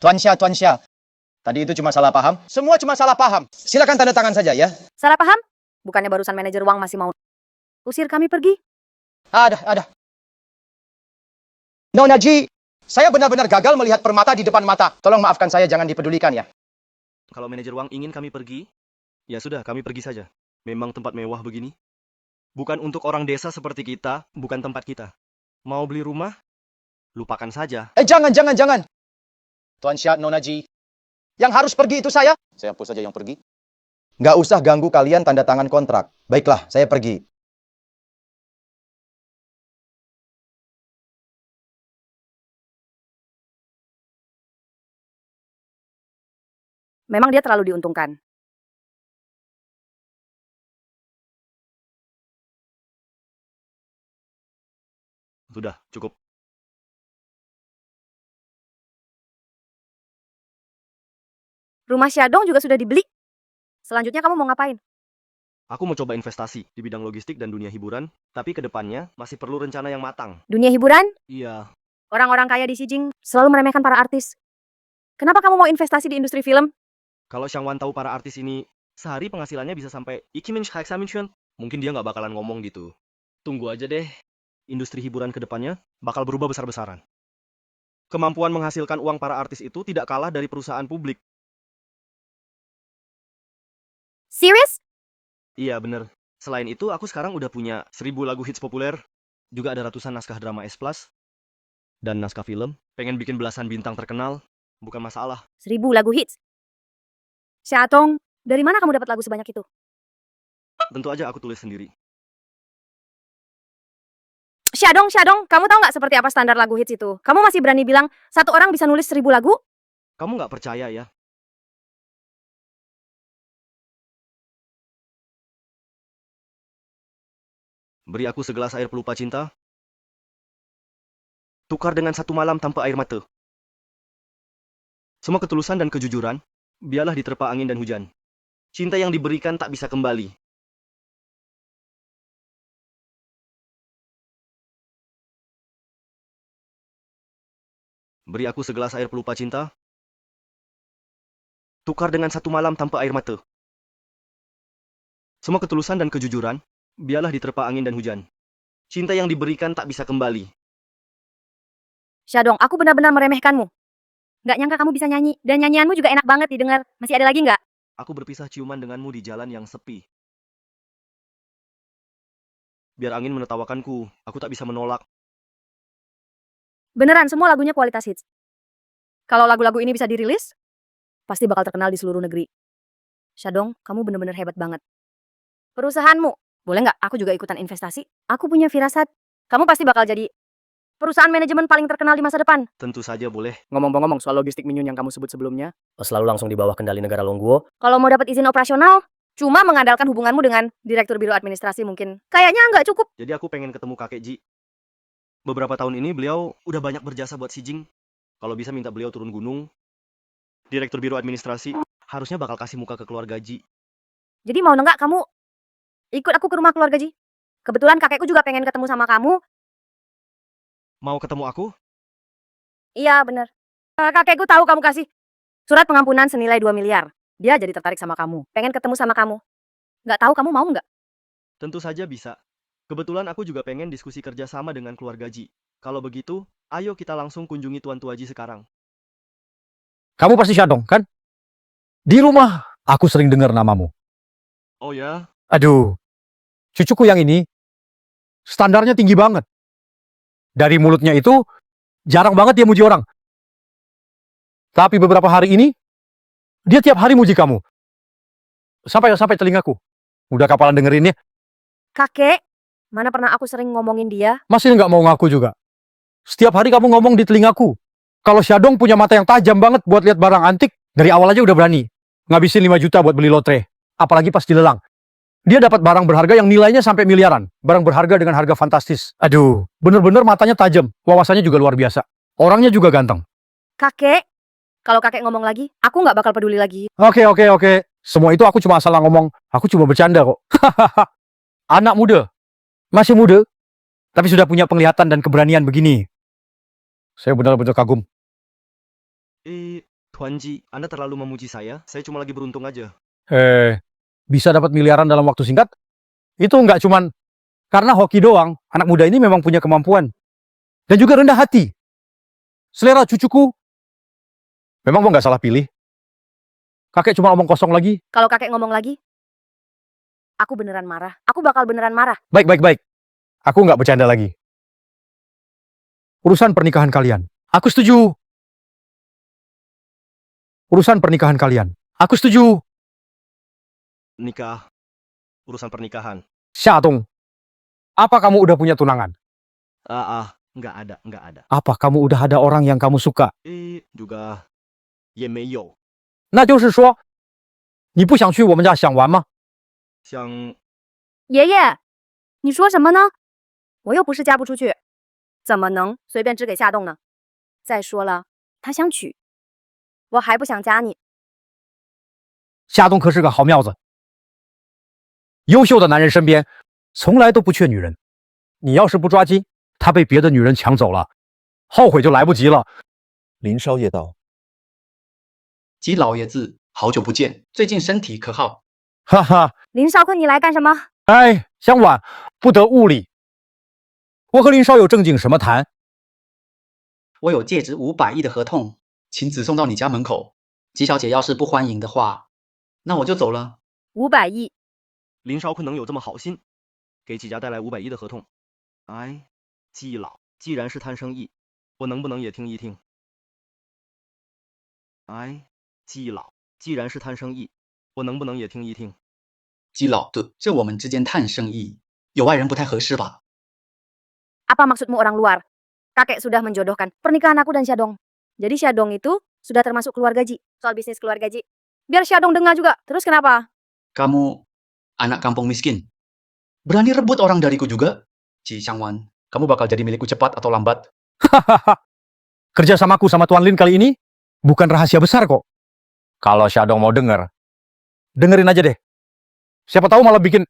Tuan Xia. Tadi itu cuma salah paham. Semua cuma salah paham. Silakan tanda tangan saja ya. Salah paham? Bukannya barusan manajer uang masih mau usir kami pergi? Ada. Nona Ji, saya benar-benar gagal melihat permata di depan mata. Tolong maafkan saya, jangan dipedulikan ya. Kalau manajer uang ingin kami pergi, ya sudah, kami pergi saja. Memang tempat mewah begini. Bukan untuk orang desa seperti kita, bukan tempat kita. Mau beli rumah? Lupakan saja. Jangan. Tuan Xia, Nona Ji. Yang harus pergi itu saya. Saya hapus saja yang pergi. Nggak usah ganggu kalian tanda tangan kontrak. Baiklah, saya pergi. Memang dia terlalu diuntungkan. Sudah, cukup. Rumah Xiaodong juga sudah dibeli. Selanjutnya kamu mau ngapain? Aku mau coba investasi di bidang logistik dan dunia hiburan, tapi ke depannya masih perlu rencana yang matang. Dunia hiburan? Iya. Orang-orang kaya di Xijing selalu meremehkan para artis. Kenapa kamu mau investasi di industri film? Kalau Xiang Wan tahu para artis ini, sehari penghasilannya bisa sampai Ikimin Hexaminchuan. Mungkin dia nggak bakalan ngomong gitu. Tunggu aja deh. Industri hiburan ke depannya bakal berubah besar-besaran. Kemampuan menghasilkan uang para artis itu tidak kalah dari perusahaan publik. Serious? Iya, bener. Selain itu, aku sekarang udah punya 1000 lagu hits populer. Juga ada ratusan naskah drama S+, dan naskah film. Pengen bikin belasan bintang terkenal, bukan masalah. 1000 lagu hits. Xiatong, dari mana kamu dapat lagu sebanyak itu? Tentu aja aku tulis sendiri. Xiadong, kamu tahu nggak seperti apa standar lagu hits itu? Kamu masih berani bilang satu orang bisa nulis 1000 lagu? Kamu nggak percaya ya? Beri aku segelas air pelupa cinta. Tukar dengan satu malam tanpa air mata. Semua ketulusan dan kejujuran, biarlah diterpa angin dan hujan. Cinta yang diberikan tak bisa kembali. Beri aku segelas air pelupa cinta. Tukar dengan satu malam tanpa air mata. Semua ketulusan dan kejujuran, biarlah diterpa angin dan hujan. Cinta yang diberikan tak bisa kembali. Xiadong, aku benar-benar meremehkanmu. Nggak nyangka kamu bisa nyanyi, dan nyanyianmu juga enak banget didengar. Masih ada lagi nggak? Aku berpisah ciuman denganmu di jalan yang sepi. Biar angin menertawakanku, aku tak bisa menolak. Beneran, semua lagunya kualitas hits. Kalau lagu-lagu ini bisa dirilis, pasti bakal terkenal di seluruh negeri. Xiadong, kamu bener-bener hebat banget. Perusahaanmu, boleh nggak aku juga ikutan investasi? Aku punya firasat, kamu pasti bakal jadi perusahaan manajemen paling terkenal di masa depan. Tentu saja boleh. Ngomong-ngomong soal logistik Minyun yang kamu sebut sebelumnya, Selalu langsung di bawah kendali negara Longguo. Kalau mau dapat izin operasional, cuma mengandalkan hubunganmu dengan Direktur Biro Administrasi mungkin. Kayaknya nggak cukup. Jadi aku pengen ketemu kakek Ji. Beberapa tahun ini beliau udah banyak berjasa buat Xijing. Kalau bisa minta beliau turun gunung. Direktur Biro Administrasi harusnya bakal kasih muka ke keluarga Ji. Jadi mau nggak kamu ikut aku ke rumah keluarga Ji? Kebetulan kakekku juga pengen ketemu sama kamu. Mau ketemu aku? Iya, bener. Kakekku tahu kamu kasih surat pengampunan senilai 2 miliar. Dia jadi tertarik sama kamu. Pengen ketemu sama kamu. Nggak tahu kamu mau nggak? Tentu saja bisa. Kebetulan aku juga pengen diskusi kerja sama dengan keluarga Ji. Kalau begitu, ayo kita langsung kunjungi Tuan Tua Ji sekarang. Kamu pasti Xiadong, kan? Di rumah, aku sering dengar namamu. Oh ya? Aduh, cucuku yang ini, standarnya tinggi banget. Dari mulutnya itu, jarang banget dia muji orang. Tapi beberapa hari ini, dia tiap hari muji kamu. Sampai telingaku. Udah kapalan dengerinnya. Kakek, mana pernah aku sering ngomongin dia? Masih nggak mau ngaku juga. Setiap hari kamu ngomong di telingaku. Kalau Xiadong punya mata yang tajam banget buat lihat barang antik, dari awal aja udah berani. Ngabisin 5 juta buat beli lotre. Apalagi pas dilelang. Dia dapat barang berharga yang nilainya sampai miliaran. Barang berharga dengan harga fantastis. Aduh, bener-bener matanya tajam. Wawasannya juga luar biasa. Orangnya juga ganteng. Kakek, kalau kakek ngomong lagi, aku nggak bakal peduli lagi. Oke. Semua itu aku cuma asal ngomong. Aku cuma bercanda kok. Anak muda. Masih muda. Tapi sudah punya penglihatan dan keberanian begini. Saya benar-benar kagum. Tuan Ji, Anda terlalu memuji saya. Saya cuma lagi beruntung aja. Bisa dapat miliaran dalam waktu singkat? Itu nggak cuman karena hoki doang. Anak muda ini memang punya kemampuan. Dan juga rendah hati. Selera cucuku memang nggak salah pilih. Kakek cuma omong kosong lagi. Kalau kakek ngomong lagi, aku beneran marah. Aku bakal beneran marah. Baik. Aku nggak bercanda lagi. Urusan pernikahan kalian. Aku setuju. Urusan pernikahan kalian. Aku setuju. Nikah. Urusan pernikahan. Xiadong, apa kamu udah punya tunangan? Nggak ada. Apa kamu udah ada orang yang kamu suka? Juga, 也没有。那就是说，你不想去我们家想玩吗？想爷爷，你说什么呢？我又不是嫁不出去，怎么能随便只给夏冻呢？再说了，他想娶，我还不想嫁你。夏冬可是个好苗子，优秀的男人身边从来都不缺女人。你要是不抓紧，他被别的女人抢走了，后悔就来不及了。林少爷道。姬老爷子，好久不见，最近身体可好？哈哈，林少坤，你来干什么？哎，相晚不得误理。我和林少有正经什么谈？我有借值500亿的合同，请只送到你家门口。姬小姐要是不欢迎的话，那我就走了。 500亿。林少坤能有这么好心，给季家带来500亿的合同？哎，季老，既然是谈生意，我能不能也听一听？哎，季老，既然是谈生意，我能不能也听一听？姬老，这我们之间谈生意，有外人不太合适吧？ Apa maksudmu orang luar? Kakek sudah menjodohkan pernikahan aku dan Syadong. Jadi Syadong itu sudah termasuk keluarga Ji. Soal bisnis keluarga Ji. Biar Syadong dengar juga. Terus kenapa? Kamu anak kampung miskin. Berani rebut orang dariku juga? Ji Changwan, kamu bakal jadi milikku cepat atau lambat. Hahaha. Kerjasamaku sama Tuan Lin kali ini bukan rahasia besar kok. Kalau Syadong mau denger, dengerin aja deh. Siapa tahu malah bikin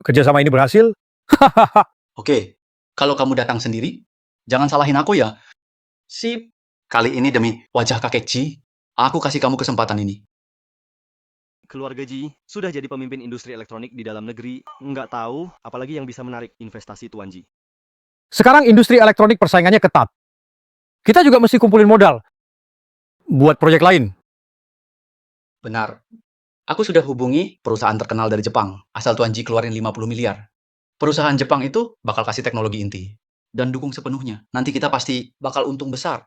kerjasama ini berhasil. Hahaha. Oke, kalau kamu datang sendiri, jangan salahin aku ya. Sip. Kali ini demi wajah kakek Ji, aku kasih kamu kesempatan ini. Keluarga Ji sudah jadi pemimpin industri elektronik di dalam negeri. Nggak tahu apalagi yang bisa menarik investasi Tuan Ji. Sekarang industri elektronik persaingannya ketat. Kita juga mesti kumpulin modal buat proyek lain. Benar. Aku sudah hubungi perusahaan terkenal dari Jepang, asal Tuan Ji keluarin 50 miliar. Perusahaan Jepang itu bakal kasih teknologi inti. Dan dukung sepenuhnya. Nanti kita pasti bakal untung besar.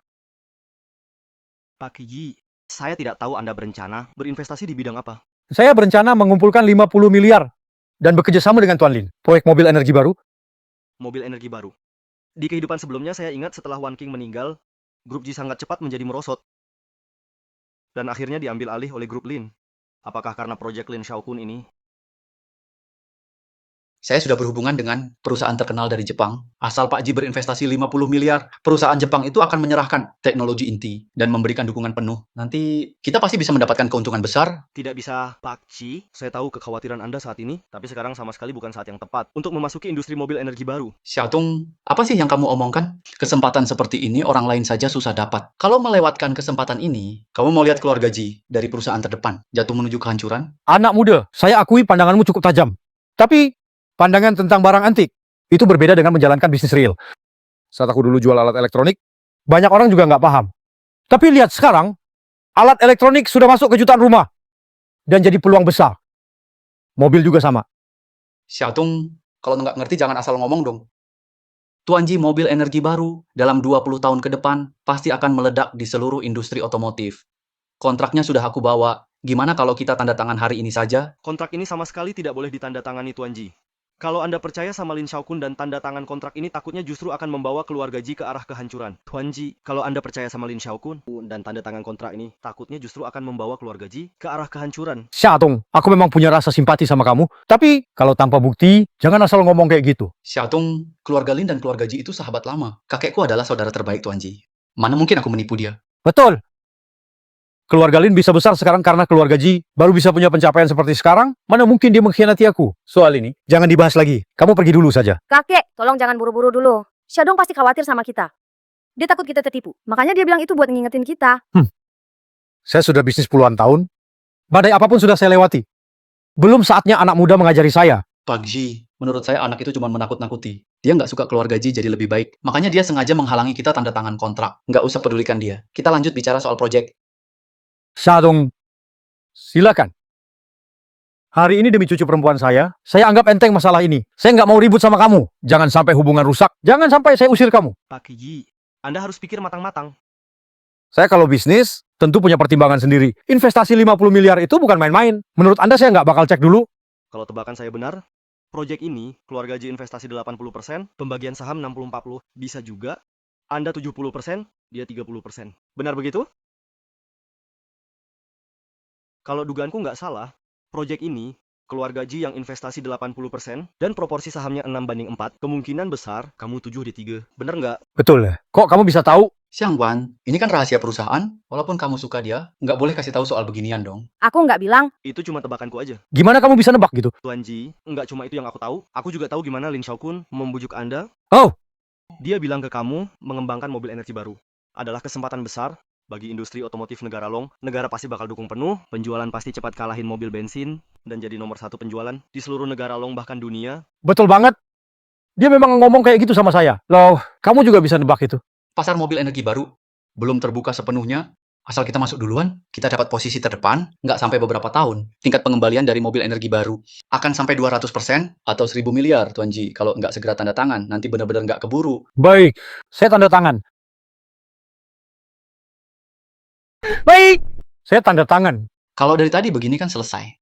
Pak Ji, saya tidak tahu Anda berencana berinvestasi di bidang apa. Saya berencana mengumpulkan 50 miliar dan bekerja sama dengan Tuan Lin. Proyek mobil energi baru. Mobil energi baru. Di kehidupan sebelumnya saya ingat setelah Wan King meninggal, grup Ji sangat cepat menjadi merosot. Dan akhirnya diambil alih oleh grup Lin. Apakah karena proyek Lin Xiaokun ini? Saya sudah berhubungan dengan perusahaan terkenal dari Jepang. Asal Pak Ji berinvestasi 50 miliar, perusahaan Jepang itu akan menyerahkan teknologi inti dan memberikan dukungan penuh. Nanti kita pasti bisa mendapatkan keuntungan besar. Tidak bisa, Pak Ji. Saya tahu kekhawatiran Anda saat ini, tapi sekarang sama sekali bukan saat yang tepat untuk memasuki industri mobil energi baru. Xiaotung, apa sih yang kamu omongkan? Kesempatan seperti ini orang lain saja susah dapat. Kalau melewatkan kesempatan ini, kamu mau lihat keluarga Ji dari perusahaan terdepan, jatuh menuju kehancuran? Anak muda, saya akui pandanganmu cukup tajam. Tapi pandangan tentang barang antik itu berbeda dengan menjalankan bisnis real. Saat aku dulu jual alat elektronik, banyak orang juga nggak paham. Tapi lihat sekarang, alat elektronik sudah masuk ke jutaan rumah dan jadi peluang besar. Mobil juga sama. Xiaotung, kalau nggak ngerti jangan asal ngomong dong. Tuan Ji mobil energi baru dalam 20 tahun ke depan pasti akan meledak di seluruh industri otomotif. Kontraknya sudah aku bawa. Gimana kalau kita tanda tangan hari ini saja? Kontrak ini sama sekali tidak boleh ditandatangani Tuan Ji. Kalau Anda percaya sama Lin Xiaokun dan tanda tangan kontrak ini takutnya justru akan membawa keluarga Ji ke arah kehancuran. Tuan Ji, kalau Anda percaya sama Lin Xiaokun dan tanda tangan kontrak ini takutnya justru akan membawa keluarga Ji ke arah kehancuran. Xiaotung, aku memang punya rasa simpati sama kamu. Tapi kalau tanpa bukti, jangan asal ngomong kayak gitu. Xiaotung, keluarga Lin dan keluarga Ji itu sahabat lama. Kakekku adalah saudara terbaik Tuan Ji. Mana mungkin aku menipu dia? Betul. Keluarga Lin bisa besar sekarang karena keluarga Ji baru bisa punya pencapaian seperti sekarang. Mana mungkin dia mengkhianati aku? Soal ini, jangan dibahas lagi. Kamu pergi dulu saja. Kakek, tolong jangan buru-buru dulu. Syadong pasti khawatir sama kita. Dia takut kita tertipu. Makanya dia bilang itu buat ngingetin kita. Saya sudah bisnis puluhan tahun. Badai apapun sudah saya lewati. Belum saatnya anak muda mengajari saya. Pak Ji, menurut saya anak itu cuma menakut-nakuti. Dia nggak suka keluarga Ji jadi lebih baik. Makanya dia sengaja menghalangi kita tanda tangan kontrak. Nggak usah pedulikan dia. Kita lanjut bicara soal proyek. Xiaodong, silakan. Hari ini demi cucu perempuan saya anggap enteng masalah ini. Saya nggak mau ribut sama kamu. Jangan sampai hubungan rusak. Jangan sampai saya usir kamu. Pak Ji, Anda harus pikir matang-matang. Saya kalau bisnis, tentu punya pertimbangan sendiri. Investasi 50 miliar itu bukan main-main. Menurut Anda saya nggak bakal cek dulu. Kalau tebakan saya benar, proyek ini keluarga Ji investasi 80%, pembagian saham 60-40. Bisa juga Anda 70%, dia 30%. Benar begitu? Kalau dugaanku nggak salah, proyek ini, keluarga Ji yang investasi 80% dan proporsi sahamnya 6/4, kemungkinan besar kamu 7/3. Bener nggak? Betul ya. Kok kamu bisa tahu? Xiang Wan, ini kan rahasia perusahaan. Walaupun kamu suka dia, nggak boleh kasih tahu soal beginian dong. Aku nggak bilang. Itu cuma tebakanku aja. Gimana kamu bisa nebak gitu? Tuan Ji, nggak cuma itu yang aku tahu. Aku juga tahu gimana Lin Xiaokun membujuk Anda. Oh, Dia bilang ke kamu mengembangkan mobil energi baru adalah kesempatan besar bagi industri otomotif negara Long. Negara pasti bakal dukung penuh, penjualan pasti cepat kalahin mobil bensin, dan jadi nomor 1 penjualan di seluruh negara Long bahkan dunia. Betul banget. Dia memang ngomong kayak gitu sama saya. Loh, kamu juga bisa nebak itu. Pasar mobil energi baru belum terbuka sepenuhnya. Asal kita masuk duluan, kita dapat posisi terdepan, nggak sampai beberapa tahun. Tingkat pengembalian dari mobil energi baru akan sampai 200% atau 1.000 miliar, Tuan Ji. Kalau nggak segera tanda tangan, nanti benar-benar nggak keburu. Baik, saya tanda tangan. Baik, saya tanda tangan. Kalau dari tadi begini kan selesai.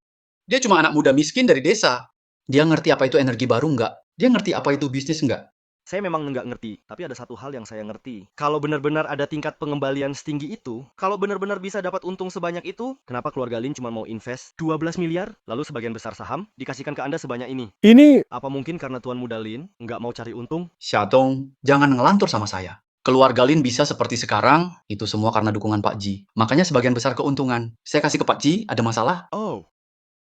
Dia cuma anak muda miskin dari desa. Dia ngerti apa itu energi baru nggak? Dia ngerti apa itu bisnis nggak? Saya memang nggak ngerti, tapi ada satu hal yang saya ngerti. Kalau benar-benar ada tingkat pengembalian setinggi itu, kalau benar-benar bisa dapat untung sebanyak itu, kenapa keluarga Lin cuma mau invest 12 miliar, lalu sebagian besar saham dikasihkan ke Anda sebanyak ini? Ini Apa mungkin karena Tuan Muda Lin nggak mau cari untung? Xiaodong, jangan ngelantur sama saya. Keluarga Lin bisa seperti sekarang, itu semua karena dukungan Pak Ji. Makanya sebagian besar keuntungan. Saya kasih ke Pak Ji, ada masalah? Oh,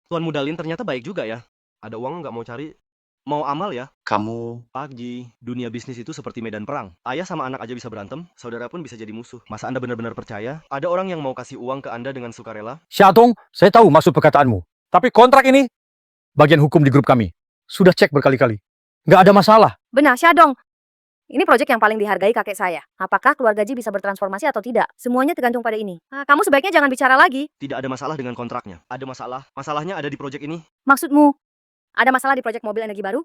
Tuan Muda Lin ternyata baik juga ya. Ada uang nggak mau cari, mau amal ya? Kamu Pak Ji, dunia bisnis itu seperti medan perang. Ayah sama anak aja bisa berantem, saudara pun bisa jadi musuh. Masa Anda benar-benar percaya ada orang yang mau kasih uang ke Anda dengan sukarela? Xiaotong, saya tahu maksud perkataanmu. Tapi kontrak ini, bagian hukum di grup kami. Sudah cek berkali-kali. Nggak ada masalah. Benar, Syadong. Ini proyek yang paling dihargai kakek saya. Apakah keluarga Ji bisa bertransformasi atau tidak? Semuanya tergantung pada ini. Kamu sebaiknya jangan bicara lagi. Tidak ada masalah dengan kontraknya. Ada masalah. Masalahnya ada di proyek ini. Maksudmu, ada masalah di proyek mobil energi baru?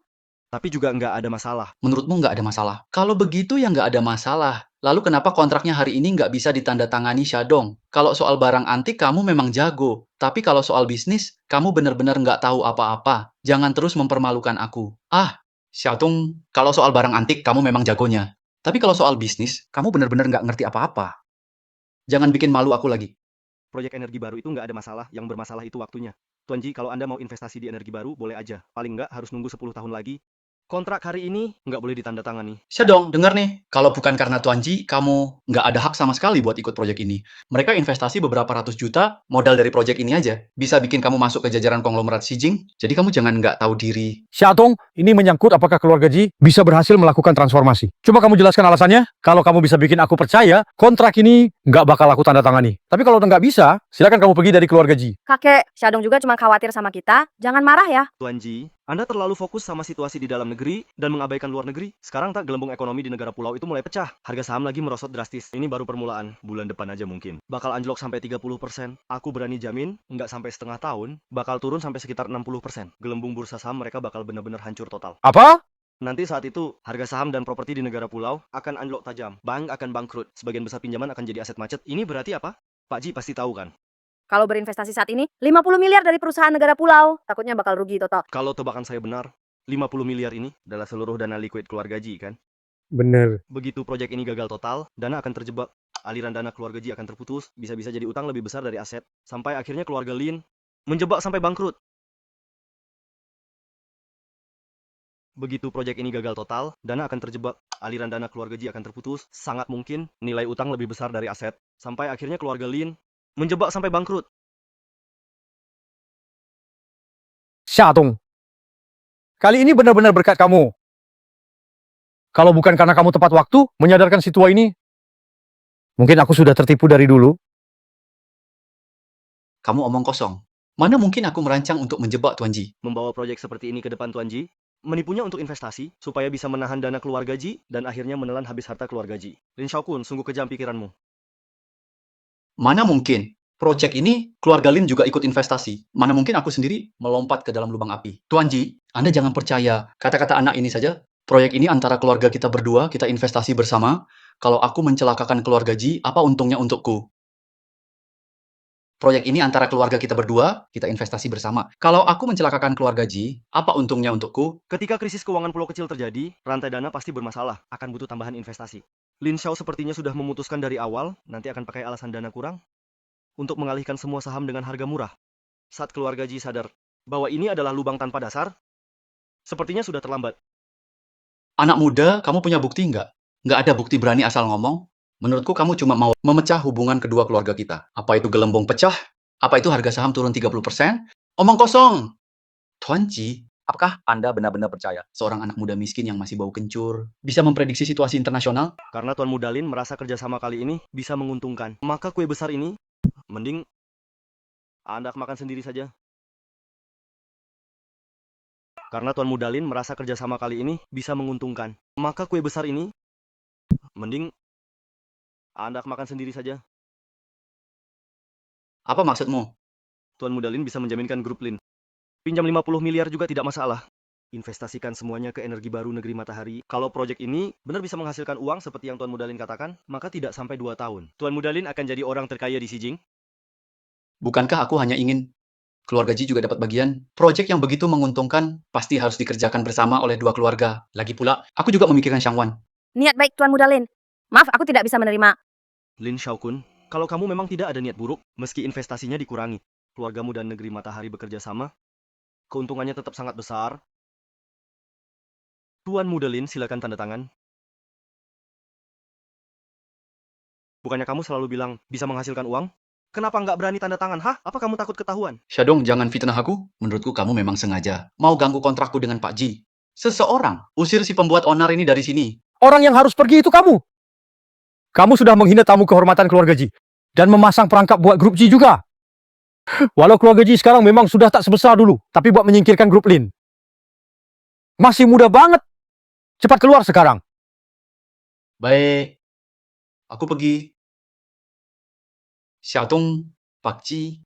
Tapi juga nggak ada masalah. menurutmu nggak ada masalah? Kalau begitu ya nggak ada masalah. Lalu kenapa kontraknya hari ini nggak bisa ditandatangani Xiaodong? Kalau soal barang antik kamu memang jago. Tapi kalau soal bisnis, kamu benar-benar nggak tahu apa-apa. Jangan terus mempermalukan aku. Xiaodong, kalau soal barang antik kamu memang jagonya. Tapi kalau soal bisnis, kamu benar-benar nggak ngerti apa-apa. Jangan bikin malu aku lagi. Proyek energi baru itu nggak ada masalah. Yang bermasalah itu waktunya. Tuan Ji, kalau Anda mau investasi di energi baru, boleh aja. Paling nggak harus nunggu 10 tahun lagi. Kontrak hari ini nggak boleh ditandatangani. Xiaodong, dengar nih. Kalau bukan karena Tuan Ji, kamu nggak ada hak sama sekali buat ikut proyek ini. Mereka investasi beberapa ratus juta, modal dari proyek ini aja. Bisa bikin kamu masuk ke jajaran konglomerat Xijing. Jadi kamu jangan nggak tahu diri. Xiaotong, ini menyangkut apakah keluarga Ji bisa berhasil melakukan transformasi. Coba kamu jelaskan alasannya. Kalau kamu bisa bikin aku percaya, kontrak ini nggak bakal aku tanda tangani. Tapi kalau nggak bisa, silakan kamu pergi dari keluarga Ji. Kakek, Syadong juga cuma khawatir sama kita. Jangan marah ya. Tuan Ji, Anda terlalu fokus sama situasi di dalam negeri dan mengabaikan luar negeri. Sekarang tak gelembung ekonomi di negara pulau itu mulai pecah. Harga saham lagi merosot drastis. Ini baru permulaan. Bulan depan aja mungkin. Bakal anjlok sampai 30%. Aku berani jamin, nggak sampai setengah tahun, bakal turun sampai sekitar 60%. Gelembung bursa saham mereka bakal benar-benar hancur total. Apa? Nanti saat itu, harga saham dan properti di negara pulau akan anjlok tajam. Bank akan bangkrut. Sebagian besar pinjaman akan jadi aset macet. Ini berarti apa? Pak Ji pasti tahu kan? Kalau berinvestasi saat ini, 50 miliar dari perusahaan negara pulau. Takutnya bakal rugi total. Kalau tebakan saya benar, 50 miliar ini adalah seluruh dana liquid keluarga Ji kan? Bener. Begitu proyek ini gagal total, dana akan terjebak. Aliran dana keluarga Ji akan terputus, bisa-bisa jadi utang lebih besar dari aset. Sampai akhirnya keluarga Lin menjebak sampai bangkrut. Begitu proyek ini gagal total, dana akan terjebak. Aliran dana keluarga Ji akan terputus. Sangat mungkin nilai utang lebih besar dari aset. Sampai akhirnya keluarga Lin menjebak sampai bangkrut. Xiaotong, kali ini benar-benar berkat kamu. Kalau bukan karena kamu tepat waktu menyadarkan si tua ini, mungkin aku sudah tertipu dari dulu. Kamu omong kosong. Mana mungkin aku merancang untuk menjebak Tuan Ji? Membawa proyek seperti ini ke depan Tuan Ji, menipunya untuk investasi, supaya bisa menahan dana keluarga Ji, dan akhirnya menelan habis harta keluarga Ji. Lin Xiaokun, sungguh kejam pikiranmu. Mana mungkin? Proyek ini, keluarga Lin juga ikut investasi. Mana mungkin aku sendiri melompat ke dalam lubang api. Tuan Ji, Anda jangan percaya kata-kata anak ini saja. Proyek ini antara keluarga kita berdua, kita investasi bersama. Kalau aku mencelakakan keluarga Ji, apa untungnya untukku? Proyek ini antara keluarga kita berdua, kita investasi bersama. Kalau aku mencelakakan keluarga Ji, apa untungnya untukku? Ketika krisis keuangan pulau kecil terjadi, rantai dana pasti bermasalah, akan butuh tambahan investasi. Lin Xiao sepertinya sudah memutuskan dari awal, nanti akan pakai alasan dana kurang, untuk mengalihkan semua saham dengan harga murah. Saat keluarga Ji sadar bahwa ini adalah lubang tanpa dasar, sepertinya sudah terlambat. Anak muda, kamu punya bukti nggak? Nggak ada bukti berani asal ngomong. Menurutku kamu cuma mau memecah hubungan kedua keluarga kita. Apa itu gelembung pecah? Apa itu harga saham turun 30%? Omong kosong! Tuan Ji, Apakah Anda benar-benar percaya seorang anak muda miskin yang masih bau kencur bisa memprediksi situasi internasional? Karena Tuan Mudalin merasa kerjasama kali ini bisa menguntungkan, maka kue besar ini mending Anda makan sendiri saja. Karena Tuan Mudalin merasa kerjasama kali ini bisa menguntungkan, maka kue besar ini mending Anda makan sendiri saja. Apa maksudmu? Tuan Mudalin bisa menjaminkan grup Lin. Pinjam 50 miliar juga tidak masalah. Investasikan semuanya ke energi baru negeri matahari. Kalau proyek ini benar bisa menghasilkan uang seperti yang Tuan Mudalin katakan, maka tidak sampai 2 tahun. Tuan Mudalin akan jadi orang terkaya di Xijing. Bukankah aku hanya ingin keluarga Ji juga dapat bagian? Proyek yang begitu menguntungkan pasti harus dikerjakan bersama oleh dua keluarga. Lagi pula, aku juga memikirkan Shangwan. Niat baik Tuan Muda Lin. Maaf, aku tidak bisa menerima. Lin Xiaokun, kalau kamu memang tidak ada niat buruk, meski investasinya dikurangi, keluargamu dan negeri matahari bekerja sama, keuntungannya tetap sangat besar. Tuan Muda Lin, silakan tanda tangan. Bukannya kamu selalu bilang bisa menghasilkan uang? Kenapa nggak berani tanda tangan? Hah? Apa kamu takut ketahuan? Shadong, jangan fitnah aku. Menurutku kamu memang sengaja mau ganggu kontrakku dengan Pak Ji. Seseorang usir si pembuat onar ini dari sini. Orang yang harus pergi itu kamu. Kamu sudah menghina tamu kehormatan keluarga Ji. Dan memasang perangkap buat grup Ji juga. Walau keluarga Ji sekarang memang sudah tak sebesar dulu. Tapi buat menyingkirkan grup Lin. Masih muda banget. Cepat keluar sekarang. Baik. Aku pergi. Xiaotong, Pak Ji,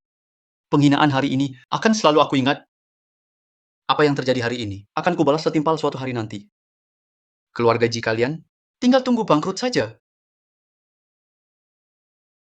penghinaan hari ini akan selalu aku ingat. Apa yang terjadi hari ini akan kubalas setimpal suatu hari nanti. Keluarga Ji kalian tinggal tunggu bangkrut saja.